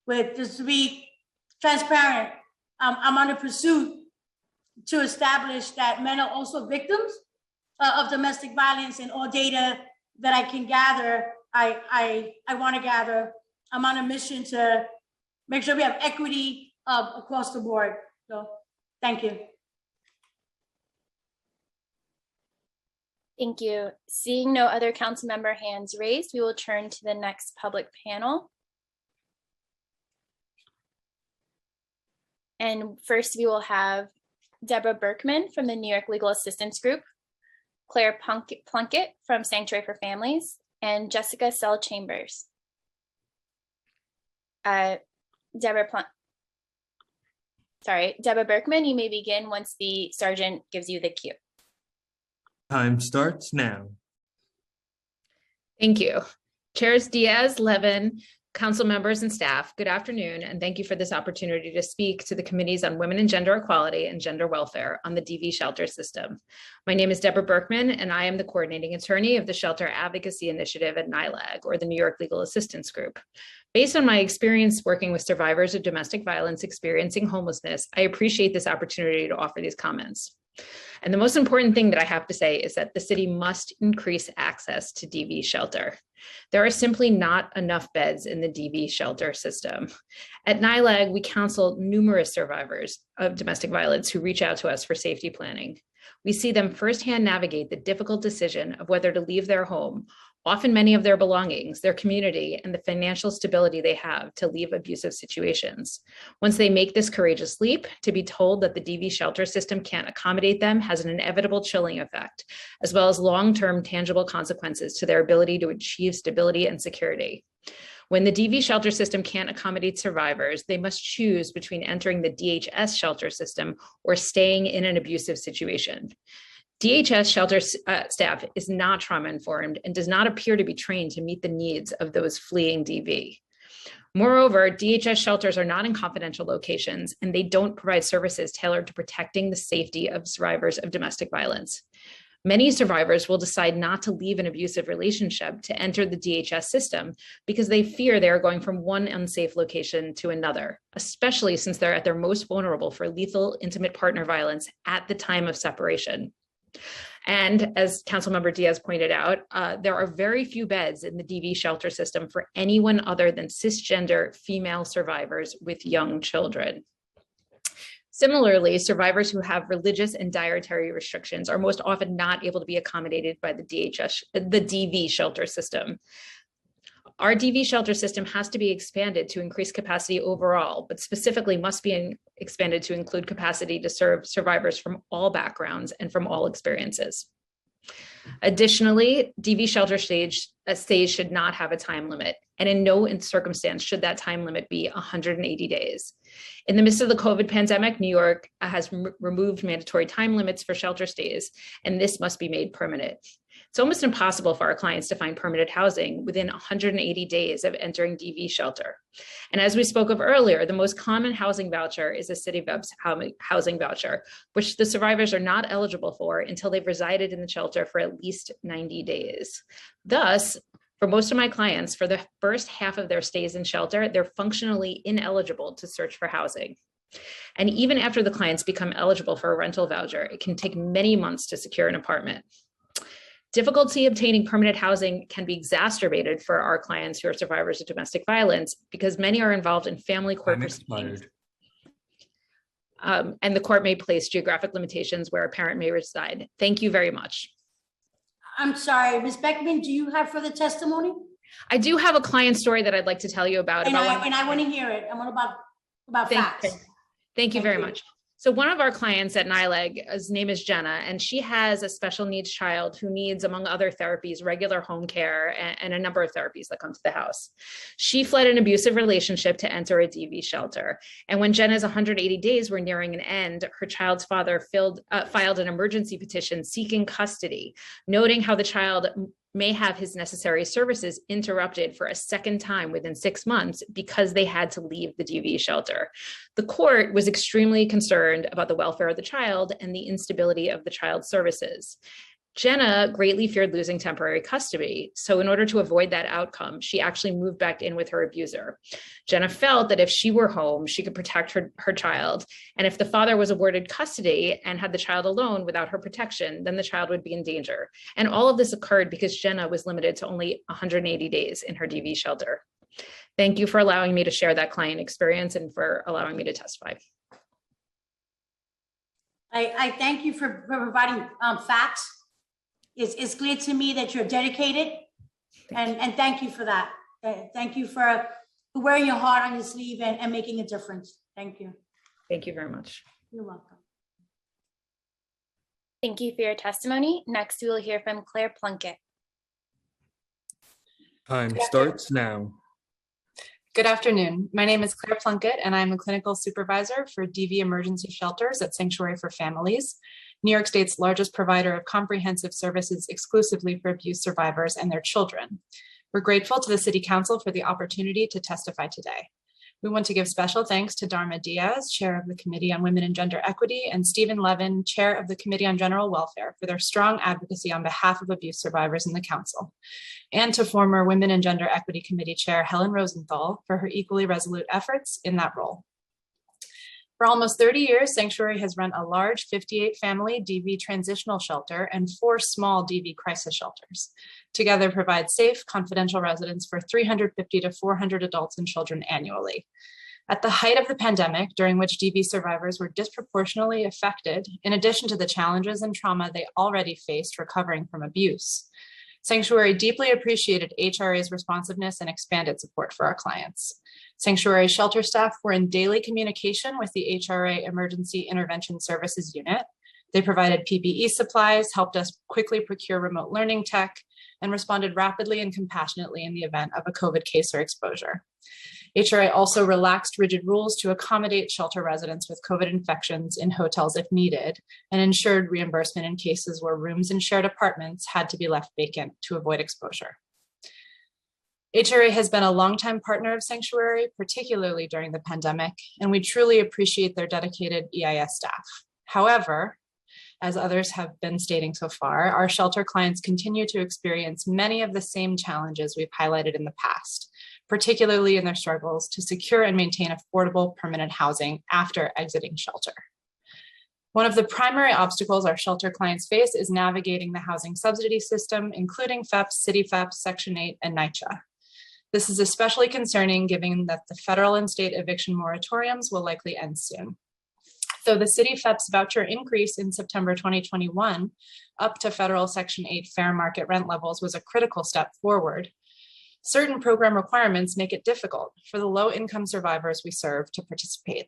D: with? Just to be transparent, I'm on a pursuit to establish that men are also victims of domestic violence, and all data that I can gather, I want to gather. I'm on a mission to make sure we have equity across the board. So thank you.
I: Thank you. Seeing no other council member hands raised, we will turn to the next public panel. And first we will have Deborah Berkman from the New York Legal Assistance Group, Claire Plunkett from Sanctuary for Families, and Jessica Sell Chambers. Deborah Berkman, you may begin once the sergeant gives you the cue.
B: Time starts now.
R: Thank you. Chairs Diaz, Levin, council members and staff, good afternoon, and thank you for this opportunity to speak to the committees on women and gender equality and gender welfare on the DV shelter system. My name is Deborah Berkman, and I am the coordinating attorney of the Shelter Advocacy Initiative at NYLAG, or the New York Legal Assistance Group. Based on my experience working with survivors of domestic violence experiencing homelessness, I appreciate this opportunity to offer these comments. And the most important thing that I have to say is that the city must increase access to DV shelter. There are simply not enough beds in the DV shelter system. At NYLAG, we counsel numerous survivors of domestic violence who reach out to us for safety planning. We see them firsthand navigate the difficult decision of whether to leave their home, often many of their belongings, their community, and the financial stability they have to leave abusive situations. Once they make this courageous leap, to be told that the DV shelter system can't accommodate them has an inevitable chilling effect, as well as long-term tangible consequences to their ability to achieve stability and security. When the DV shelter system can't accommodate survivors, they must choose between entering the DHS shelter system or staying in an abusive situation. DHS shelter staff is not trauma-informed and does not appear to be trained to meet the needs of those fleeing DV. Moreover, DHS shelters are not in confidential locations, and they don't provide services tailored to protecting the safety of survivors of domestic violence. Many survivors will decide not to leave an abusive relationship to enter the DHS system because they fear they are going from one unsafe location to another, especially since they're at their most vulnerable for lethal intimate partner violence at the time of separation. And as Councilmember Diaz pointed out, there are very few beds in the DV shelter system for anyone other than cisgender female survivors with young children. Similarly, survivors who have religious and dietary restrictions are most often not able to be accommodated by the DV shelter system. Our DV shelter system has to be expanded to increase capacity overall, but specifically must be expanded to include capacity to serve survivors from all backgrounds and from all experiences. Additionally, DV shelter stage should not have a time limit, and in no circumstance should that time limit be 180 days. In the midst of the COVID pandemic, New York has removed mandatory time limits for shelter stays, and this must be made permanent. It's almost impossible for our clients to find permanent housing within 180 days of entering DV shelter. And as we spoke of earlier, the most common housing voucher is a City housing voucher, which the survivors are not eligible for until they've resided in the shelter for at least 90 days. Thus, for most of my clients, for the first half of their stays in shelter, they're functionally ineligible to search for housing. And even after the clients become eligible for a rental voucher, it can take many months to secure an apartment. Difficulty obtaining permanent housing can be exacerbated for our clients who are survivors of domestic violence because many are involved in family court proceedings. And the court may place geographic limitations where a parent may reside. Thank you very much.
D: I'm sorry, Ms. Beckman, do you have further testimony?
R: I do have a client story that I'd like to tell you about.
D: And I want to hear it. I want about facts.
R: Thank you very much. So one of our clients at NYLAG, his name is Jenna, and she has a special needs child who needs, among other therapies, regular home care and a number of therapies that come to the house. She fled an abusive relationship to enter a DV shelter. And when Jenna's 180 days were nearing an end, her child's father filed an emergency petition seeking custody, noting how the child may have his necessary services interrupted for a second time within 6 months because they had to leave the DV shelter. The court was extremely concerned about the welfare of the child and the instability of the child's services. Jenna greatly feared losing temporary custody. So in order to avoid that outcome, she actually moved back in with her abuser. Jenna felt that if she were home, she could protect her child. And if the father was awarded custody and had the child alone without her protection, then the child would be in danger. And all of this occurred because Jenna was limited to only 180 days in her DV shelter. Thank you for allowing me to share that client experience and for allowing me to testify.
D: I thank you for providing facts. It's clear to me that you're dedicated, and thank you for that. Thank you for wearing your heart on your sleeve and making a difference. Thank you.
R: Thank you very much.
D: You're welcome.
I: Thank you for your testimony. Next, we will hear from Claire Plunkett.
B: Time starts now.
S: Good afternoon. My name is Claire Plunkett, and I'm a clinical supervisor for DV Emergency Shelters at Sanctuary for Families, New York State's largest provider of comprehensive services exclusively for abuse survivors and their children. We're grateful to the City Council for the opportunity to testify today. We want to give special thanks to Dharma Diaz, Chair of the Committee on Women and Gender Equity, and Stephen Levin, Chair of the Committee on General Welfare, for their strong advocacy on behalf of abuse survivors in the Council, and to former Women and Gender Equity Committee Chair Helen Rosenthal for her equally resolute efforts in that role. For almost 30 years, Sanctuary has run a large 58-family DV transitional shelter and 4 small DV crisis shelters. Together provide safe, confidential residence for 350 to 400 adults and children annually. At the height of the pandemic, during which DV survivors were disproportionately affected, in addition to the challenges and trauma they already faced recovering from abuse, Sanctuary deeply appreciated HRA's responsiveness and expanded support for our clients. Sanctuary shelter staff were in daily communication with the HRA Emergency Intervention Services Unit. They provided PPE supplies, helped us quickly procure remote learning tech, and responded rapidly and compassionately in the event of a COVID case or exposure. HRA also relaxed rigid rules to accommodate shelter residents with COVID infections in hotels if needed, and ensured reimbursement in cases where rooms in shared apartments had to be left vacant to avoid exposure. HRA has been a longtime partner of Sanctuary, particularly during the pandemic, and we truly appreciate their dedicated EIS staff. However, as others have been stating so far, our shelter clients continue to experience many of the same challenges we've highlighted in the past, particularly in their struggles to secure and maintain affordable permanent housing after exiting shelter. One of the primary obstacles our shelter clients face is navigating the housing subsidy system, including FEPS, City FEPS, Section 8, and NYCHA. This is especially concerning given that the federal and state eviction moratoriums will likely end soon. Though the City FEPS voucher increase in September 2021 up to federal Section 8 fair market rent levels was a critical step forward, certain program requirements make it difficult for the low-income survivors we serve to participate.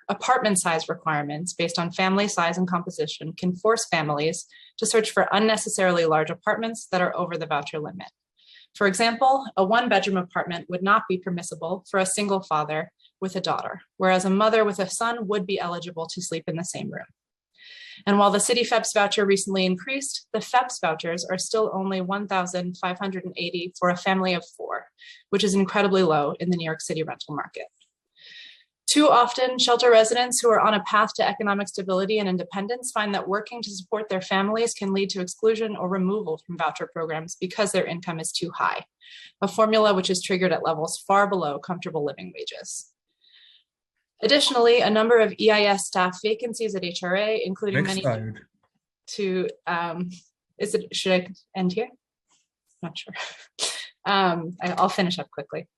S: Apartment size requirements based on family size and composition can force families to search for unnecessarily large apartments that are over the voucher limit. For example, a 1-bedroom apartment would not be permissible for a single father with a daughter, whereas a mother with a son would be eligible to sleep in the same room. And while the City FEPS voucher recently increased, the FEPS vouchers are still only $1,580 for a family of 4, which is incredibly low in the New York City rental market. Too often, shelter residents who are on a path to economic stability and independence find that working to support their families can lead to exclusion or removal from voucher programs because their income is too high, a formula which is triggered at levels far below comfortable living wages. Additionally, a number of EIS staff vacancies at HRA, including many to, should I end here? Not sure. I'll finish up quickly.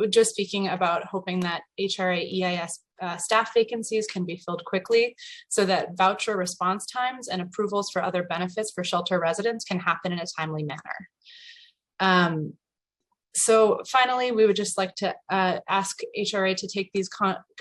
S: Just speaking about hoping that HRA EIS staff vacancies can be filled quickly so that voucher response times and approvals for other benefits for shelter residents can happen in a timely manner. So finally, we would just like to ask HRA to take these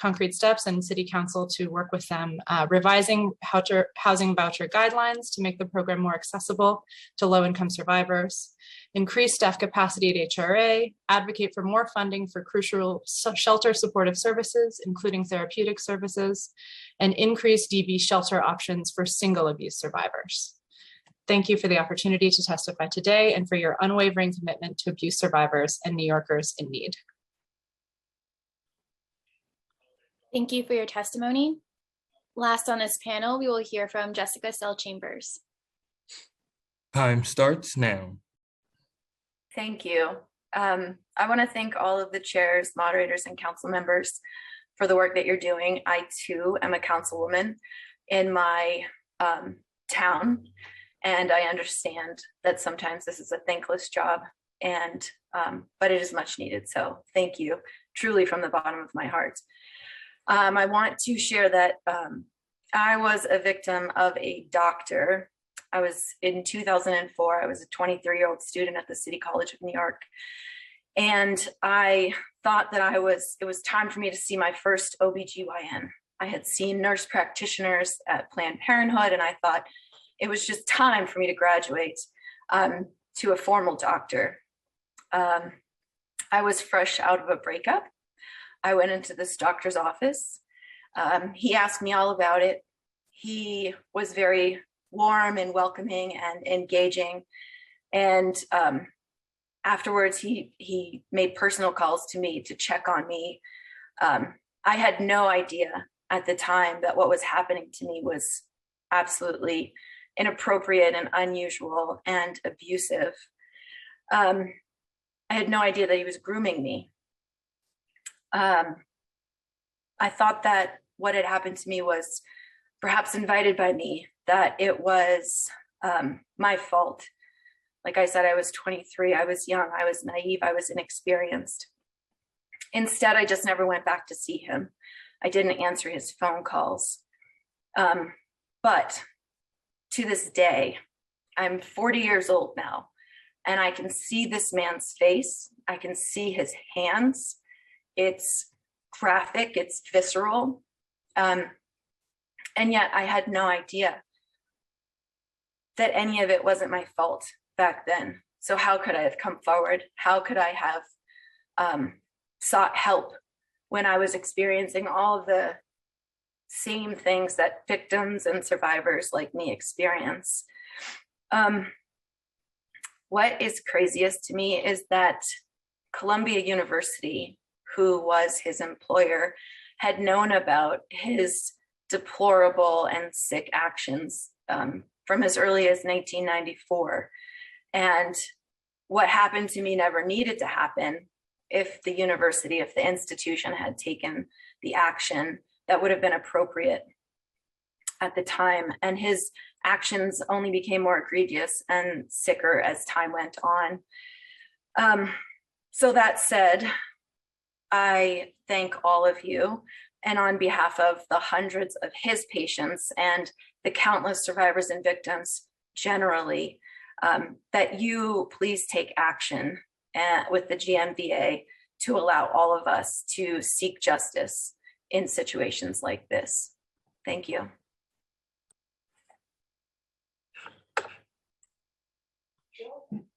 S: concrete steps and City Council to work with them, revising housing voucher guidelines to make the program more accessible to low-income survivors, increase staff capacity at HRA, advocate for more funding for crucial shelter supportive services, including therapeutic services, and increase DV shelter options for single abuse survivors. Thank you for the opportunity to testify today and for your unwavering commitment to abuse survivors and New Yorkers in need.
I: Thank you for your testimony. Last on this panel, we will hear from Jessica Sell Chambers.
B: Time starts now.
T: Thank you. I want to thank all of the chairs, moderators, and council members for the work that you're doing. I too am a councilwoman in my town, and I understand that sometimes this is a thankless job, and but it is much needed. So thank you, truly from the bottom of my heart. I want to share that I was a victim of a doctor. I was in 2004, I was a 23-year-old student at the City College of New York. And I thought that it was time for me to see my first OBGYN. I had seen nurse practitioners at Planned Parenthood, and I thought it was just time for me to graduate to a formal doctor. I was fresh out of a breakup. I went into this doctor's office. He asked me all about it. He was very warm and welcoming and engaging. And afterwards, he made personal calls to me to check on me. I had no idea at the time that what was happening to me was absolutely inappropriate and unusual and abusive. I had no idea that he was grooming me. I thought that what had happened to me was perhaps invited by me, that it was my fault. Like I said, I was 23, I was young, I was naive, I was inexperienced. Instead, I just never went back to see him. I didn't answer his phone calls. But to this day, I'm 40 years old now, and I can see this man's face. I can see his hands. It's graphic, it's visceral. And yet I had no idea that any of it wasn't my fault back then. So how could I have come forward? How could I have sought help when I was experiencing all the same things that victims and survivors like me experience? What is craziest to me is that Columbia University, who was his employer, had known about his deplorable and sick actions from as early as 1994. And what happened to me never needed to happen if the university, if the institution had taken the action that would have been appropriate at the time. And his actions only became more egregious and sicker as time went on. So that said, I thank all of you, and on behalf of the hundreds of his patients and the countless survivors and victims generally, that you please take action with the GMVA to allow all of us to seek justice in situations like this. Thank you.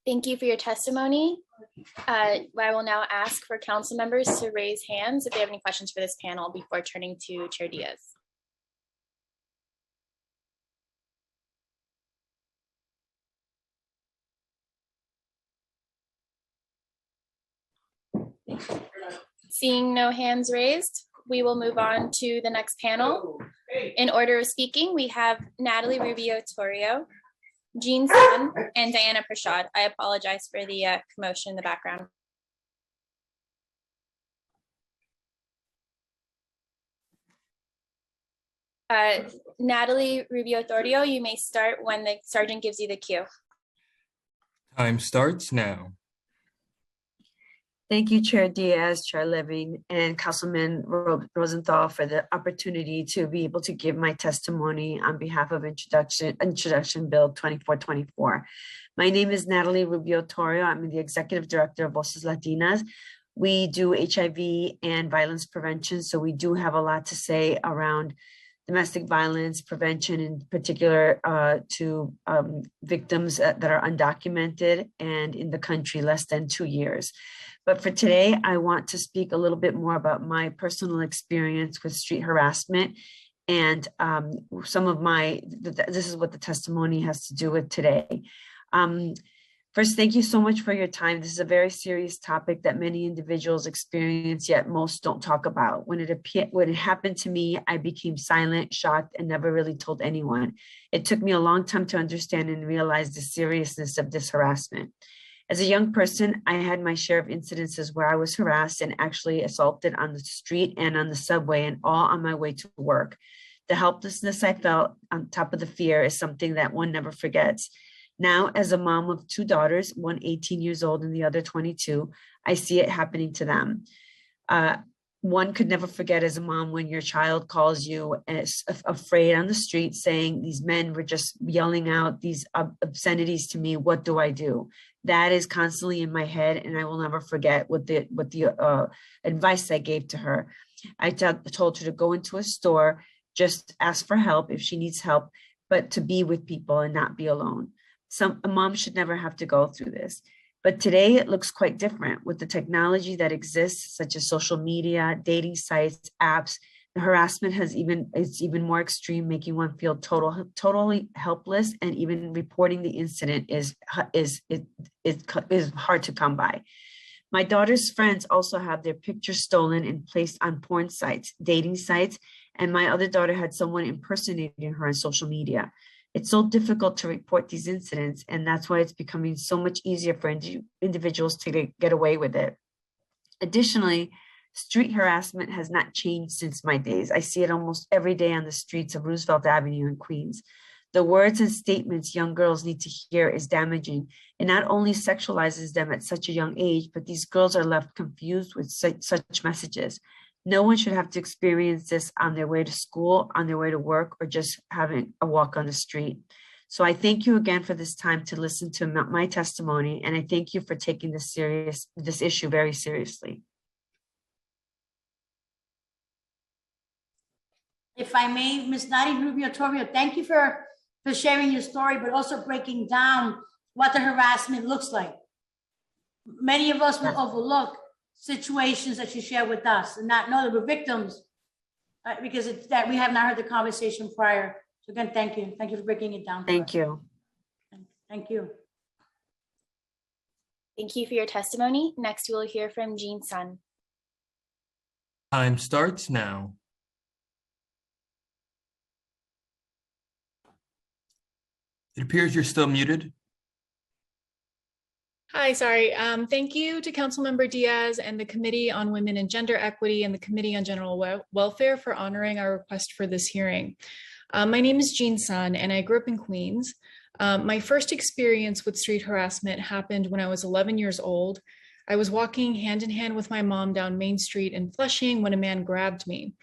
I: Thank you for your testimony. I will now ask for council members to raise hands if they have any questions for this panel before turning to Chair Diaz. Seeing no hands raised, we will move on to the next panel. In order of speaking, we have Natalie Rubio-Torrio, Jean Sun, and Diana Prashad. I apologize for the commotion in the background. Natalie Rubio-Torrio, you may start when the sergeant gives you the cue.
B: Time starts now.
U: Thank you, Chair Diaz, Chair Levine, and Councilman Rosenthal for the opportunity to be able to give my testimony on behalf of Introduction Bill 2424. My name is Natalie Rubio-Torrio. I'm the Executive Director of Voces Latinas. We do HIV and violence prevention, so we do have a lot to say around domestic violence prevention, in particular to victims that are undocumented and in the country less than 2 years. But for today, I want to speak a little bit more about my personal experience with street harassment and some of this is what the testimony has to do with today. First, thank you so much for your time. This is a very serious topic that many individuals experience, yet most don't talk about. When it happened to me, I became silent, shocked, and never really told anyone. It took me a long time to understand and realize the seriousness of this harassment. As a young person, I had my share of incidences where I was harassed and actually assaulted on the street and on the subway, and all on my way to work. The helplessness I felt on top of the fear is something that one never forgets. Now, as a mom of 2 daughters, one 18 years old and the other 22, I see it happening to them. One could never forget as a mom when your child calls you as afraid on the street saying, these men were just yelling out these obscenities to me, what do I do? That is constantly in my head, and I will never forget what the advice I gave to her. I told her to go into a store, just ask for help if she needs help, but to be with people and not be alone. A mom should never have to go through this. But today it looks quite different with the technology that exists, such as social media, dating sites, apps. The harassment it's even more extreme, making one feel totally helpless, and even reporting the incident is hard to come by. My daughter's friends also have their pictures stolen and placed on porn sites, dating sites, and my other daughter had someone impersonating her on social media. It's so difficult to report these incidents, and that's why it's becoming so much easier for individuals to get away with it. Additionally, street harassment has not changed since my days. I see it almost every day on the streets of Roosevelt Avenue in Queens. The words and statements young girls need to hear is damaging. It not only sexualizes them at such a young age, but these girls are left confused with such messages. No one should have to experience this on their way to school, on their way to work, or just having a walk on the street. So I thank you again for this time to listen to my testimony, and I thank you for taking this issue very seriously.
D: If I may, Ms. Nadi Rubio Torrio, thank you for sharing your story, but also breaking down what the harassment looks like. Many of us will overlook situations that you share with us and not know that we're victims because it's that we have not heard the conversation prior. So again, thank you. Thank you for breaking it down.
U: Thank you.
D: Thank you.
I: Thank you for your testimony. Next, we'll hear from Jean Sun.
B: Time starts now. It appears you're still muted.
R: Hi, sorry. Thank you to Councilmember Diaz and the Committee on Women and Gender Equity and the Committee on General Welfare for honoring our request for this hearing. My name is Jean Sun, and I grew up in Queens. My first experience with street harassment happened when I was 11 years old. I was walking hand in hand with my mom down Main Street in Flushing when a man grabbed me.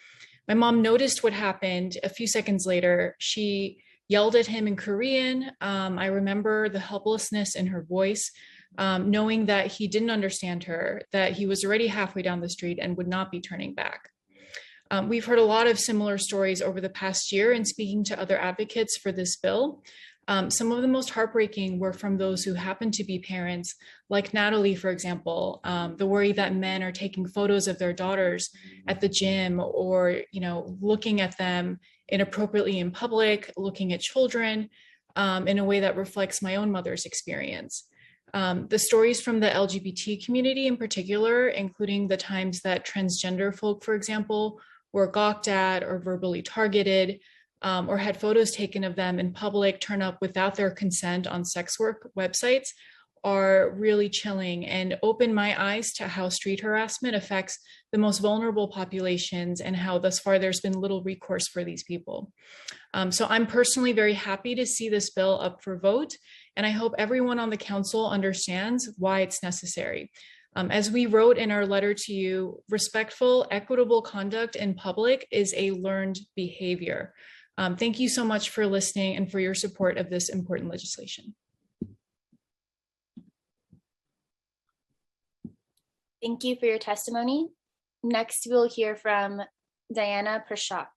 R: My mom noticed what happened. A few seconds later, she yelled at him in Korean. I remember the helplessness in her voice, knowing that he didn't understand her, that he was already halfway down the street and would not be turning back. We've heard a lot of similar stories over the past year in speaking to other advocates for this bill. Some of the most heartbreaking were from those who happen to be parents, like Natalie, for example, the worry that men are taking photos of their daughters at the gym or, looking at them inappropriately in public, looking at children in a way that reflects my own mother's experience. The stories from the LGBT community in particular, including the times that transgender folk, for example, were gawked at or verbally targeted, or had photos taken of them in public turn up without their consent on sex work websites, are really chilling and open my eyes to how street harassment affects the most vulnerable populations and how thus far there's been little recourse for these people. So I'm personally very happy to see this bill up for vote, and I hope everyone on the council understands why it's necessary. As we wrote in our letter to you, respectful, equitable conduct in public is a learned behavior. Thank you so much for listening and for your support of this important legislation.
I: Thank you for your testimony. Next, we'll hear from Diana Prashad.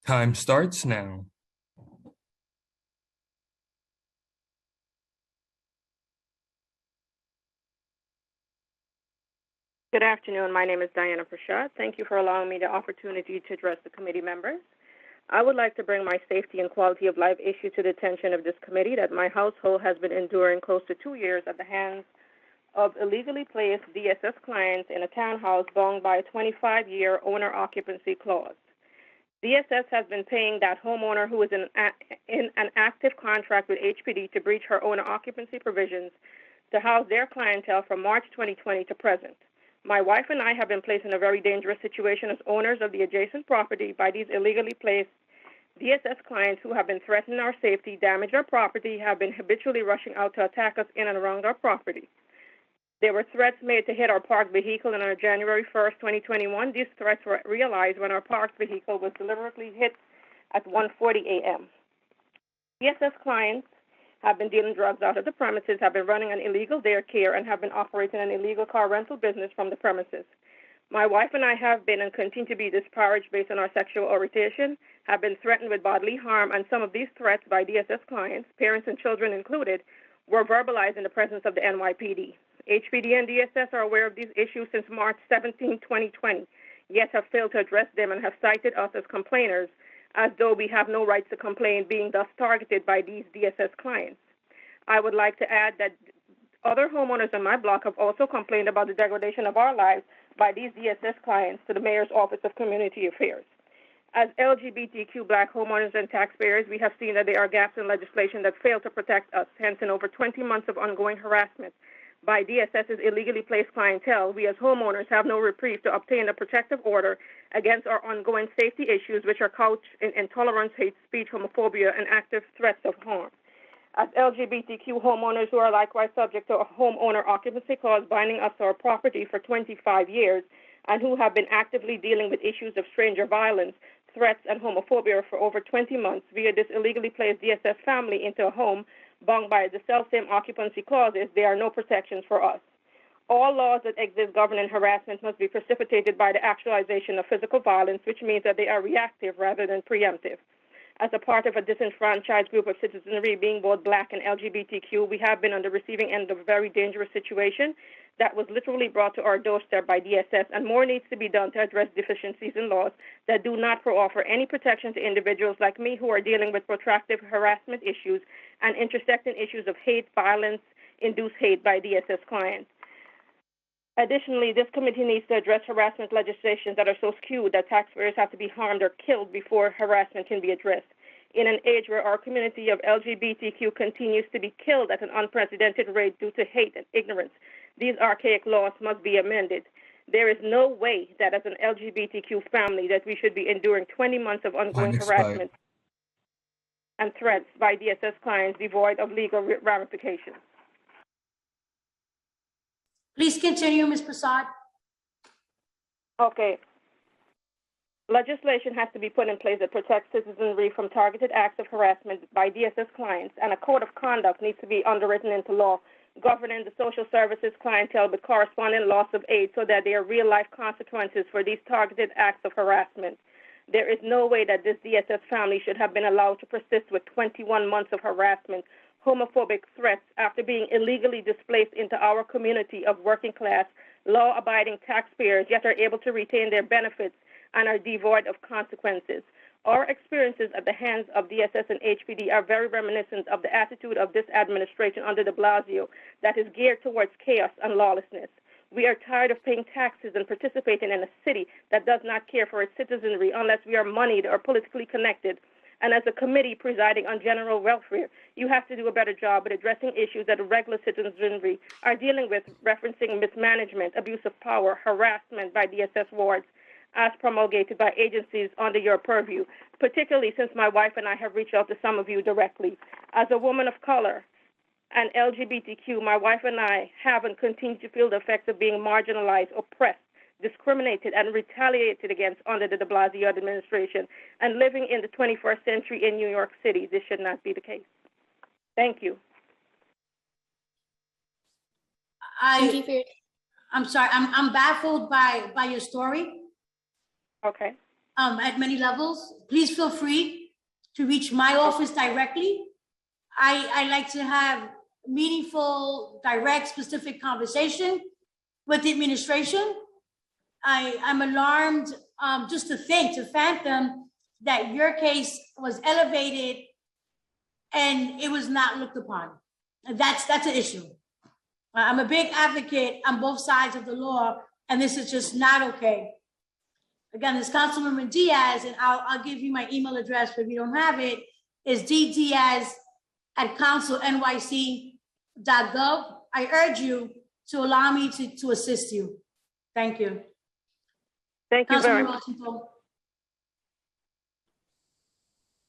B: Time starts now.
C: Good afternoon. My name is Diana Prashad. Thank you for allowing me the opportunity to address the committee members. I would like to bring my safety and quality of life issue to the attention of this committee that my household has been enduring close to 2 years at the hands of illegally placed DSS clients in a townhouse bound by a 25-year owner occupancy clause. DSS has been paying that homeowner who is in an active contract with HPD to breach her owner occupancy provisions to house their clientele from March 2020 to present. My wife and I have been placed in a very dangerous situation as owners of the adjacent property by these illegally placed DSS clients who have been threatening our safety, damaged our property, have been habitually rushing out to attack us in and around our property. There were threats made to hit our parked vehicle on January 1st, 2021. These threats were realized when our parked vehicle was deliberately hit at 1:40 a.m. DSS clients have been dealing drugs out of the premises, have been running an illegal daycare, and have been operating an illegal car rental business from the premises. My wife and I have been and continue to be disparaged based on our sexual orientation, have been threatened with bodily harm, and some of these threats by DSS clients, parents and children included, were verbalized in the presence of the NYPD. HPD and DSS are aware of these issues since March 17, 2020, yet have failed to address them and have cited us as complainers as though we have no rights to complain, being thus targeted by these DSS clients. I would like to add that other homeowners on my block have also complained about the degradation of our lives by these DSS clients to the Mayor's Office of Community Affairs. As LGBTQ Black homeowners and taxpayers, we have seen that there are gaps in legislation that fail to protect us. Hence, in over 20 months of ongoing harassment by DSS's illegally placed clientele, we as homeowners have no reprieve to obtain a protective order against our ongoing safety issues, which are couched in intolerance, hate speech, homophobia, and active threats of harm. As LGBTQ homeowners who are likewise subject to a homeowner occupancy clause binding us to our property for 25 years and who have been actively dealing with issues of stranger violence, threats, and homophobia for over 20 months via this illegally placed DSS family into a home bound by the self-same occupancy clauses, there are no protections for us. All laws that exist governing harassment must be precipitated by the actualization of physical violence, which means that they are reactive rather than preemptive. As a part of a disenfranchised group of citizenry, being both Black and LGBTQ, we have been on the receiving end of a very dangerous situation that was literally brought to our doorstep by DSS, and more needs to be done to address deficiencies in laws that do not offer any protection to individuals like me who are dealing with protracted harassment issues and intersecting issues of hate, violence, induced hate by DSS clients. Additionally, this committee needs to address harassment legislations that are so skewed that taxpayers have to be harmed or killed before harassment can be addressed. In an age where our community of LGBTQ continues to be killed at an unprecedented rate due to hate and ignorance, these archaic laws must be amended. There is no way that as an LGBTQ family that we should be enduring 20 months of ongoing harassment and threats by DSS clients devoid of legal ramifications.
D: Please continue, Ms. Prasad.
C: Okay. Legislation has to be put in place that protects citizenry from targeted acts of harassment by DSS clients, and a code of conduct needs to be underwritten into law governing the social services clientele with corresponding loss of aid so that there are real-life consequences for these targeted acts of harassment. There is no way that this DSS family should have been allowed to persist with 21 months of harassment, homophobic threats after being illegally displaced into our community of working-class, law-abiding taxpayers, yet are able to retain their benefits and are devoid of consequences. Our experiences at the hands of DSS and HPD are very reminiscent of the attitude of this administration under de Blasio that is geared towards chaos and lawlessness. We are tired of paying taxes and participating in a city that does not care for its citizenry unless we are moneyed or politically connected. And as a committee presiding on general welfare, you have to do a better job at addressing issues that regular citizenry are dealing with, referencing mismanagement, abuse of power, harassment by DSS wards, as promulgated by agencies under your purview, particularly since my wife and I have reached out to some of you directly. As a woman of color and LGBTQ, my wife and I have and continue to feel the effects of being marginalized, oppressed, discriminated, and retaliated against under the de Blasio administration, and living in the 21st century in New York City. This should not be the case. Thank you.
D: I'm sorry, I'm baffled by your story.
C: Okay.
D: At many levels. Please feel free to reach my office directly. I like to have meaningful, direct, specific conversation with the administration. I'm alarmed just to fathom that your case was elevated and it was not looked upon. That's an issue. I'm a big advocate on both sides of the law, and this is just not okay. Again, this Councilwoman Diaz, and I'll give you my email address, but if you don't have it, is ddiaz@councilnyc.gov. I urge you to allow me to assist you. Thank you.
C: Thank you very much.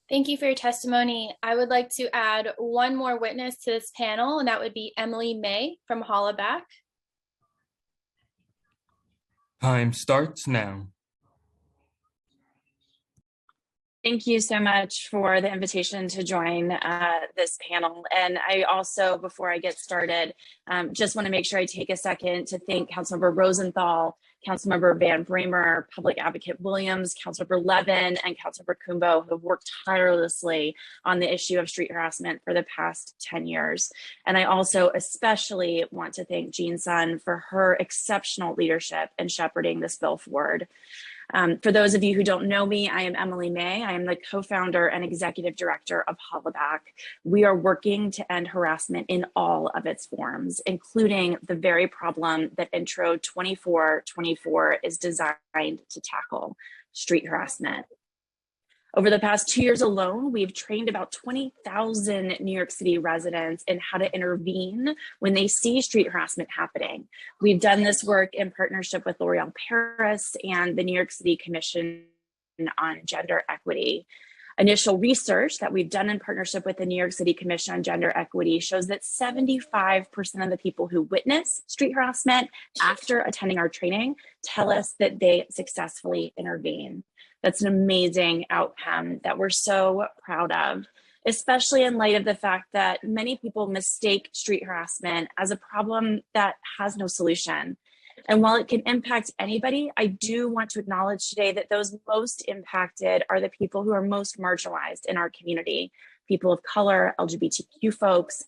I: Thank you for your testimony. I would like to add one more witness to this panel, and that would be Emily May from Hollaback.
B: Time starts now.
A: Thank you so much for the invitation to join this panel. And I also, before I get started, just want to make sure I take a second to thank Councilmember Rosenthal, Councilmember Van Bramer, Public Advocate Williams, Councilmember Levin, and Councilmember Kumbo, who have worked tirelessly on the issue of street harassment for the past 10 years. And I also especially want to thank Jean Sun for her exceptional leadership in shepherding this bill forward. For those of you who don't know me, I am Emily May. I am the co-founder and executive director of Hollaback. We are working to end harassment in all of its forms, including the very problem that Intro 2424 is designed to tackle, street harassment. Over the past 2 years alone, we've trained about 20,000 New York City residents in how to intervene when they see street harassment happening. We've done this work in partnership with L'Oreal Paris and the New York City Commission on Gender Equity. Initial research that we've done in partnership with the New York City Commission on Gender Equity shows that 75% of the people who witness street harassment after attending our training tell us that they successfully intervene. That's an amazing outcome that we're so proud of, especially in light of the fact that many people mistake street harassment as a problem that has no solution. And while it can impact anybody, I do want to acknowledge today that those most impacted are the people who are most marginalized in our community, people of color, LGBTQ folks,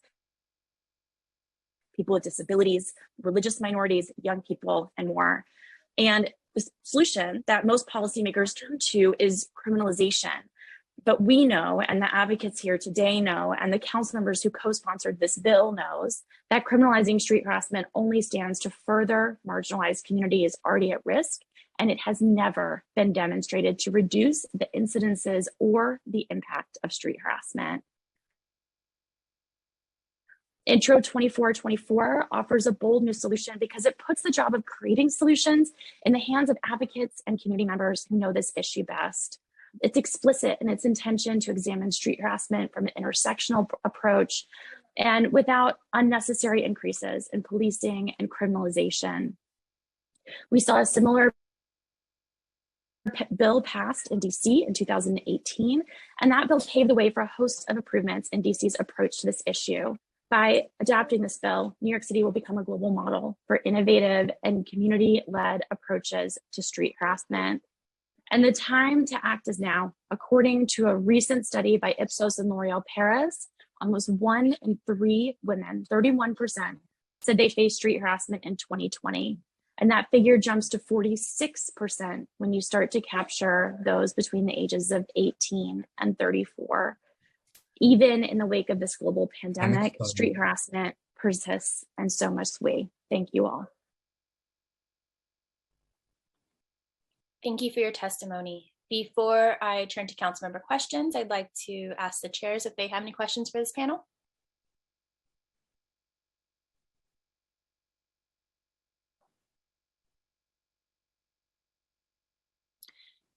A: people with disabilities, religious minorities, young people, and more. And the solution that most policymakers turn to is criminalization. But we know, and the advocates here today know, and the council members who co-sponsored this bill knows, that criminalizing street harassment only stands to further marginalized communities already at risk, and it has never been demonstrated to reduce the incidences or the impact of street harassment. Intro 2424 offers a bold new solution because it puts the job of creating solutions in the hands of advocates and community members who know this issue best. It's explicit in its intention to examine street harassment from an intersectional approach and without unnecessary increases in policing and criminalization. We saw a similar bill passed in DC in 2018, and that bill paved the way for a host of improvements in DC's approach to this issue. By adapting this bill, New York City will become a global model for innovative and community-led approaches to street harassment. And the time to act is now. According to a recent study by Ipsos and L'Oreal Paris, almost 1 in 3 women, 31%, said they faced street harassment in 2020. And that figure jumps to 46% when you start to capture those between the ages of 18 and 34. Even in the wake of this global pandemic, street harassment persists, and so must we. Thank you all.
I: Thank you for your testimony. Before I turn to council member questions, I'd like to ask the chairs if they have any questions for this panel.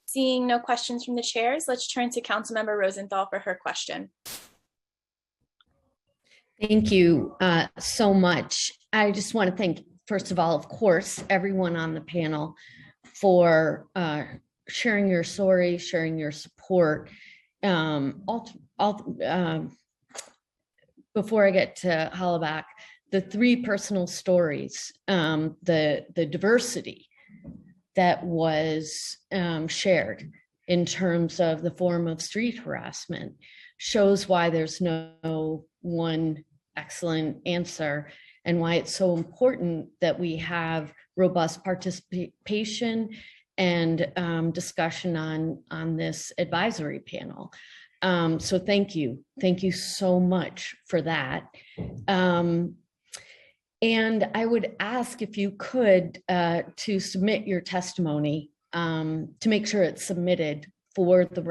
I: Seeing no questions from the chairs, let's turn to Councilmember Rosenthal for her question.
F: Thank you so much. I just want to thank, first of all, of course, everyone on the panel for sharing your story, sharing your support. Before I get to Hollaback, the 3 personal stories, the diversity that was shared in terms of the form of street harassment shows why there's no one excellent answer and why it's so important that we have robust participation and discussion on this advisory panel. So thank you so much for that. And I would ask if you could to submit your testimony to make sure it's submitted for the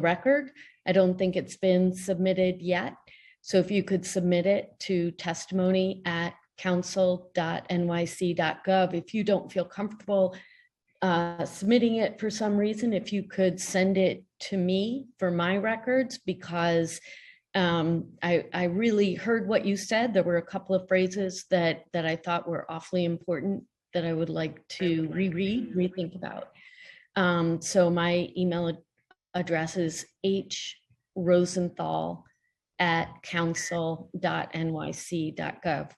F: record. I don't think it's been submitted yet. So if you could submit it to testimony@council.nyc.gov. If you don't feel comfortable submitting it for some reason, if you could send it to me for my records, because I really heard what you said. There were a couple of phrases that I thought were awfully important that I would like to rethink about. So my email addresses hrosenthal@council.nyc.gov.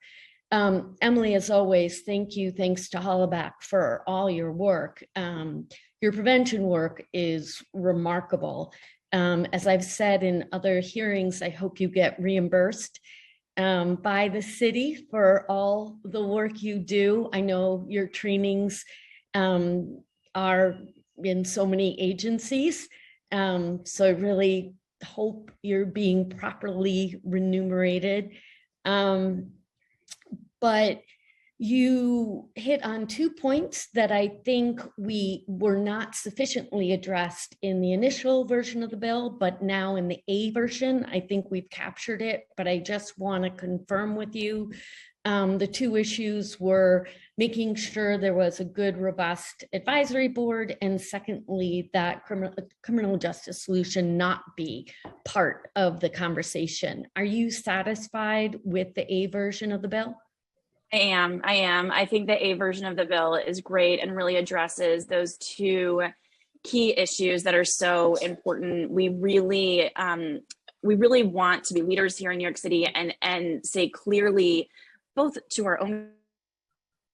F: Emily, as always, thank you. Thanks to Hollaback for all your work. Your prevention work is remarkable. As I've said in other hearings, I hope you get reimbursed by the city for all the work you do. I know your trainings are in so many agencies, so I really hope you're being properly remunerated. But you hit on 2 points that I think we were not sufficiently addressed in the initial version of the bill, but now in the A version, I think we've captured it, but I just want to confirm with you. The 2 issues were making sure there was a good, robust advisory board, and secondly, that criminal justice solution not be part of the conversation. Are you satisfied with the A version of the bill?
A: I am. I think the A version of the bill is great and really addresses those 2 key issues that are so important. We really want to be leaders here in New York City and say clearly, both to our own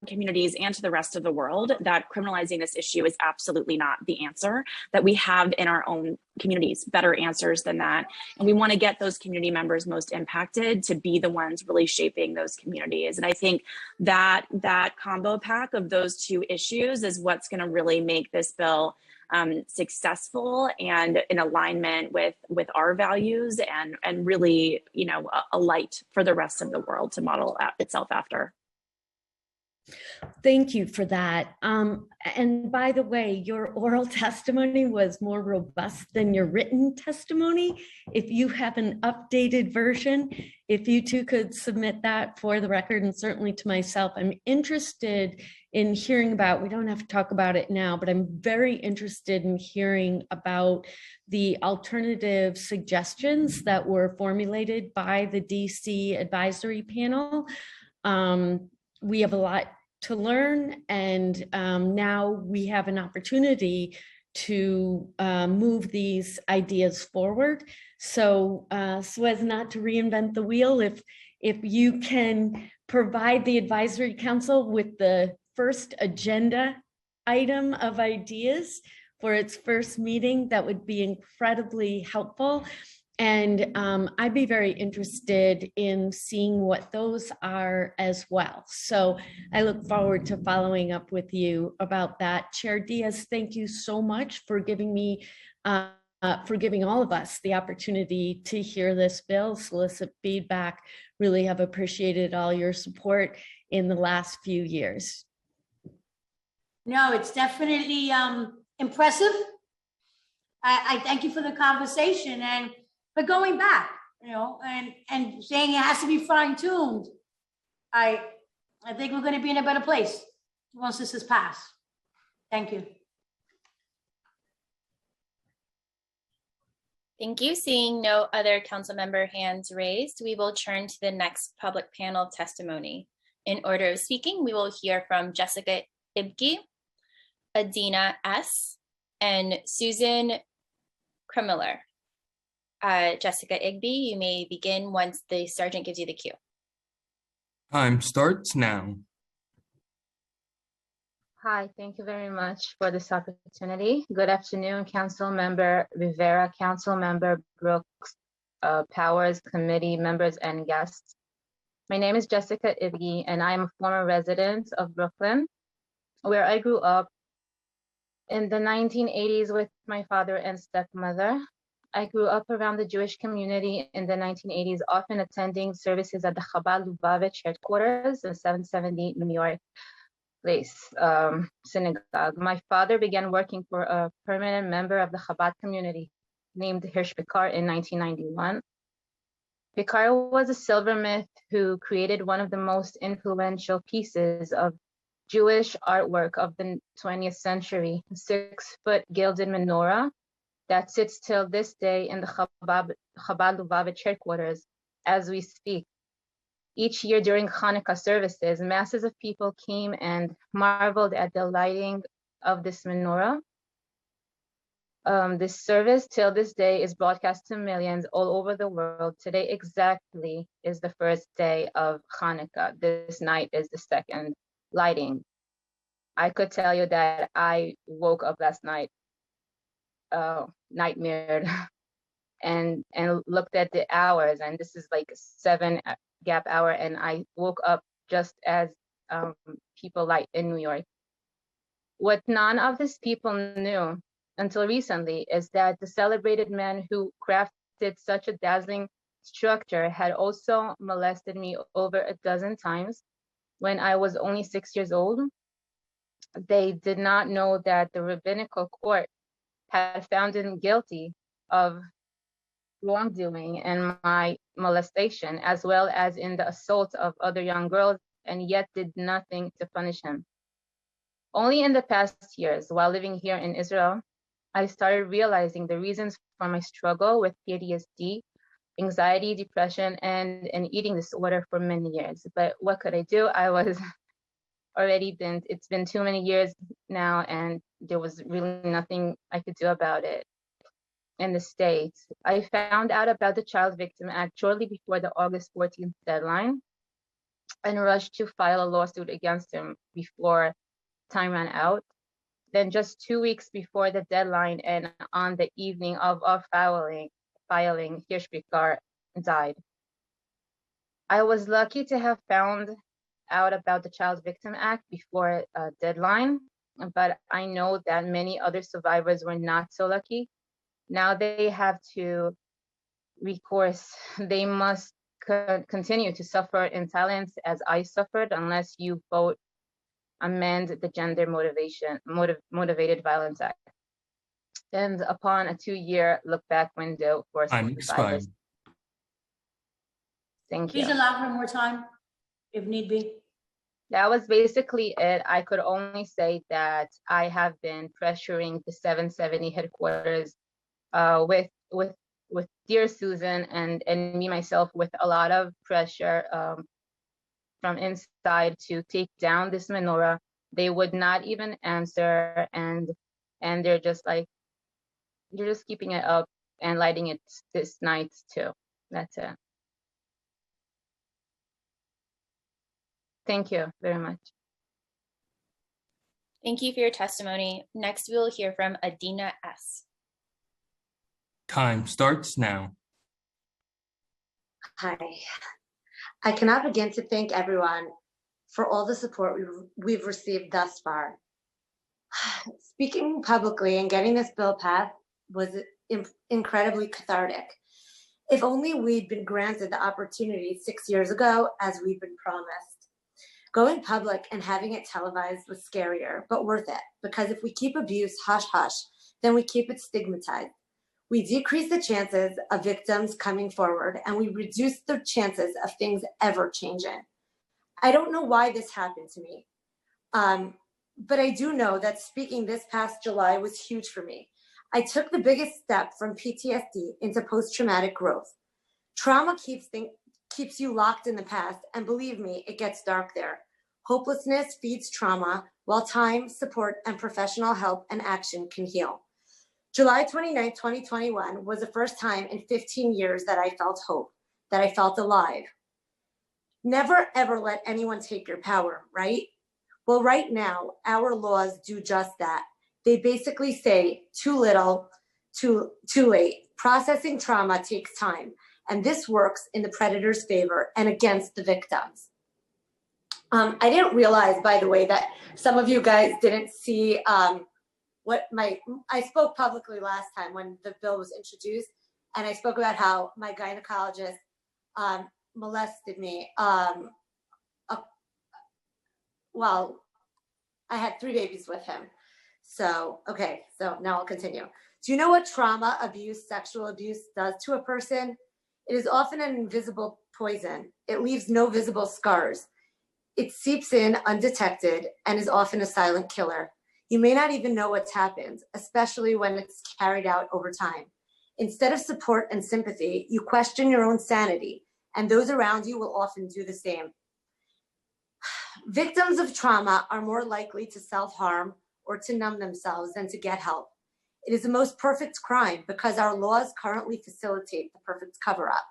A: communities and to the rest of the world, that criminalizing this issue is absolutely not the answer, that we have in our own communities better answers than that. And we want to get those community members most impacted to be the ones really shaping those communities. And I think that combo pack of those 2 issues is what's going to really make this bill successful and in alignment with our values and really, a light for the rest of the world to model itself after.
F: Thank you for that. And by the way, your oral testimony was more robust than your written testimony. If you have an updated version, if you 2 could submit that for the record, and certainly to myself, I'm interested in hearing about, we don't have to talk about it now, but I'm very interested in hearing about the alternative suggestions that were formulated by the DC advisory panel. We have a lot to learn, and now we have an opportunity to move these ideas forward. So as not to reinvent the wheel, if you can provide the advisory council with the first agenda item of ideas for its first meeting, that would be incredibly helpful. And I'd be very interested in seeing what those are as well. So I look forward to following up with you about that. Chair Diaz, thank you so much for giving me, for giving all of us the opportunity to hear this bill, solicit feedback. Really have appreciated all your support in the last few years.
D: No, it's definitely impressive. I thank you for the conversation, but going back, and saying it has to be fine-tuned, I think we're going to be in a better place once this is passed. Thank you.
I: Thank you. Seeing no other council member hands raised, we will turn to the next public panel testimony. In order of speaking, we will hear from Jessica Ibke, Adina S., and Susan Kremiller. Jessica Igby, you may begin once the sergeant gives you the cue.
B: Time starts now.
H: Hi, thank you very much for this opportunity. Good afternoon, Council Member Rivera, Council Member Brooks, Powers, committee members, and guests. My name is Jessica Ibby, and I am a former resident of Brooklyn, where I grew up in the 1980s with my father and stepmother. I grew up around the Jewish community in the 1980s, often attending services at the Chabad Lubavitch headquarters in 770 New York Place Synagogue. My father began working for a permanent member of the Chabad community named Hirsch Picard in 1991. Picard was a silversmith who created one of the most influential pieces of Jewish artwork of the 20th century, a 6-foot gilded menorah that sits till this day in the Chabad Lubavitch headquarters as we speak. Each year during Hanukkah services, masses of people came and marveled at the lighting of this menorah. This service till this day is broadcast to millions all over the world. Today exactly is the first day of Hanukkah. This night is the second lighting. I could tell you that I woke up last night, nightmared, and looked at the hours, and this is like 7 gap hour, and I woke up just as people light in New York. What none of these people knew until recently is that the celebrated man who crafted such a dazzling structure had also molested me over a dozen times when I was only 6 years old. They did not know that the rabbinical court had found him guilty of wrongdoing and my molestation, as well as in the assault of other young girls, and yet did nothing to punish him. Only in the past years, while living here in Israel, I started realizing the reasons for my struggle with PTSD, anxiety, depression, and an eating disorder for many years. But what could I do? I was it's been too many years now, and there was really nothing I could do about it in the States. I found out about the Child Victim Act shortly before the August 14th deadline and rushed to file a lawsuit against him before time ran out. Then just 2 weeks before the deadline and on the evening of our filing, Hirschbichler died. I was lucky to have found out about the Child Victim Act before deadline, but I know that many other survivors were not so lucky. Now they have to recourse. They must continue to suffer in silence as I suffered unless you vote amend the Gender Motivated Violence Act. And upon a 2-year look back window for survivors. Thank you.
D: Please allow her more time if need be.
H: That was basically it. I could only say that I have been pressuring the 770 headquarters with dear Susan and me myself with a lot of pressure from inside to take down this menorah. They would not even answer, and they're just keeping it up and lighting it this night too. That's it. Thank you very much.
I: Thank you for your testimony. Next, we will hear from Adina S.
B: Time starts now.
G: Hi. I cannot begin to thank everyone for all the support we've received thus far. Speaking publicly and getting this bill passed was incredibly cathartic. If only we'd been granted the opportunity 6 years ago, as we've been promised. Going public and having it televised was scarier, but worth it, because if we keep abuse hush-hush, then we keep it stigmatized. We decrease the chances of victims coming forward, and we reduce the chances of things ever changing. I don't know why this happened to me, but I do know that speaking this past July was huge for me. I took the biggest step from PTSD into post-traumatic growth. Trauma keeps you locked in the past, and believe me, it gets dark there. Hopelessness feeds trauma, while time, support, and professional help and action can heal. July 29, 2021 was the first time in 15 years that I felt hope, that I felt alive. Never ever let anyone take your power, right? Well, right now, our laws do just that. They basically say too little, too late. Processing trauma takes time, and this works in the predator's favor and against the victims. I didn't realize, by the way, that some of you guys didn't see I spoke publicly last time when the bill was introduced, and I spoke about how my gynecologist molested me. Well, I had 3 babies with him. So now I'll continue. Do you know what trauma, abuse, sexual abuse does to a person? It is often an invisible poison. It leaves no visible scars. It seeps in undetected and is often a silent killer. You may not even know what's happened, especially when it's carried out over time. Instead of support and sympathy, you question your own sanity, and those around you will often do the same. Victims of trauma are more likely to self-harm or to numb themselves than to get help. It is the most perfect crime because our laws currently facilitate the perfect cover-up.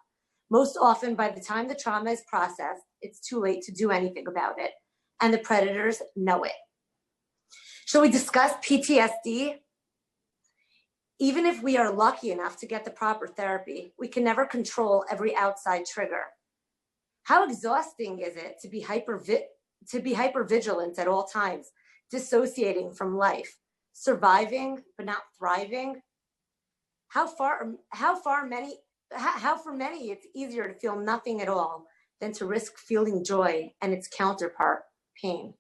G: Most often, by the time the trauma is processed, it's too late to do anything about it, and the predators know it. Shall we discuss PTSD? Even if we are lucky enough to get the proper therapy, we can never control every outside trigger. How exhausting is it to be hypervigilant at all times, dissociating from life, surviving but not thriving? How for many it's easier to feel nothing at all than to risk feeling joy and its counterpart, pain.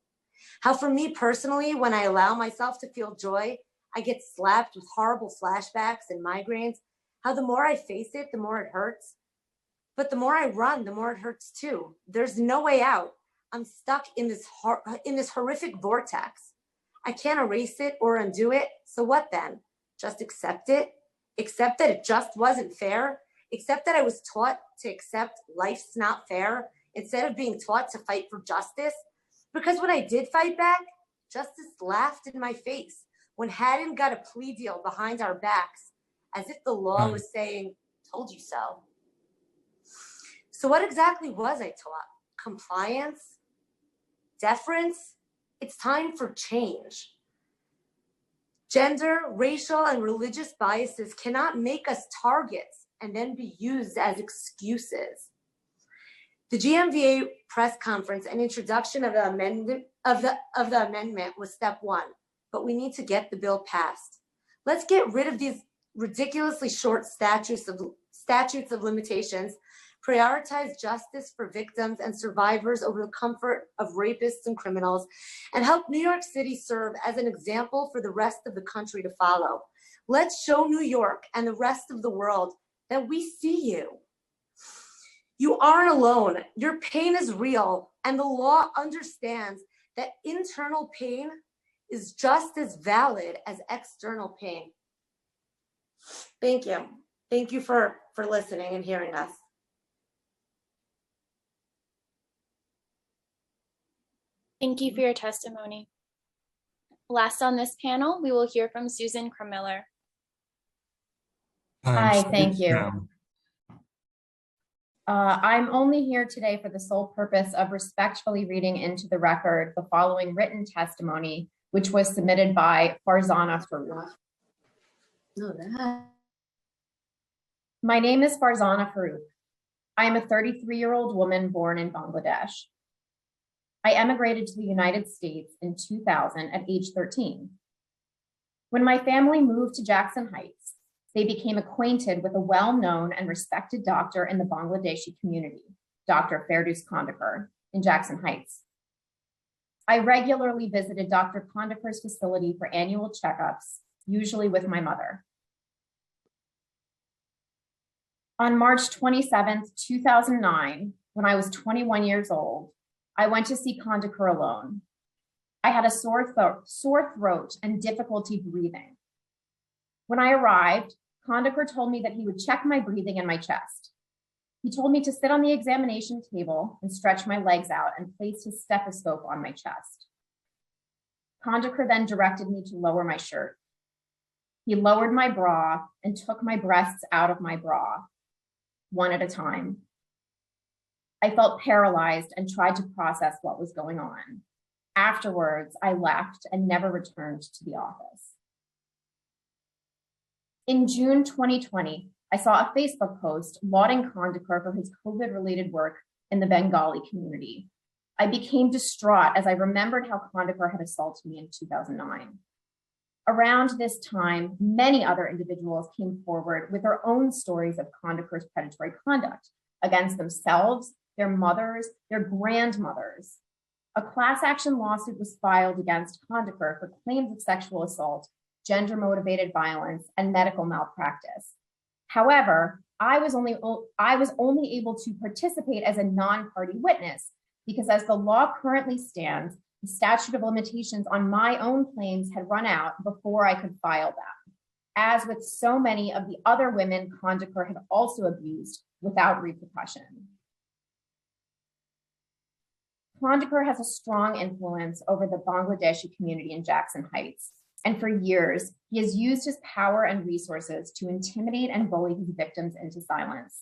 G: How for me personally, when I allow myself to feel joy, I get slapped with horrible flashbacks and migraines. How the more I face it, the more it hurts. But the more I run, the more it hurts too. There's no way out. I'm stuck in this horrific vortex. I can't erase it or undo it. So what then? Just accept it? Accept that it just wasn't fair? Accept that I was taught to accept life's not fair instead of being taught to fight for justice? Because when I did fight back, justice laughed in my face. When Haddon got a plea deal behind our backs, as if the law was saying, told you so. So what exactly was I taught? Compliance? Deference? It's time for change. Gender, racial, and religious biases cannot make us targets and then be used as excuses. The GMVA press conference and introduction of the amendment was step one, but we need to get the bill passed. Let's get rid of these ridiculously short statutes of limitations, prioritize justice for victims and survivors over the comfort of rapists and criminals, and help New York City serve as an example for the rest of the country to follow. Let's show New York and the rest of the world that we see you. You aren't alone. Your pain is real, and the law understands that internal pain is just as valid as external pain. Thank you. Thank you for listening and hearing us.
I: Thank you for your testimony. Last on this panel, we will hear from Susan Krumiller.
R: Hi, thank you.
B: Now.
R: I'm only here today for the sole purpose of respectfully reading into the record the following written testimony, which was submitted by Farzana Farouk. My name is Farzana Farouk. I am a 33-year-old woman born in Bangladesh. I emigrated to the United States in 2000 at age 13. When my family moved to Jackson Heights, they became acquainted with a well-known and respected doctor in the Bangladeshi community, Dr. Ferdous Khandekar, in Jackson Heights. I regularly visited Dr. Khandekar's facility for annual checkups, usually with my mother. On March 27th, 2009, when I was 21 years old, I went to see Khandekar alone. I had a sore throat and difficulty breathing. When I arrived, Khandekar told me that he would check my breathing and my chest. He told me to sit on the examination table and stretch my legs out and placed his stethoscope on my chest. Khandekar then directed me to lower my shirt. He lowered my bra and took my breasts out of my bra, one at a time. I felt paralyzed and tried to process what was going on. Afterwards, I left and never returned to the office. In June 2020, I saw a Facebook post lauding Khandekar for his COVID-related work in the Bengali community. I became distraught as I remembered how Khandekar had assaulted me in 2009. Around this time, many other individuals came forward with their own stories of Khandekar's predatory conduct against themselves, their mothers, their grandmothers. A class action lawsuit was filed against Khandekar for claims of sexual assault, gender-motivated violence, and medical malpractice. However, I was only able to participate as a non-party witness because as the law currently stands, the statute of limitations on my own claims had run out before I could file them. As with so many of the other women Khandekar had also abused without repercussion. Khandekar has a strong influence over the Bangladeshi community in Jackson Heights.
J: And for years, he has used his power and resources to intimidate and bully his victims into silence.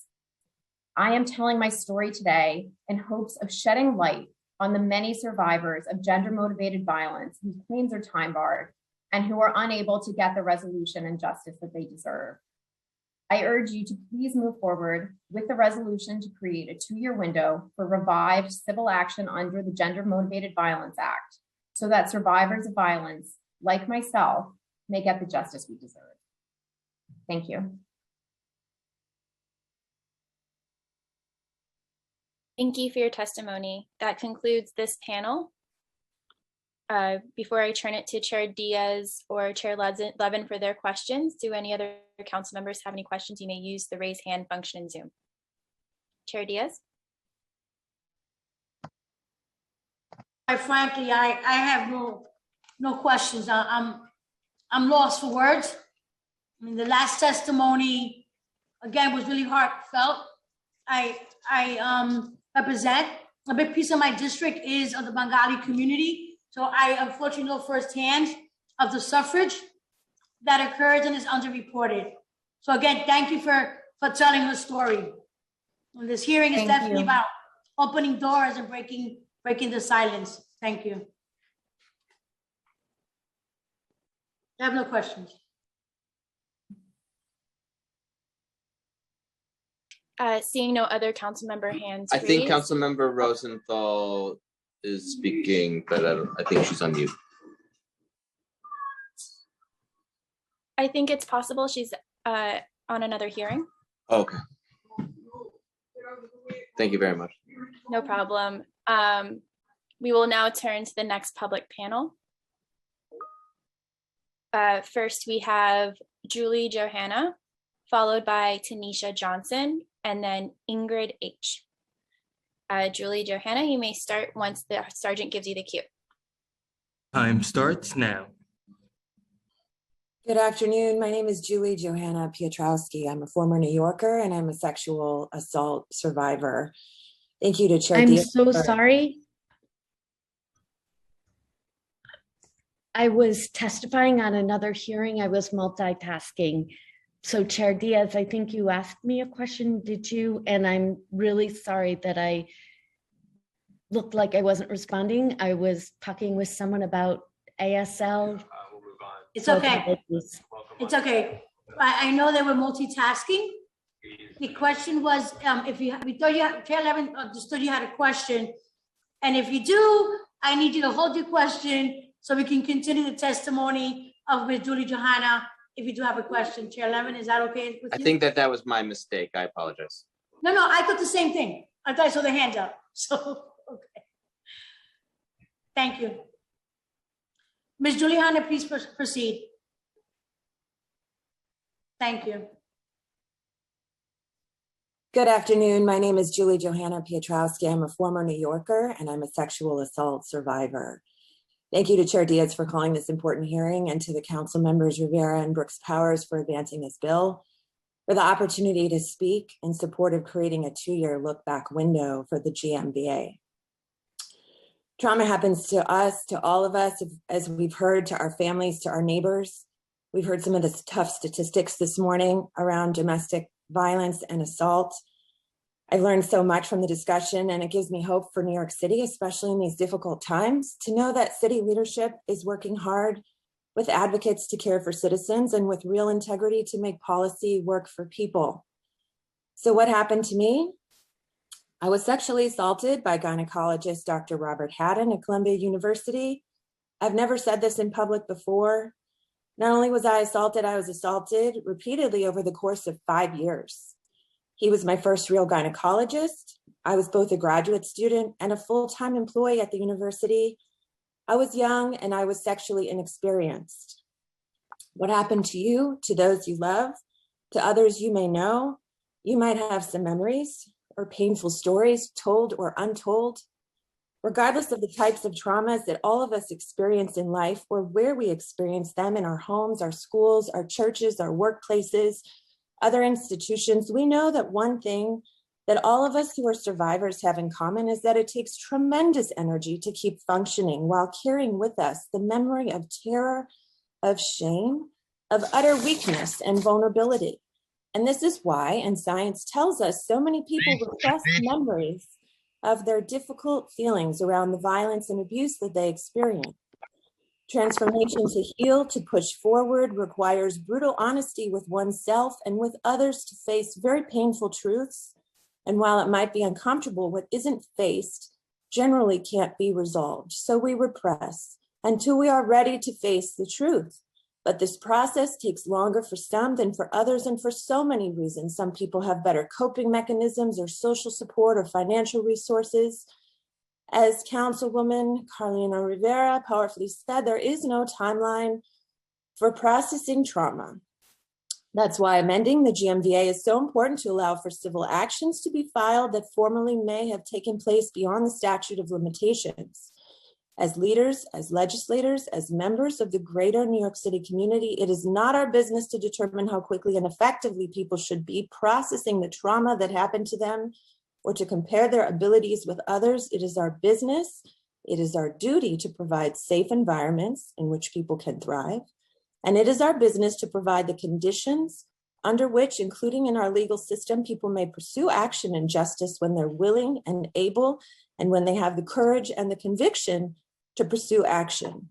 J: I am telling my story today in hopes of shedding light on the many survivors of gender-motivated violence whose claims are time-barred and who are unable to get the resolution and justice that they deserve. I urge you to please move forward with the resolution to create a 2-year window for revived civil action under the Gender Motivated Violence Act so that survivors of violence, like myself, may get the justice we deserve. Thank you.
I: Thank you for your testimony. That concludes this panel. Before I turn it to Chair Diaz or Chair Levin for their questions, do any other council members have any questions? You may use the raise hand function in Zoom. Chair Diaz?
D: Frankly, I have no questions. I'm lost for words. I mean, the last testimony, again, was really heartfelt. I represent a big piece of my district is of the Bengali community. So I unfortunately know firsthand of the suffrage that occurs and is underreported. So again, thank you for telling her story. And this hearing is definitely about opening doors and breaking the silence. Thank you. I have no questions.
I: Seeing no other council member hands
M: I think
I: raised.
M: Councilmember Rosenthal is speaking, but I think she's on mute.
I: I think it's possible she's on another hearing.
M: Okay. Thank you very much.
I: No problem. We will now turn to the next public panel. First, we have Julie Johanna, followed by Tanisha Johnson, and then Ingrid H. Julie Johanna, you may start once the sergeant gives you the cue.
B: Time starts now.
V: Good afternoon. My name is Julie Johanna Piotrowski. I'm a former New Yorker and I'm a sexual assault survivor. Thank you to Chair
F: I'm
V: Diaz
F: so
V: for-
F: sorry. I was testifying on another hearing. I was multitasking. So Chair Diaz, I think you asked me a question, did you? And I'm really sorry that I looked like I wasn't responding. I was talking with someone about ASL.
D: It's
F: So
D: okay.
F: apologies.
D: It's okay. I know they were multitasking. The question was, if you, we thought you had, Chair Levin understood you had a question. And if you do, I need you to hold your question so we can continue the testimony of Ms. Julie Johanna. If you do have a question, Chair Levin, is that okay with
M: I
D: you?
M: think that was my mistake. I apologize.
D: No, I thought the same thing. I thought I saw the hand up. So, okay. Thank you. Ms. Juliana, please proceed. Thank you.
V: Good afternoon. My name is Julie Johanna Piotrowski. I'm a former New Yorker and I'm a sexual assault survivor. Thank you to Chair Diaz for calling this important hearing and to the council members Rivera and Brooks Powers for advancing this bill, for the opportunity to speak in support of creating a 2-year look back window for the GMBA. Trauma happens to us, to all of us, as we've heard, to our families, to our neighbors. We've heard some of the tough statistics this morning around domestic violence and assault. I've learned so much from the discussion, and it gives me hope for New York City, especially in these difficult times, to know that city leadership is working hard with advocates to care for citizens and with real integrity to make policy work for people. So what happened to me? I was sexually assaulted by gynecologist Dr. Robert Haddon at Columbia University. I've never said this in public before. Not only was I was assaulted repeatedly over the course of 5 years. He was my first real gynecologist. I was both a graduate student and a full-time employee at the university. I was young and I was sexually inexperienced. What happened to you, to those you love, to others you may know? You might have some memories or painful stories, told or untold. Regardless of the types of traumas that all of us experience in life or where we experience them in our homes, our schools, our churches, our workplaces, other institutions, we know that one thing that all of us who are survivors have in common is that it takes tremendous energy to keep functioning while carrying with us the memory of terror, of shame, of utter weakness and vulnerability. And this is why, and science tells us, so many people repress memories of their difficult feelings around the violence and abuse that they experience. Transformation to heal, to push forward, requires brutal honesty with oneself and with others to face very painful truths. And while it might be uncomfortable, what isn't faced generally can't be resolved. So we repress until we are ready to face the truth. But this process takes longer for some than for others, and for so many reasons. Some people have better coping mechanisms or social support or financial resources. As Councilwoman Carlina Rivera powerfully said, there is no timeline for processing trauma. That's why amending the GMVA is so important, to allow for civil actions to be filed that formerly may have taken place beyond the statute of limitations. As leaders, as legislators, as members of the greater New York City community, it is not our business to determine how quickly and effectively people should be processing the trauma that happened to them, or to compare their abilities with others. It is our business, it is our duty to provide safe environments in which people can thrive. And it is our business to provide the conditions under which, including in our legal system, people may pursue action and justice when they're willing and able, and when they have the courage and the conviction to pursue action.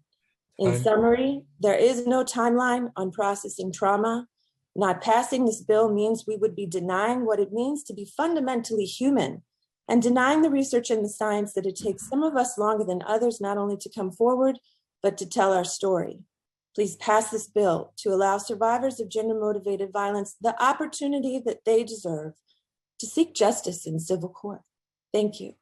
V: In summary, there is no timeline on processing trauma. Not passing this bill means we would be denying what it means to be fundamentally human, and denying the research and the science that it takes some of us longer than others not only to come forward, but to tell our story. Please pass this bill to allow survivors of gender-motivated violence the opportunity that they deserve to seek justice in civil court. Thank you.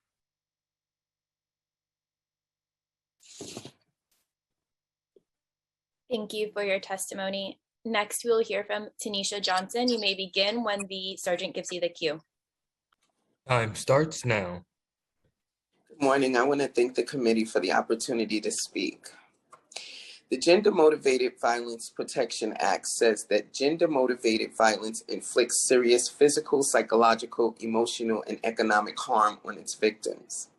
I: Thank you for your testimony. Next, we will hear from Tanisha Johnson. You may begin when the sergeant gives you the cue.
B: Time starts now.
E: Good morning. I want to thank the committee for the opportunity to speak. The Gender Motivated Violence Protection Act says that gender-motivated violence inflicts serious physical, psychological, emotional, and economic harm on its victims.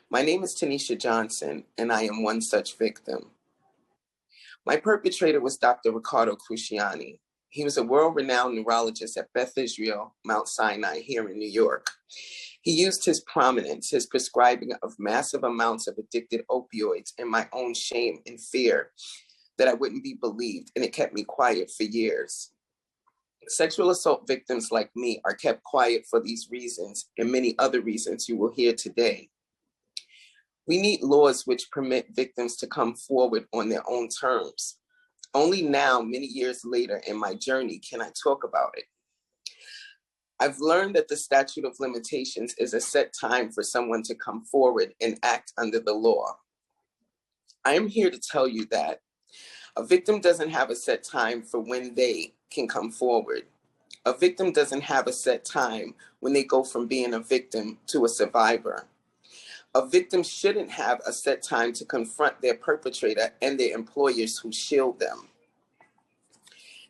E: My name is Tanisha Johnson, and I am one such victim. My perpetrator was Dr. Ricardo Cruciani. He was a world-renowned neurologist at Beth Israel, Mount Sinai here in New York. He used his prominence, his prescribing of massive amounts of addicted opioids, and my own shame and fear that I wouldn't be believed, and it kept me quiet for years. Sexual assault victims like me are kept quiet for these reasons and many other reasons you will hear today. We need laws which permit victims to come forward on their own terms. Only now, many years later in my journey, can I talk about it. I've learned that the statute of limitations is a set time for someone to come forward and act under the law. I am here to tell you that a victim doesn't have a set time for when they can come forward. A victim doesn't have a set time when they go from being a victim to a survivor. A victim shouldn't have a set time to confront their perpetrator and their employers who shield them.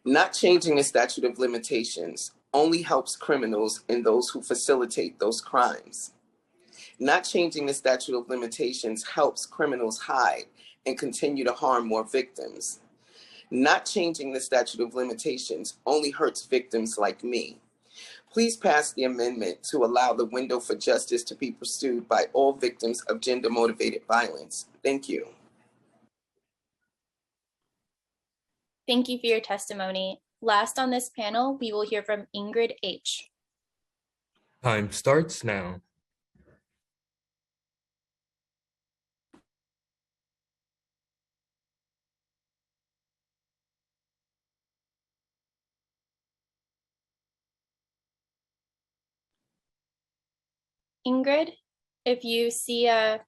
E: Not changing the statute of limitations only helps criminals and those who facilitate those crimes. Not changing the statute of limitations helps criminals hide and continue to harm more victims. Not changing the statute of limitations only hurts victims like me. Please pass the amendment to allow the window for justice to be pursued by all victims of gender-motivated violence. Thank you.
I: Thank you for your testimony. Last on this panel, we will hear from Ingrid H.
B: Time starts now.
I: Ingrid, if you see a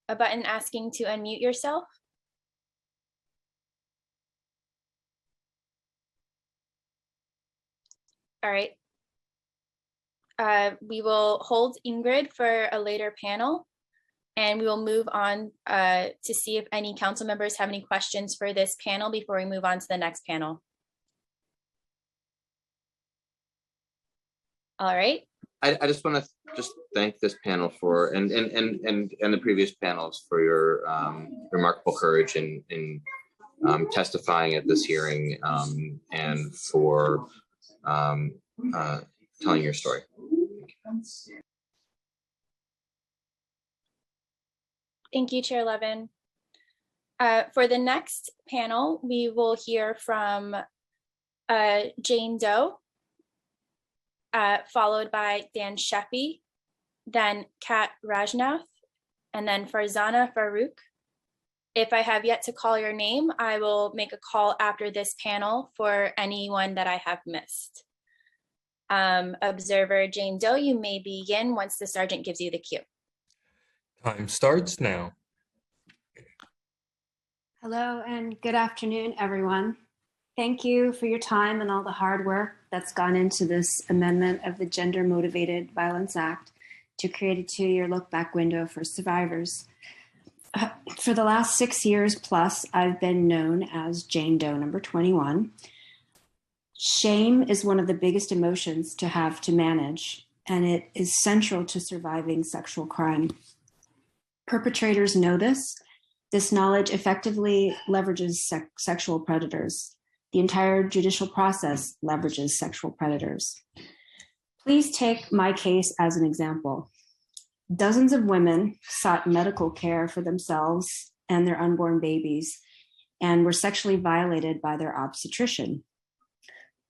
I: button asking to unmute yourself. All right. We will hold Ingrid for a later panel, and we will move on to see if any council members have any questions for this panel before we move on to the next panel. All right.
M: I just want to thank this panel for and the previous panels for your remarkable courage in testifying at this hearing and for telling your story.
I: Thank you, Chair Levin. For the next panel, we will hear from Jane Doe, followed by Dan Sheffy, then Kat Rajnath, and then Farzana Farouk. If I have yet to call your name, I will make a call after this panel for anyone that I have missed. Observer Jane Doe, you may begin once the sergeant gives you the cue.
B: Time starts now.
K: Hello and good afternoon, everyone. Thank you for your time and all the hard work that's gone into this amendment of the Gender Motivated Violence Act to create a 2-year look back window for survivors. For the last 6 years plus, I've been known as Jane Doe number 21. Shame is one of the biggest emotions to have to manage, and it is central to surviving sexual crime. Perpetrators know this. This knowledge effectively leverages sexual predators. The entire judicial process leverages sexual predators. Please take my case as an example. Dozens of women sought medical care for themselves and their unborn babies and were sexually violated by their obstetrician.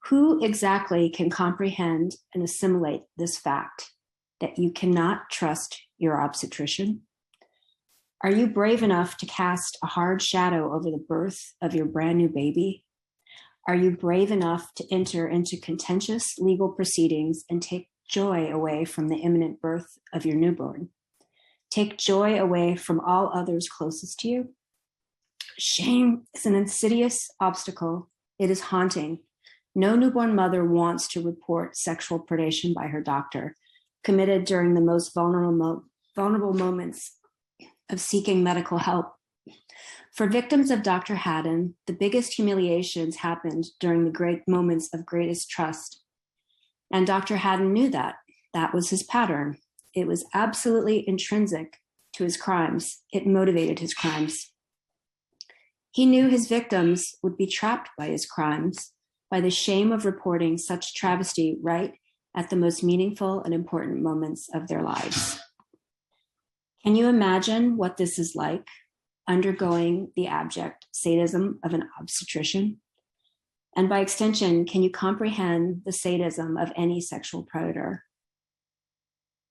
K: Who exactly can comprehend and assimilate this fact that you cannot trust your obstetrician? Are you brave enough to cast a hard shadow over the birth of your brand new baby? Are you brave enough to enter into contentious legal proceedings and take joy away from the imminent birth of your newborn? Take joy away from all others closest to you? Shame is an insidious obstacle. It is haunting. No newborn mother wants to report sexual predation by her doctor, committed during the most vulnerable moments of seeking medical help. For victims of Dr. Haddon, the biggest humiliations happened during the great moments of greatest trust. And Dr. Haddon knew that. That was his pattern. It was absolutely intrinsic to his crimes. It motivated his crimes. He knew his victims would be trapped by his crimes, by the shame of reporting such travesty right at the most meaningful and important moments of their lives. Can you imagine what this is like, undergoing the abject sadism of an obstetrician? And by extension, can you comprehend the sadism of any sexual predator?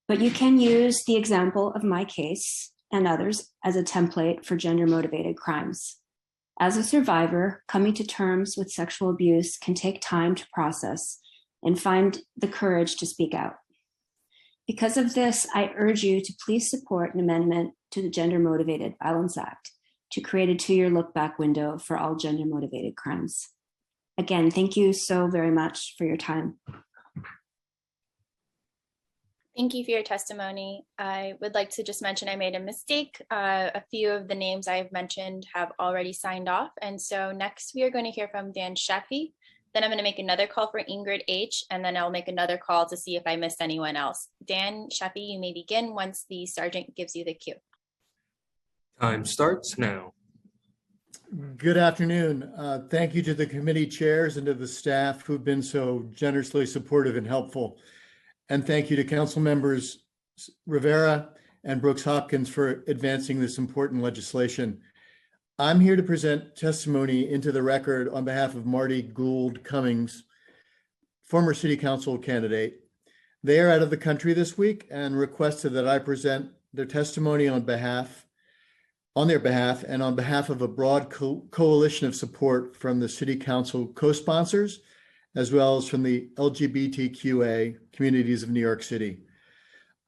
K: But you can use the example of my case and others as a template for gender-motivated crimes. As a survivor, coming to terms with sexual abuse can take time to process and find the courage to speak out. Because of this, I urge you to please support an amendment to the Gender Motivated Violence Act to create a 2-year look back window for all gender motivated crimes. Again, thank you so very much for your time.
I: Thank you for your testimony. I would like to just mention I made a mistake. A few of the names I've mentioned have already signed off. And so next we are going to hear from Dan Sheffy. Then I'm going to make another call for Ingrid H. And then I'll make another call to see if I missed anyone else. Dan Sheffy, you may begin once the sergeant gives you the cue.
B: Time starts now.
N: Good afternoon. Thank you to the committee chairs and to the staff who've been so generously supportive and helpful. And thank you to Council members Rivera and Brooks Hopkins for advancing this important legislation. I'm here to present testimony into the record on behalf of Marty Gould Cummings, former City Council candidate. They are out of the country this week and requested that I present their testimony on their behalf and on behalf of a broad coalition of support from the City Council co-sponsors, as well as from the LGBTQA communities of New York City.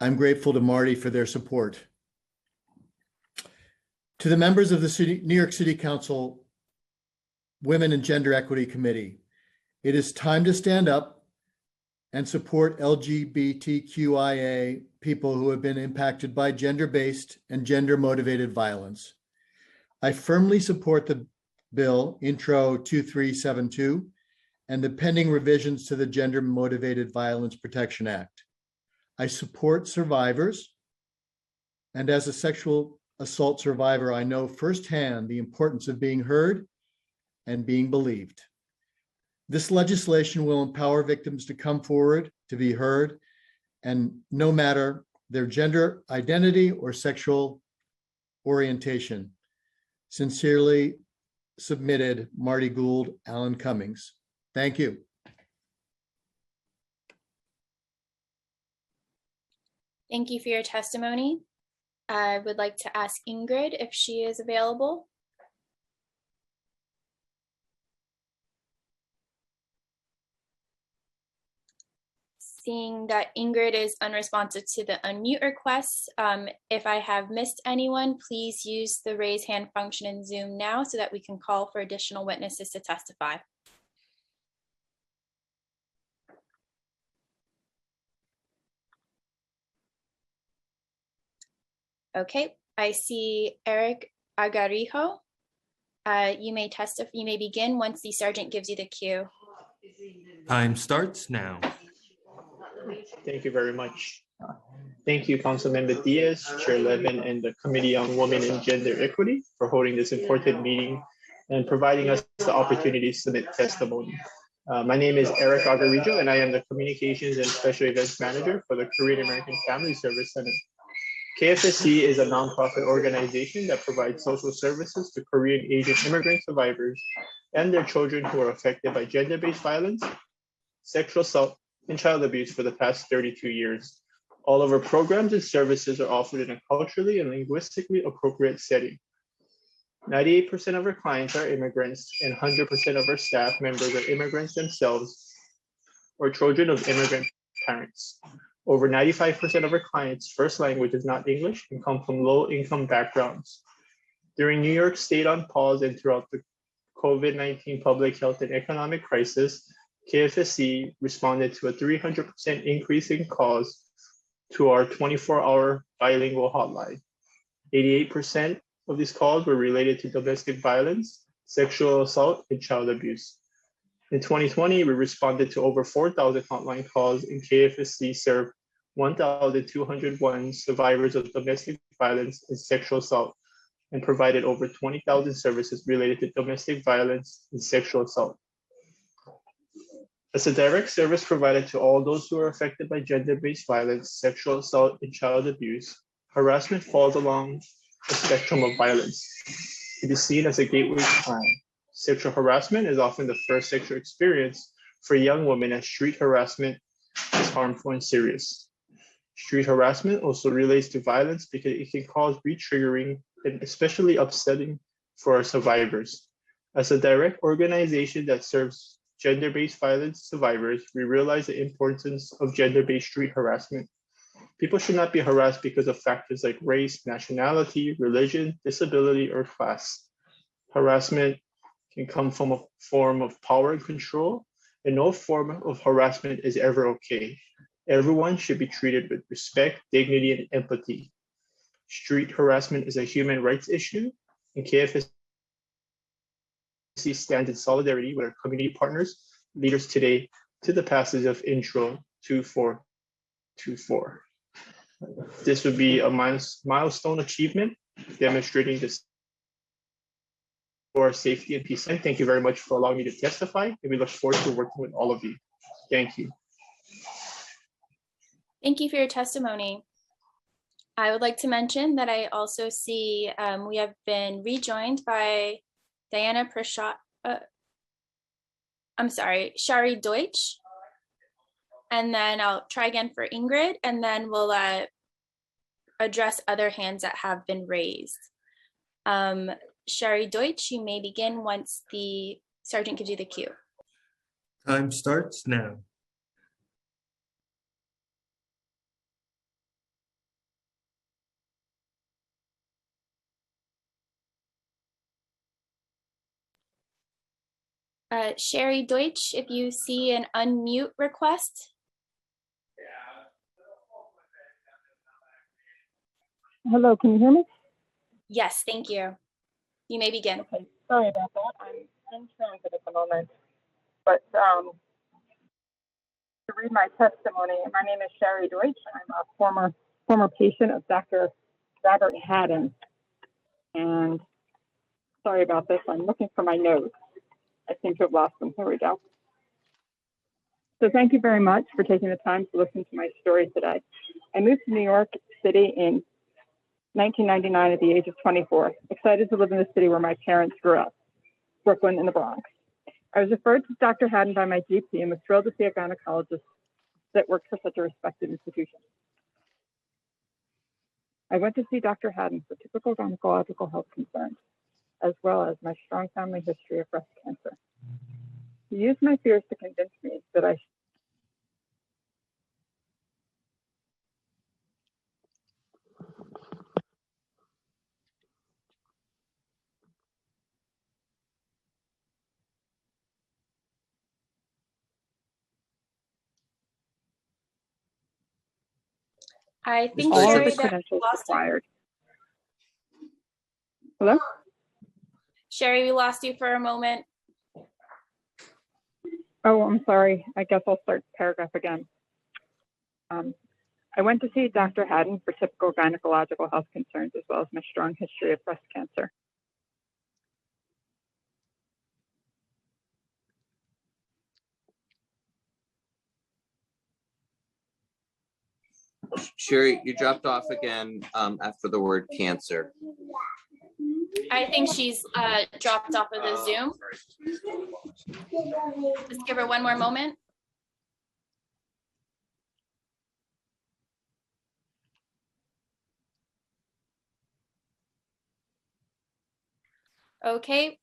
N: I'm grateful to Marty for their support. To the members of the New York City Council Women and Gender Equity Committee, it is time to stand up and support LGBTQIA people who have been impacted by gender-based and gender-motivated violence. I firmly support the bill, Intro 2372, and the pending revisions to the Gender Motivated Violence Protection Act. I support survivors, and as a sexual assault survivor, I know firsthand the importance of being heard and being believed. This legislation will empower victims to come forward, to be heard, and no matter their gender identity or sexual orientation. Sincerely submitted, Marty Gould, Alan Cummings. Thank you.
I: Thank you for your testimony. I would like to ask Ingrid if she is available. Seeing that Ingrid is unresponsive to the unmute requests, if I have missed anyone, please use the raise hand function in Zoom now so that we can call for additional witnesses to testify. Okay, I see Eric Agarijo. You may begin once the sergeant gives you the cue.
B: Time starts now.
L: Thank you very much. Thank you, Councilmember Diaz, Chair Levin, and the Committee on Women and Gender Equity for holding this important meeting and providing us the opportunity to submit testimony. My name is Eric Agarijo, and I am the Communications and Special Events Manager for the Korean American Family Service Center. KFSC is a nonprofit organization that provides social services to Korean Asian immigrant survivors and their children who are affected by gender-based violence, sexual assault, and child abuse for the past 32 years. All of our programs and services are offered in a culturally and linguistically appropriate setting. 98% of our clients are immigrants, and 100% of our staff members are immigrants themselves or children of immigrant parents. Over 95% of our clients' first language is not English and come from low-income backgrounds. During New York State on pause and throughout the COVID-19 public health and economic crisis, KFSC responded to a 300% increase in calls to our 24-hour bilingual hotline. 88% of these calls were related to domestic violence, sexual assault, and child abuse. In 2020, we responded to over 4,000 hotline calls, and KFSC served 1,201 survivors of domestic violence and sexual assault, and provided over 20,000 services related to domestic violence and sexual assault. As a direct service provided to all those who are affected by gender-based violence, sexual assault, and child abuse, harassment falls along the spectrum of violence. It is seen as a gateway to crime. Sexual harassment is often the first sexual experience for young women, as street harassment is harmful and serious. Street harassment also relates to violence because it can cause re-triggering and especially upsetting for our survivors. As a direct organization that serves gender-based violence survivors, we realize the importance of gender-based street harassment. People should not be harassed because of factors like race, nationality, religion, disability, or class. Harassment can come from a form of power and control, and no form of harassment is ever okay. Everyone should be treated with respect, dignity, and empathy. Street harassment is a human rights issue, and KFSC stands in solidarity with our community partners, leaders today, to the passage of Intro 2424. This would be a milestone achievement demonstrating this for safety and peace. And thank you very much for allowing me to testify, and we look forward to working with all of you. Thank you.
I: Thank you for your testimony. I would like to mention that I also see we have been rejoined by Diana Prashad, Shari Deutsch. And then I'll try again for Ingrid, and then we'll address other hands that have been raised. Shari Deutsch, you may begin once the sergeant gives you the cue.
B: Time starts now.
I: Shari Deutsch, if you see an unmute request.
O: Hello, can you hear me?
I: Yes, thank you. You may begin.
O: Okay, sorry about that. I'm in transit at the moment. But to read my testimony, my name is Shari Deutsch. I'm a former patient of Dr. Robert Haddon. And sorry about this, I'm looking for my notes. I seem to have lost them. Here we go. So thank you very much for taking the time to listen to my story today. I moved to New York City in 1999 at the age of 24, excited to live in the city where my parents grew up, Brooklyn in the Bronx. I was referred to Dr. Haddon by my GP and was thrilled to see a gynecologist that worked for such a respected institution. I went to see Dr. Haddon for typical gynecological health concerns, as well as my strong family history of breast cancer. He used my fears to convince me that
I: I think
O: all of
I: Sherry
O: the
I: that we
O: credentials
I: lost you.
O: required. Hello?
I: Sherry, we lost you for a moment.
O: Oh, I'm sorry. I guess I'll start the paragraph again. I went to see Dr. Haddon for typical gynecological health concerns, as well as my strong history of breast cancer.
M: Sherry, you dropped off again after the word cancer.
I: I think she's dropped off of the Zoom. Let's give her one more moment. Okay,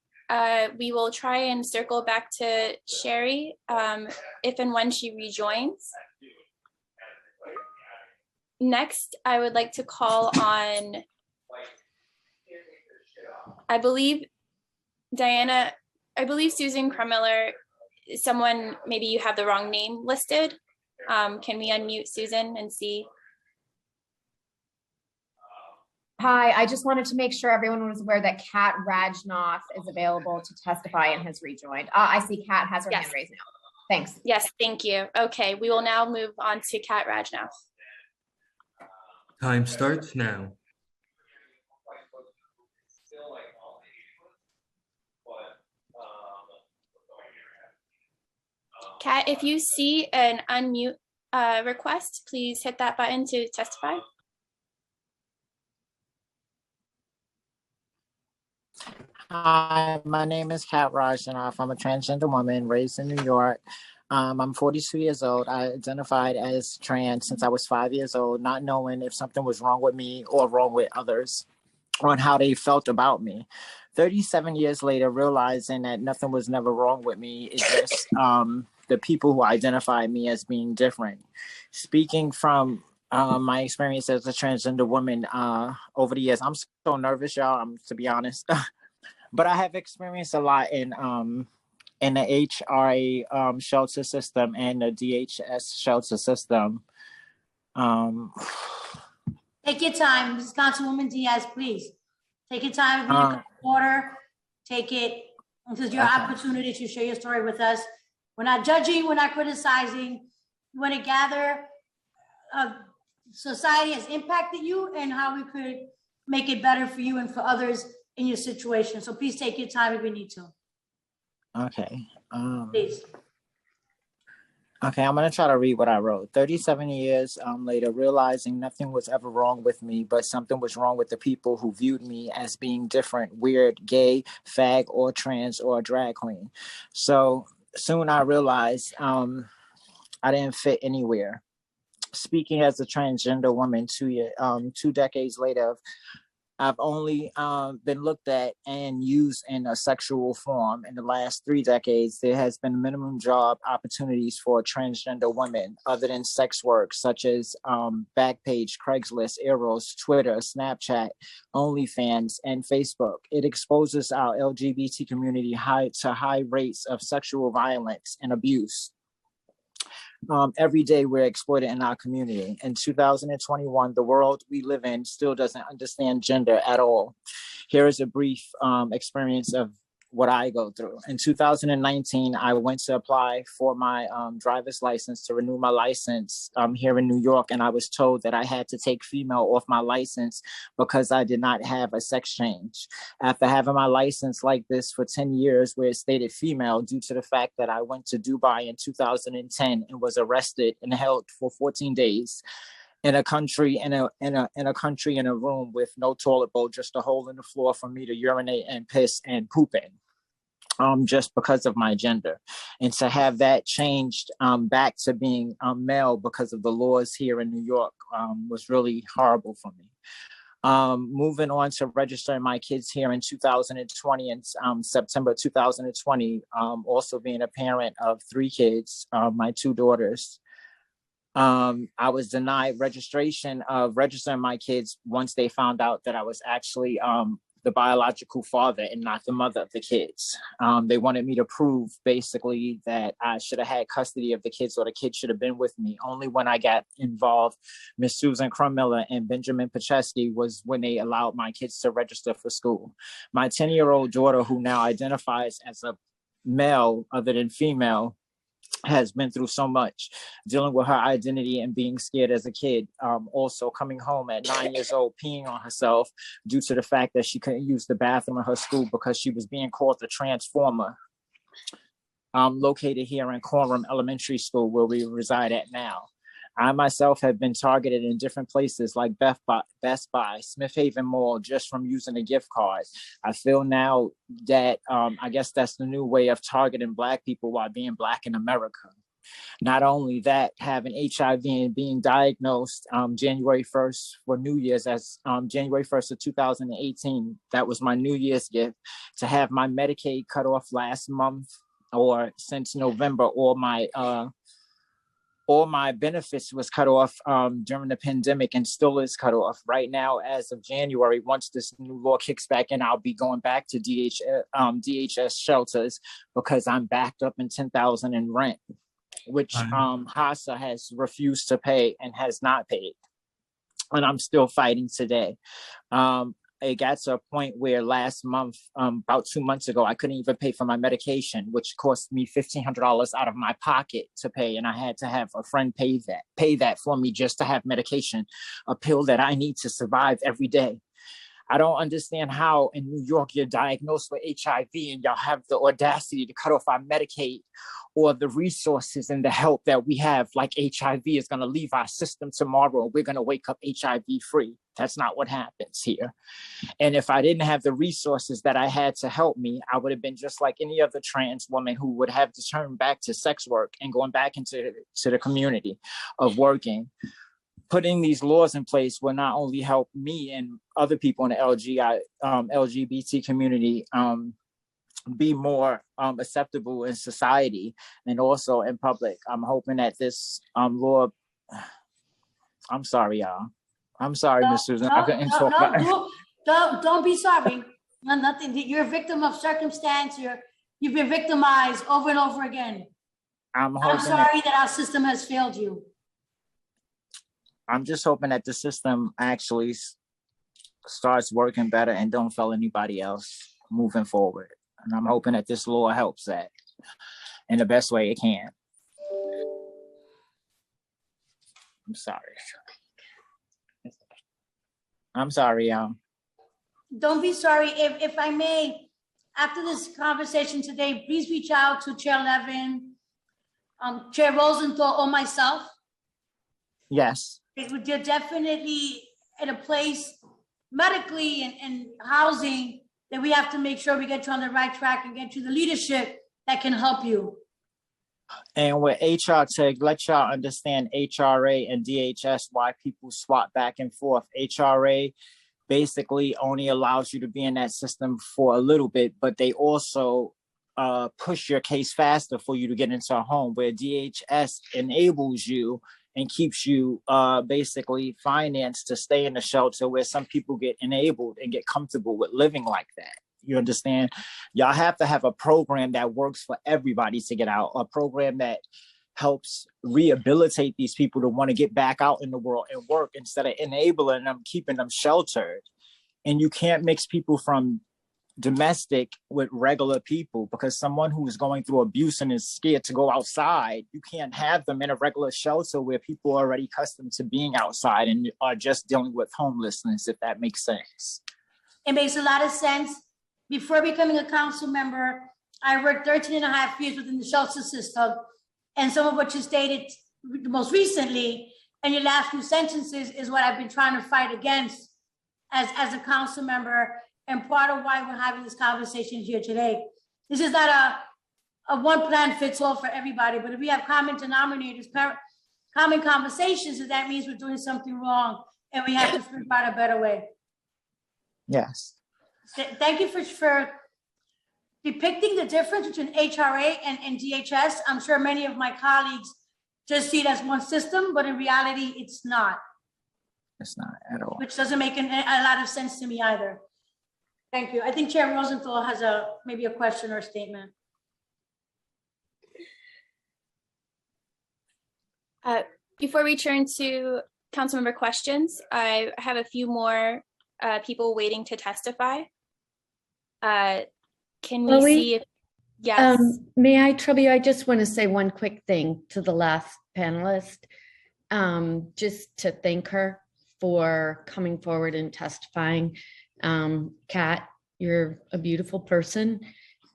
I: we will try and circle back to Sherry if and when she rejoins. Next, I would like to call on, I believe, Diana, I believe Susan Krumiller, someone, maybe you have the wrong name listed. Can we unmute Susan and see?
J: Hi, I just wanted to make sure everyone was aware that Kat Rajnoff is available to testify and has rejoined. I see Kat has her hand raised now. Thanks.
I: Yes, thank you. Okay, we will now move on to Kat Rajnoff.
B: Time starts now.
I: Kat, if you see an unmute request, please hit that button to testify.
P: Hi, my name is Kat Rajanoff. I'm a transgender woman raised in New York. I'm 42 years old. I identified as trans since I was 5 years old, not knowing if something was wrong with me or wrong with others on how they felt about me. 37 years later, realizing that nothing was never wrong with me, it's just the people who identified me as being different. Speaking from my experience as a transgender woman over the years, I'm so nervous, y'all, to be honest. But I have experienced a lot in the HRA shelter system and the DHS shelter system.
D: Take your time, Mrs. Councilwoman Diaz, please. Take your time, with your cup of water. Take it. This is your opportunity to share your story with us. We're not judging, we're not criticizing. We want to gather society has impacted you and how we could make it better for you and for others in your situation. So please take your time if you need to.
P: Okay.
D: Please.
P: Okay, I'm going to try to read what I wrote. 37 years later, realizing nothing was ever wrong with me, but something was wrong with the people who viewed me as being different, weird, gay, fag, or trans, or a drag queen. So soon I realized I didn't fit anywhere. Speaking as a transgender woman, 2 decades later, I've only been looked at and used in a sexual form. In the last 3 decades, there has been minimum job opportunities for transgender women other than sex work, such as Backpage, Craigslist, Eros, Twitter, Snapchat, OnlyFans, and Facebook. It exposes our LGBT community to high rates of sexual violence and abuse. Every day we're exploited in our community. In 2021, the world we live in still doesn't understand gender at all. Here is a brief experience of what I go through. In 2019, I went to apply for my driver's license to renew my license here in New York, and I was told that I had to take female off my license because I did not have a sex change. After having my license like this for 10 years, where it stated female, due to the fact that I went to Dubai in 2010 and was arrested and held for 14 days in a country in a room with no toilet bowl, just a hole in the floor for me to urinate and piss and poop in, just because of my gender. And to have that changed back to being male because of the laws here in New York was really horrible for me. Moving on to registering my kids here in 2020 and September 2020, also being a parent of 3 kids, my 2 daughters. I was denied registration of registering my kids once they found out that I was actually the biological father and not the mother of the kids. They wanted me to prove basically that I should have had custody of the kids or the kids should have been with me. Only when I got involved, Miss Susan Crumiller and Benjamin Pachesky, was when they allowed my kids to register for school. My 10-year-old daughter, who now identifies as a male other than female, has been through so much, dealing with her identity and being scared as a kid. Also coming home at 9 years old, peeing on herself due to the fact that she couldn't use the bathroom in her school because she was being called the Transformer. Located here in Coram Elementary School, where we reside at now. I myself have been targeted in different places like Best Buy, Smith Haven Mall, just from using a gift card. I feel now that I guess that's the new way of targeting Black people while being Black in America. Not only that, having HIV and being diagnosed January 1st for New Year's, as January 1st of 2018, that was my New Year's gift. To have my Medicaid cut off last month, or since November, all my benefits was cut off during the pandemic and still is cut off. Right now, as of January, once this new law kicks back in, I'll be going back to DHS shelters because I'm backed up in $10,000 in rent, which HASA has refused to pay and has not paid. And I'm still fighting today. It got to a point where last month, about 2 months ago, I couldn't even pay for my medication, which cost me $1,500 out of my pocket to pay. And I had to have a friend pay that for me just to have medication, a pill that I need to survive every day. I don't understand how in New York you're diagnosed with HIV and y'all have the audacity to cut off our Medicaid or the resources and the help that we have, like HIV is going to leave our system tomorrow and we're going to wake up HIV free. That's not what happens here. And if I didn't have the resources that I had to help me, I would have been just like any other trans woman who would have to turn back to sex work and going back into the community of working. Putting these laws in place will not only help me and other people in the LGBT community be more acceptable in society and also in public. I'm hoping that this law, I'm sorry, y'all. I'm sorry, Ms. Susan. I couldn't talk about.
D: Don't be sorry. No, nothing. You're a victim of circumstance. You've been victimized over and over again. I'm sorry that our system has failed you.
P: I'm just hoping that the system actually starts working better and don't fail anybody else moving forward. And I'm hoping that this law helps that in the best way it can. I'm sorry, y'all.
D: Don't be sorry. If I may, after this conversation today, please reach out to Chair Levin, Chair Rosenthal, or myself.
P: Yes.
D: You're definitely at a place medically and housing that we have to make sure we get you on the right track and get you the leadership that can help you.
P: And with HR, to let y'all understand HRA and DHS, why people swap back and forth. HRA basically only allows you to be in that system for a little bit, but they also push your case faster for you to get into a home, where DHS enables you and keeps you basically financed to stay in the shelter, where some people get enabled and get comfortable with living like that. You understand? Y'all have to have a program that works for everybody to get out, a program that helps rehabilitate these people to want to get back out in the world and work instead of enabling them, keeping them sheltered. And you can't mix people from domestic with regular people, because someone who is going through abuse and is scared to go outside, you can't have them in a regular shelter where people are already accustomed to being outside and are just dealing with homelessness, if that makes sense.
D: It makes a lot of sense. Before becoming a council member, I worked 13 and a half years within the shelter system. And some of what you stated most recently in your last few sentences is what I've been trying to fight against as a council member, and part of why we're having this conversation here today. This is not a one plan fits all for everybody, but if we have common denominators, common conversations, that means we're doing something wrong and we have to figure out a better way.
P: Yes.
D: Thank you for depicting the difference between HRA and DHS. I'm sure many of my colleagues just see it as one system, but in reality, it's not.
P: It's not at all.
D: Which doesn't make a lot of sense to me either. Thank you. I think Chair Rosenthal has maybe a question or a statement.
I: Before we turn to council member questions, I have a few more people waiting to testify. Can we
F: Chloe?
I: see if, yes.
F: May I trouble you? I just want to say one quick thing to the last panelist, just to thank her for coming forward and testifying. Kat, you're a beautiful person.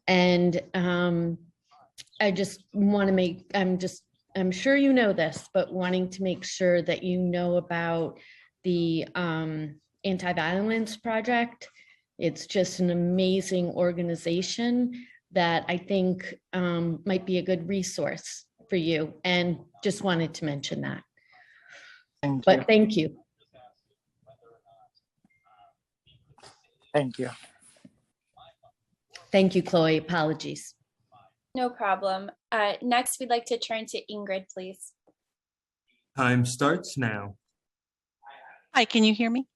F: And I just want to make, I'm sure you know this, but wanting to make sure that you know about the Anti-Violence Project. It's just an amazing organization that I think might be a good resource for you, and just wanted to mention that. Thank you.
P: Thank you.
F: Thank you, Chloe. Apologies.
I: No problem. Next, we'd like to turn to Ingrid, please.
B: Time starts now.
Q: Hi, can you hear me?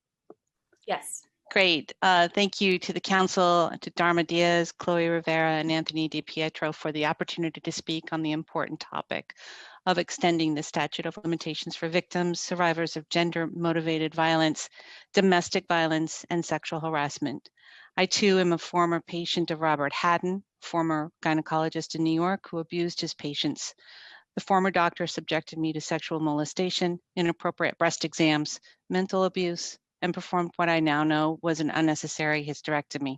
I: Yes.
Q: Great. Thank you to the council, to Dharma Diaz, Chloe Rivera, and Anthony DiPietro for the opportunity to speak on the important topic of extending the statute of limitations for victims, survivors of gender-motivated violence, domestic violence, and sexual harassment. I too am a former patient of Robert Haddon, former gynecologist in New York who abused his patients. The former doctor subjected me to sexual molestation, inappropriate breast exams, mental abuse, and performed what I now know was an unnecessary hysterectomy.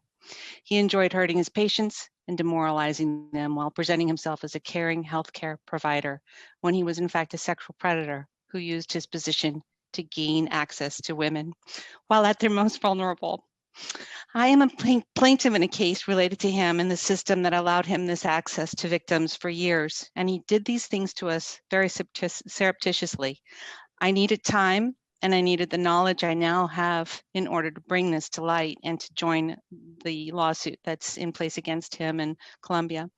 Q: He enjoyed hurting his patients and demoralizing them while presenting himself as a caring healthcare provider, when he was in fact a sexual predator who used his position to gain access to women while at their most vulnerable. I am a plaintiff in a case related to him and the system that allowed him this access to victims for years, and he did these things to us very surreptitiously. I needed time, and I needed the knowledge I now have in order to bring this to light and to join the lawsuit that's in place against him in Colombia.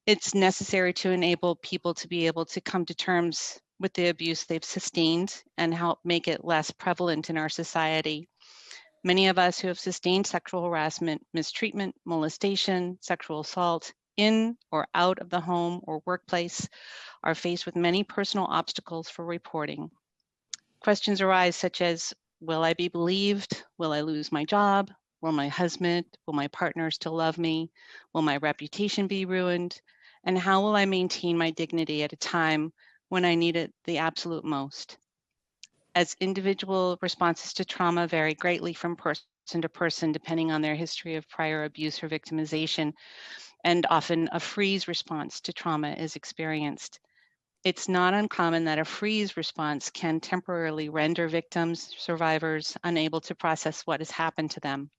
Q: It's necessary to enable people to be able to come to terms with the abuse they've sustained and help make it less prevalent in our society. Many of us who have sustained sexual harassment, mistreatment, molestation, sexual assault in or out of the home or workplace are faced with many personal obstacles for reporting. Questions arise such as, will I be believed? Will I lose my job? Will my husband, will my partner still love me? Will my reputation be ruined? And how will I maintain my dignity at a time when I need it the absolute most? As individual responses to trauma vary greatly from person to person, depending on their history of prior abuse or victimization, and often a freeze response to trauma is experienced. It's not uncommon that a freeze response can temporarily render victims, survivors, unable to process what has happened to them.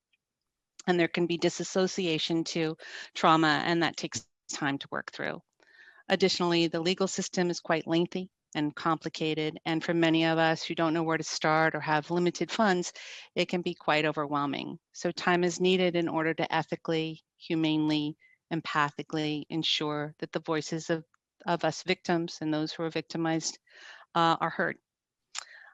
Q: And there can be disassociation to trauma, and that takes time to work through. Additionally, the legal system is quite lengthy and complicated, and for many of us who don't know where to start or have limited funds, it can be quite overwhelming. So time is needed in order to ethically, humanely, empathically ensure that the voices of us victims and those who are victimized are heard.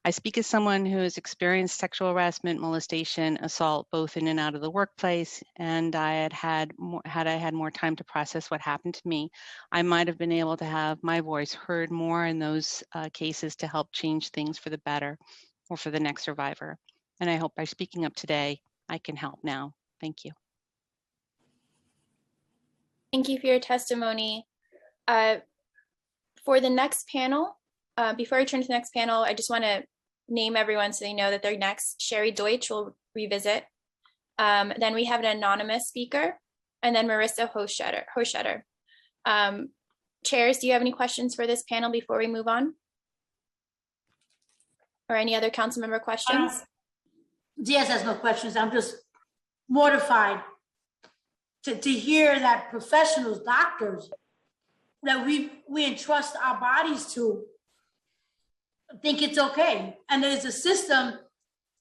Q: I speak as someone who has experienced sexual harassment, molestation, assault, both in and out of the workplace, and had I had more time to process what happened to me, I might have been able to have my voice heard more in those cases to help change things for the better or for the next survivor. And I hope by speaking up today, I can help now. Thank you.
I: Thank you for your testimony. For the next panel, before I turn to the next panel, I just want to name everyone so they know that they're next. Sherry Deutsch will revisit. Then we have an anonymous speaker, and then Marissa Hochstetter. Chairs, do you have any questions for this panel before we move on? Or any other council member questions?
D: Diaz has no questions. I'm just mortified to hear that professionals, doctors, that we entrust our bodies to think it's okay. And there's a system,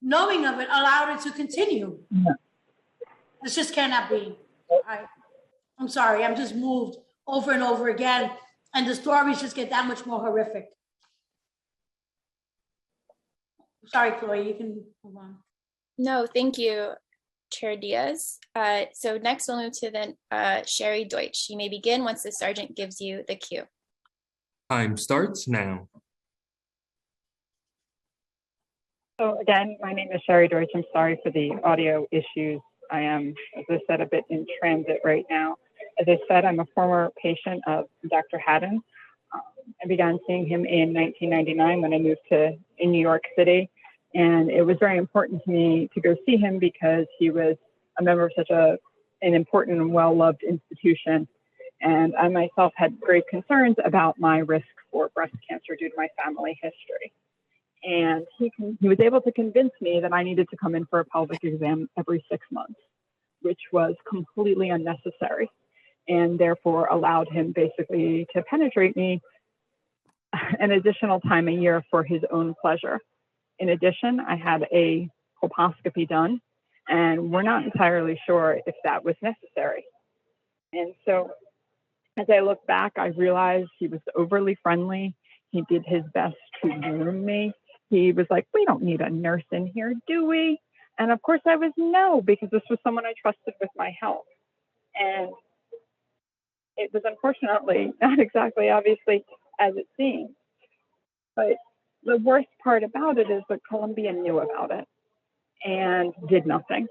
D: knowing of it, allowed it to continue. This just cannot be. I'm sorry, I'm just moved over and over again. And the stories just get that much more horrific. Sorry, Chloe, you can move on.
I: No, thank you, Chair Diaz. So next we'll move to the Sherry Deutsch. You may begin once the sergeant gives you the cue.
B: Time starts now.
O: So again, my name is Sherry Deutsch. I'm sorry for the audio issues. I am, as I said, a bit in transit right now. As I said, I'm a former patient of Dr. Haddon. I began seeing him in 1999 when I moved to New York City. And it was very important to me to go see him because he was a member of such an important and well-loved institution. And I myself had great concerns about my risk for breast cancer due to my family history. And he was able to convince me that I needed to come in for a pelvic exam every 6 months, which was completely unnecessary, and therefore allowed him basically to penetrate me an additional time a year for his own pleasure. In addition, I had a colposcopy done, and we're not entirely sure if that was necessary. And so as I look back, I realized he was overly friendly. He did his best to groom me. He was like, "We don't need a nurse in here, do we?" And of course I was no, because this was someone I trusted with my health. And it was unfortunately not exactly obviously as it seemed. But the worst part about it is that Columbia knew about it and did nothing.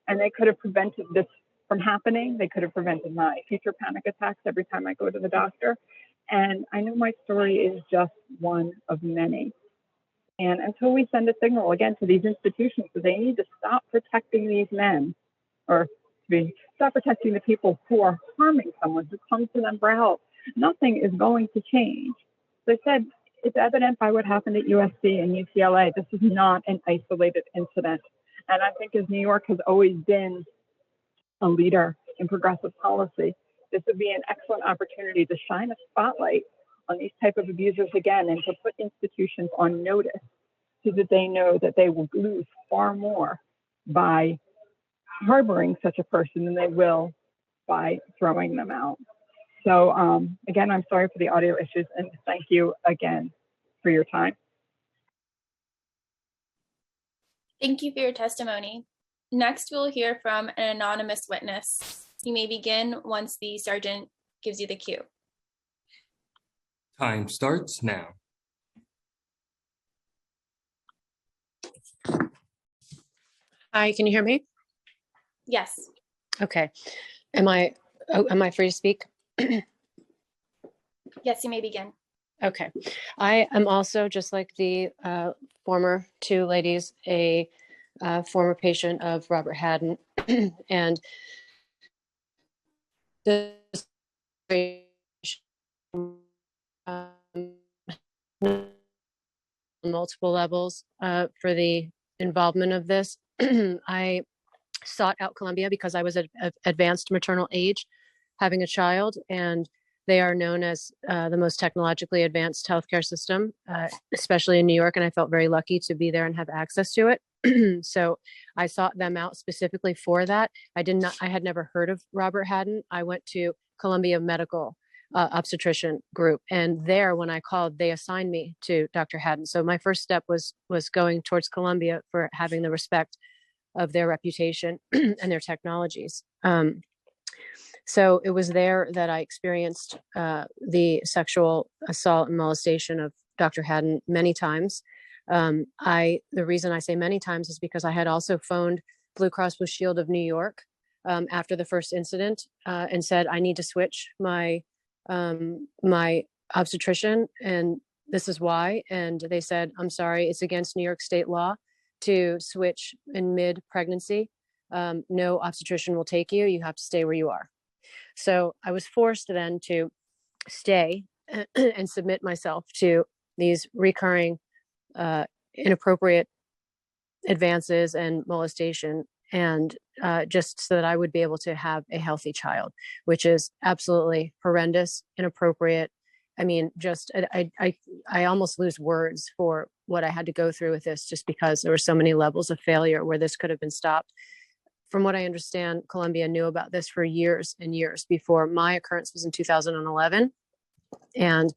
O: And they could have prevented this from happening. They could have prevented my future panic attacks every time I go to the doctor. And I know my story is just one of many. And until we send a signal again to these institutions that they need to stop protecting these men, or stop protecting the people who are harming someone who comes to them for help, nothing is going to change. As I said, it's evident by what happened at USC and UCLA. This is not an isolated incident. And I think as New York has always been a leader in progressive policy, this would be an excellent opportunity to shine a spotlight on these type of abusers again, and to put institutions on notice so that they know that they will lose far more by harboring such a person than they will by throwing them out. So again, I'm sorry for the audio issues, and thank you again for your time.
I: Thank you for your testimony. Next, we'll hear from an anonymous witness. You may begin once the sergeant gives you the cue.
B: Time starts now.
S: Hi, can you hear me?
I: Yes.
S: Okay. Am I free to speak?
I: Yes, you may begin.
S: Okay. I am also, just like the former two ladies, a former patient of Robert Haddon, and this multiple levels for the involvement of this. I sought out Columbia because I was at advanced maternal age, having a child, and they are known as the most technologically advanced healthcare system, especially in New York, and I felt very lucky to be there and have access to it. So I sought them out specifically for that. I had never heard of Robert Haddon. I went to Columbia Medical obstetrician group, and there, when I called, they assigned me to Dr. Haddon. So my first step was going towards Columbia for having the respect of their reputation and their technologies. So it was there that I experienced the sexual assault and molestation of Dr. Haddon many times. The reason I say many times is because I had also phoned Blue Cross Blue Shield of New York after the first incident and said, I need to switch my my obstetrician, and this is why. And they said, I'm sorry, it's against New York state law to switch in mid-pregnancy. No obstetrician will take you. You have to stay where you are. So I was forced then to stay and submit myself to these recurring inappropriate advances and molestation, and just so that I would be able to have a healthy child, which is absolutely horrendous, inappropriate. I mean, just I almost lose words for what I had to go through with this, just because there were so many levels of failure where this could have been stopped. From what I understand, Columbia knew about this for years and years before. My occurrence was in 2011. And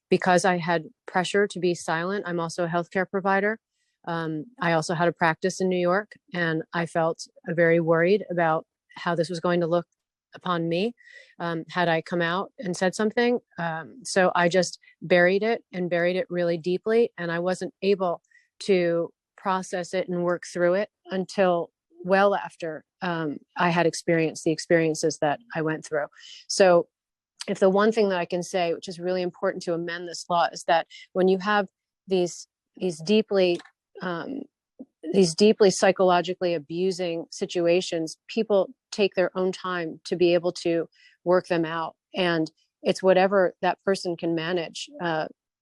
S: because I had pressure to be silent, I'm also a healthcare provider. I also had a practice in New York, and I felt very worried about how this was going to look upon me had I come out and said something. So I just buried it really deeply, and I wasn't able to process it and work through it until well after I had experienced the experiences that I went through. So if the one thing that I can say, which is really important to amend this law, is that when you have these deeply psychologically abusing situations, people take their own time to be able to work them out. And it's whatever that person can manage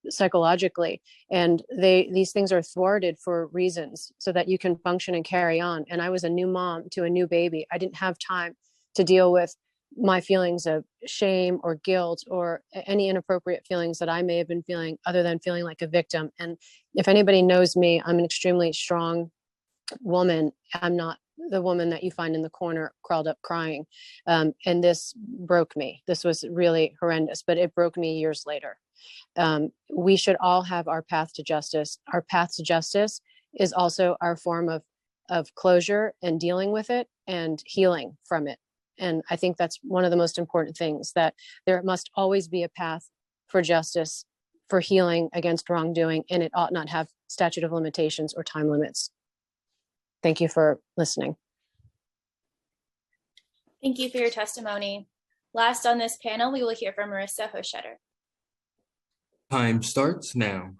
S: psychologically. And these things are thwarted for reasons so that you can function and carry on. And I was a new mom to a new baby. I didn't have time to deal with my feelings of shame or guilt or any inappropriate feelings that I may have been feeling, other than feeling like a victim. And if anybody knows me, I'm an extremely strong woman. I'm not the woman that you find in the corner crawled up crying. And this broke me. This was really horrendous, but it broke me years later. We should all have our path to justice. Our path to justice is also our form of closure and dealing with it and healing from it. And I think that's one of the most important things, that there must always be a path for justice, for healing against wrongdoing, and it ought not have statute of limitations or time limits. Thank you for listening.
I: Thank you for your testimony. Last on this panel, we will hear from Marissa Hochstetler.
B: Time starts now.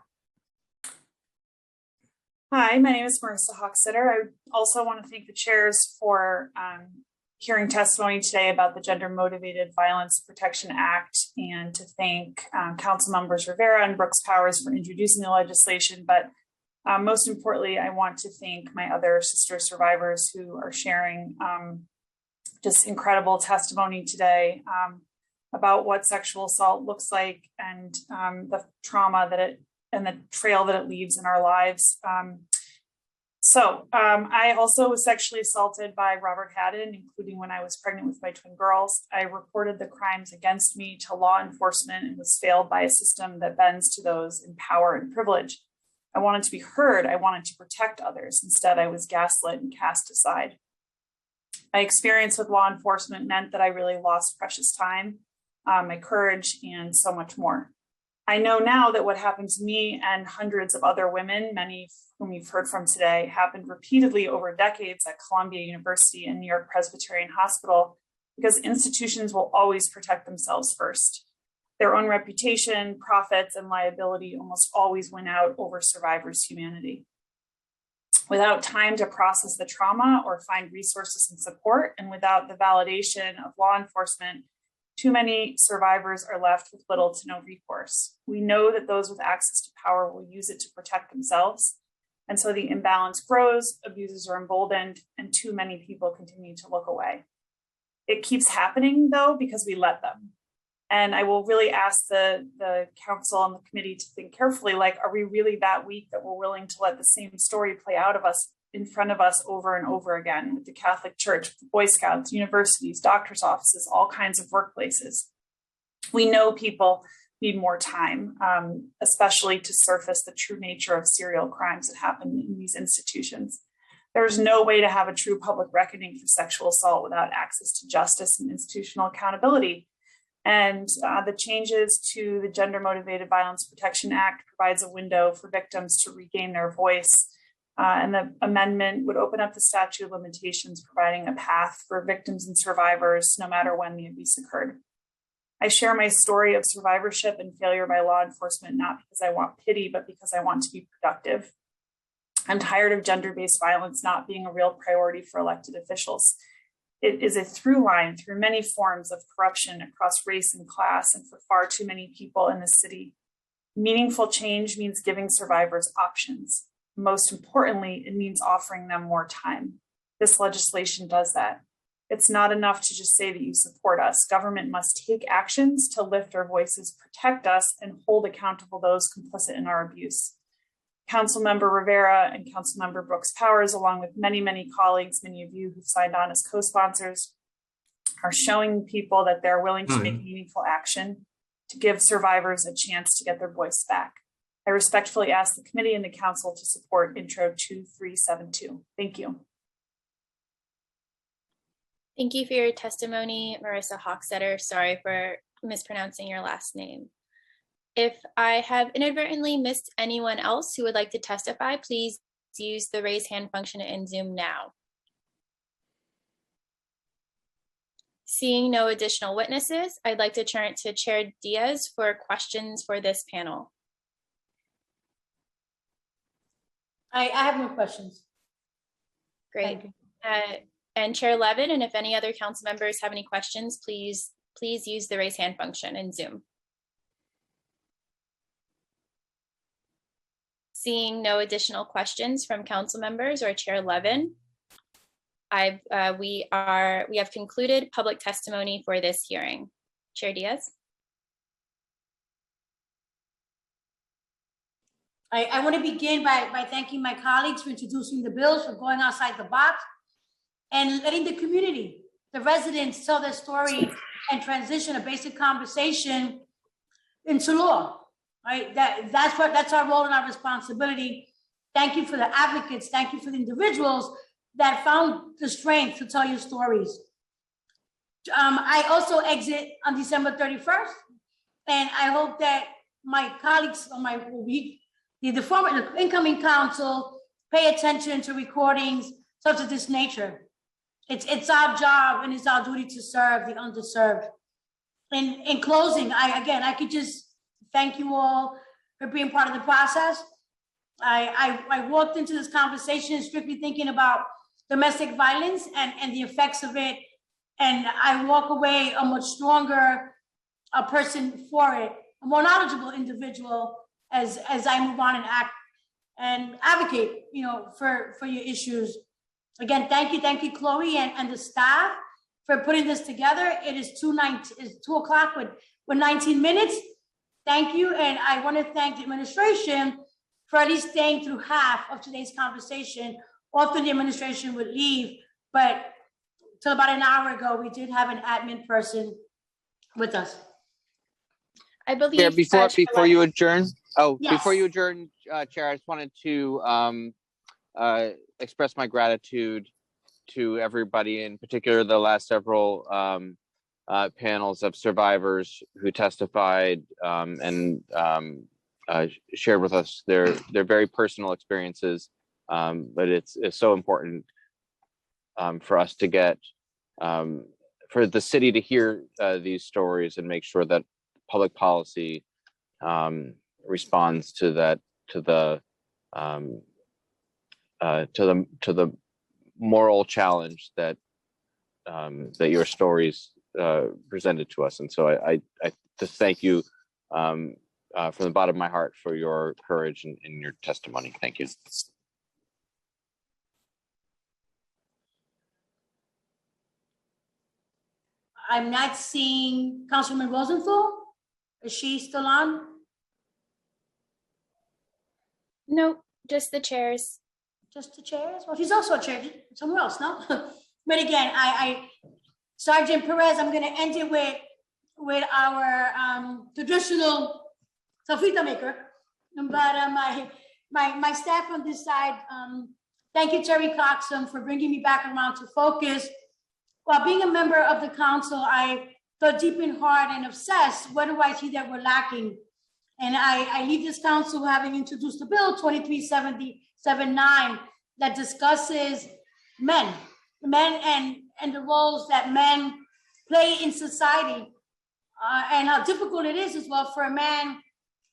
T: Hi, my name is Marissa Hochstetler. I also want to thank the chairs for hearing testimony today about the Gender Motivated Violence Protection Act, and to thank Council Members Rivera and Brooks Powers for introducing the legislation. But most importantly, I want to thank my other sister survivors who are sharing just incredible testimony today about what sexual assault looks like, and the trauma that it and the trail that it leaves in our lives. I also was sexually assaulted by Robert Haddon, including when I was pregnant with my twin girls. I reported the crimes against me to law enforcement and was failed by a system that bends to those in power and privilege. I wanted to be heard. I wanted to protect others. Instead, I was gaslit and cast aside. My experience with law enforcement meant that I really lost precious time, my courage, and so much more. I know now that what happened to me and hundreds of other women, many whom you've heard from today, happened repeatedly over decades at Columbia University and New York Presbyterian Hospital, because institutions will always protect themselves first. Their own reputation, profits, and liability almost always win out over survivors' humanity. Without time to process the trauma or find resources and support, and without the validation of law enforcement, too many survivors are left with little to no recourse. We know that those with access to power will use it to protect themselves. And so the imbalance grows, abusers are emboldened, and too many people continue to look away. It keeps happening, though, because we let them. And I will really ask the council and the committee to think carefully, like, are we really that weak that we're willing to let the same story play out of us in front of us over and over again, with the Catholic Church, the Boy Scouts, universities, doctors' offices, all kinds of workplaces? We know people need more time, especially to surface the true nature of serial crimes that happen in these institutions. There's no way to have a true public reckoning for sexual assault without access to justice and institutional accountability. And the changes to the Gender Motivated Violence Protection Act provides a window for victims to regain their voice And the amendment would open up the statute of limitations, providing a path for victims and survivors no matter when the abuse occurred. I share my story of survivorship and failure by law enforcement, not because I want pity, but because I want to be productive. I'm tired of gender-based violence not being a real priority for elected officials. It is a through line through many forms of corruption across race and class and for far too many people in the city. Meaningful change means giving survivors options. Most importantly, it means offering them more time. This legislation does that. It's not enough to just say that you support us. Government must take actions to lift our voices, protect us, and hold accountable those complicit in our abuse. Councilmember Rivera and Councilmember Brooks Powers, along with many, many colleagues, many of you who've signed on as co-sponsors, are showing people that they're willing to make meaningful action to give survivors a chance to get their voice back. I respectfully ask the committee and the council to support Intro 2372. Thank you.
I: Thank you for your testimony, Marissa Hochstetter. Sorry for mispronouncing your last name. If I have inadvertently missed anyone else who would like to testify, please use the raise hand function in Zoom now. Seeing no additional witnesses, I'd like to turn it to Chair Diaz for questions for this panel.
D: I have no questions.
I: Great. And Chair Levin, and if any other council members have any questions, please use the raise hand function in Zoom. Seeing no additional questions from council members or Chair Levin, we have concluded public testimony for this hearing. Chair Diaz.
D: I want to begin by thanking my colleagues for introducing the bills, for going outside the box, and letting the community, the residents, tell their story and transition a basic conversation into law. Right? That's our role and our responsibility. Thank you for the advocates. Thank you for the individuals that found the strength to tell your stories. I also exit on December 31st, and I hope that my colleagues on the incoming council pay attention to recordings such as this nature. It's our job and it's our duty to serve the underserved. In closing, I could just thank you all for being part of the process. I walked into this conversation strictly thinking about domestic violence and the effects of it. And I walk away a much stronger person for it, a more knowledgeable individual as I move on and act and advocate, for your issues. Again, thank you, Chloe and the staff for putting this together. It is 2 o'clock with 19 minutes. Thank you. And I want to thank the administration for at least staying through half of today's conversation. Often the administration would leave, but till about an hour ago, we did have an admin person with us.
I: I believe.
M: Yeah, before you adjourn.
D: Yes.
M: Before you adjourn, Chair, I just wanted to express my gratitude to everybody, in particular the last several panels of survivors who testified and shared with us their very personal experiences. But it's so important for us to get, for the city to hear these stories and make sure that public policy responds to that, to the moral challenge that that your stories presented to us. And so I just thank you from the bottom of my heart for your courage and your testimony. Thank you.
D: I'm not seeing Councilwoman Rosenthal. Is she still on?
I: No, just the chairs.
D: Just the chairs? Well, she's also a chair somewhere else, no? But again, Sergeant Perez, I'm going to end it with our traditional sofrita maker. But my staff on this side, thank you, Terry Coxum, for bringing me back around to focus. While being a member of the council, I thought deep in heart and obsessed, what do I see that we're lacking? And I leave this council having introduced the bill 2379 that discusses men and the roles that men play in society, and how difficult it is as well for a man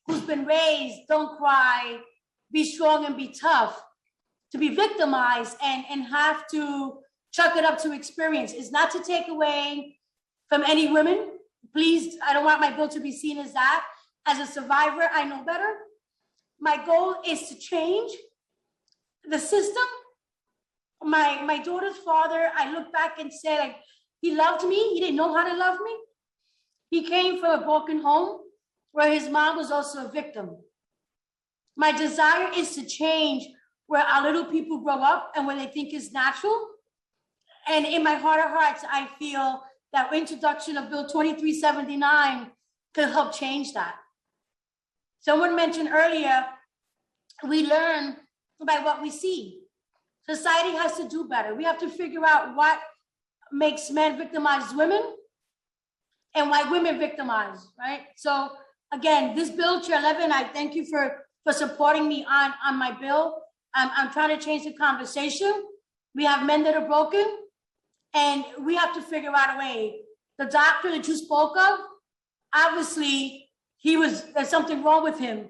D: who's been raised, don't cry, be strong and be tough, to be victimized and have to chuck it up to experience. It's not to take away from any women. Please, I don't want my bill to be seen as that. As a survivor, I know better. My goal is to change the system. My daughter's father, I look back and say, like, he loved me. He didn't know how to love me. He came from a broken home where his mom was also a victim. My desire is to change where our little people grow up and where they think is natural. And in my heart of hearts, I feel that introduction of Bill 2379 could help change that. Someone mentioned earlier, we learn by what we see. Society has to do better. We have to figure out what makes men victimize women and why women victimize, right? So again, this bill, Chair Levin, I thank you for supporting me on my bill. I'm trying to change the conversation. We have men that are broken, and we have to figure out a way. The doctor that you spoke of, obviously, there's something wrong with him.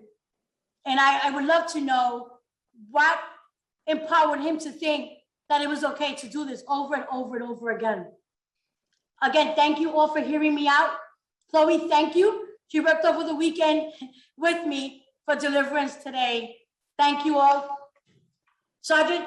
D: And I would love to know what empowered him to think that it was okay to do this over and over and over again. Again, thank you all for hearing me out. Chloe, thank you. She worked over the weekend with me for deliverance today. Thank you all. Sergeant,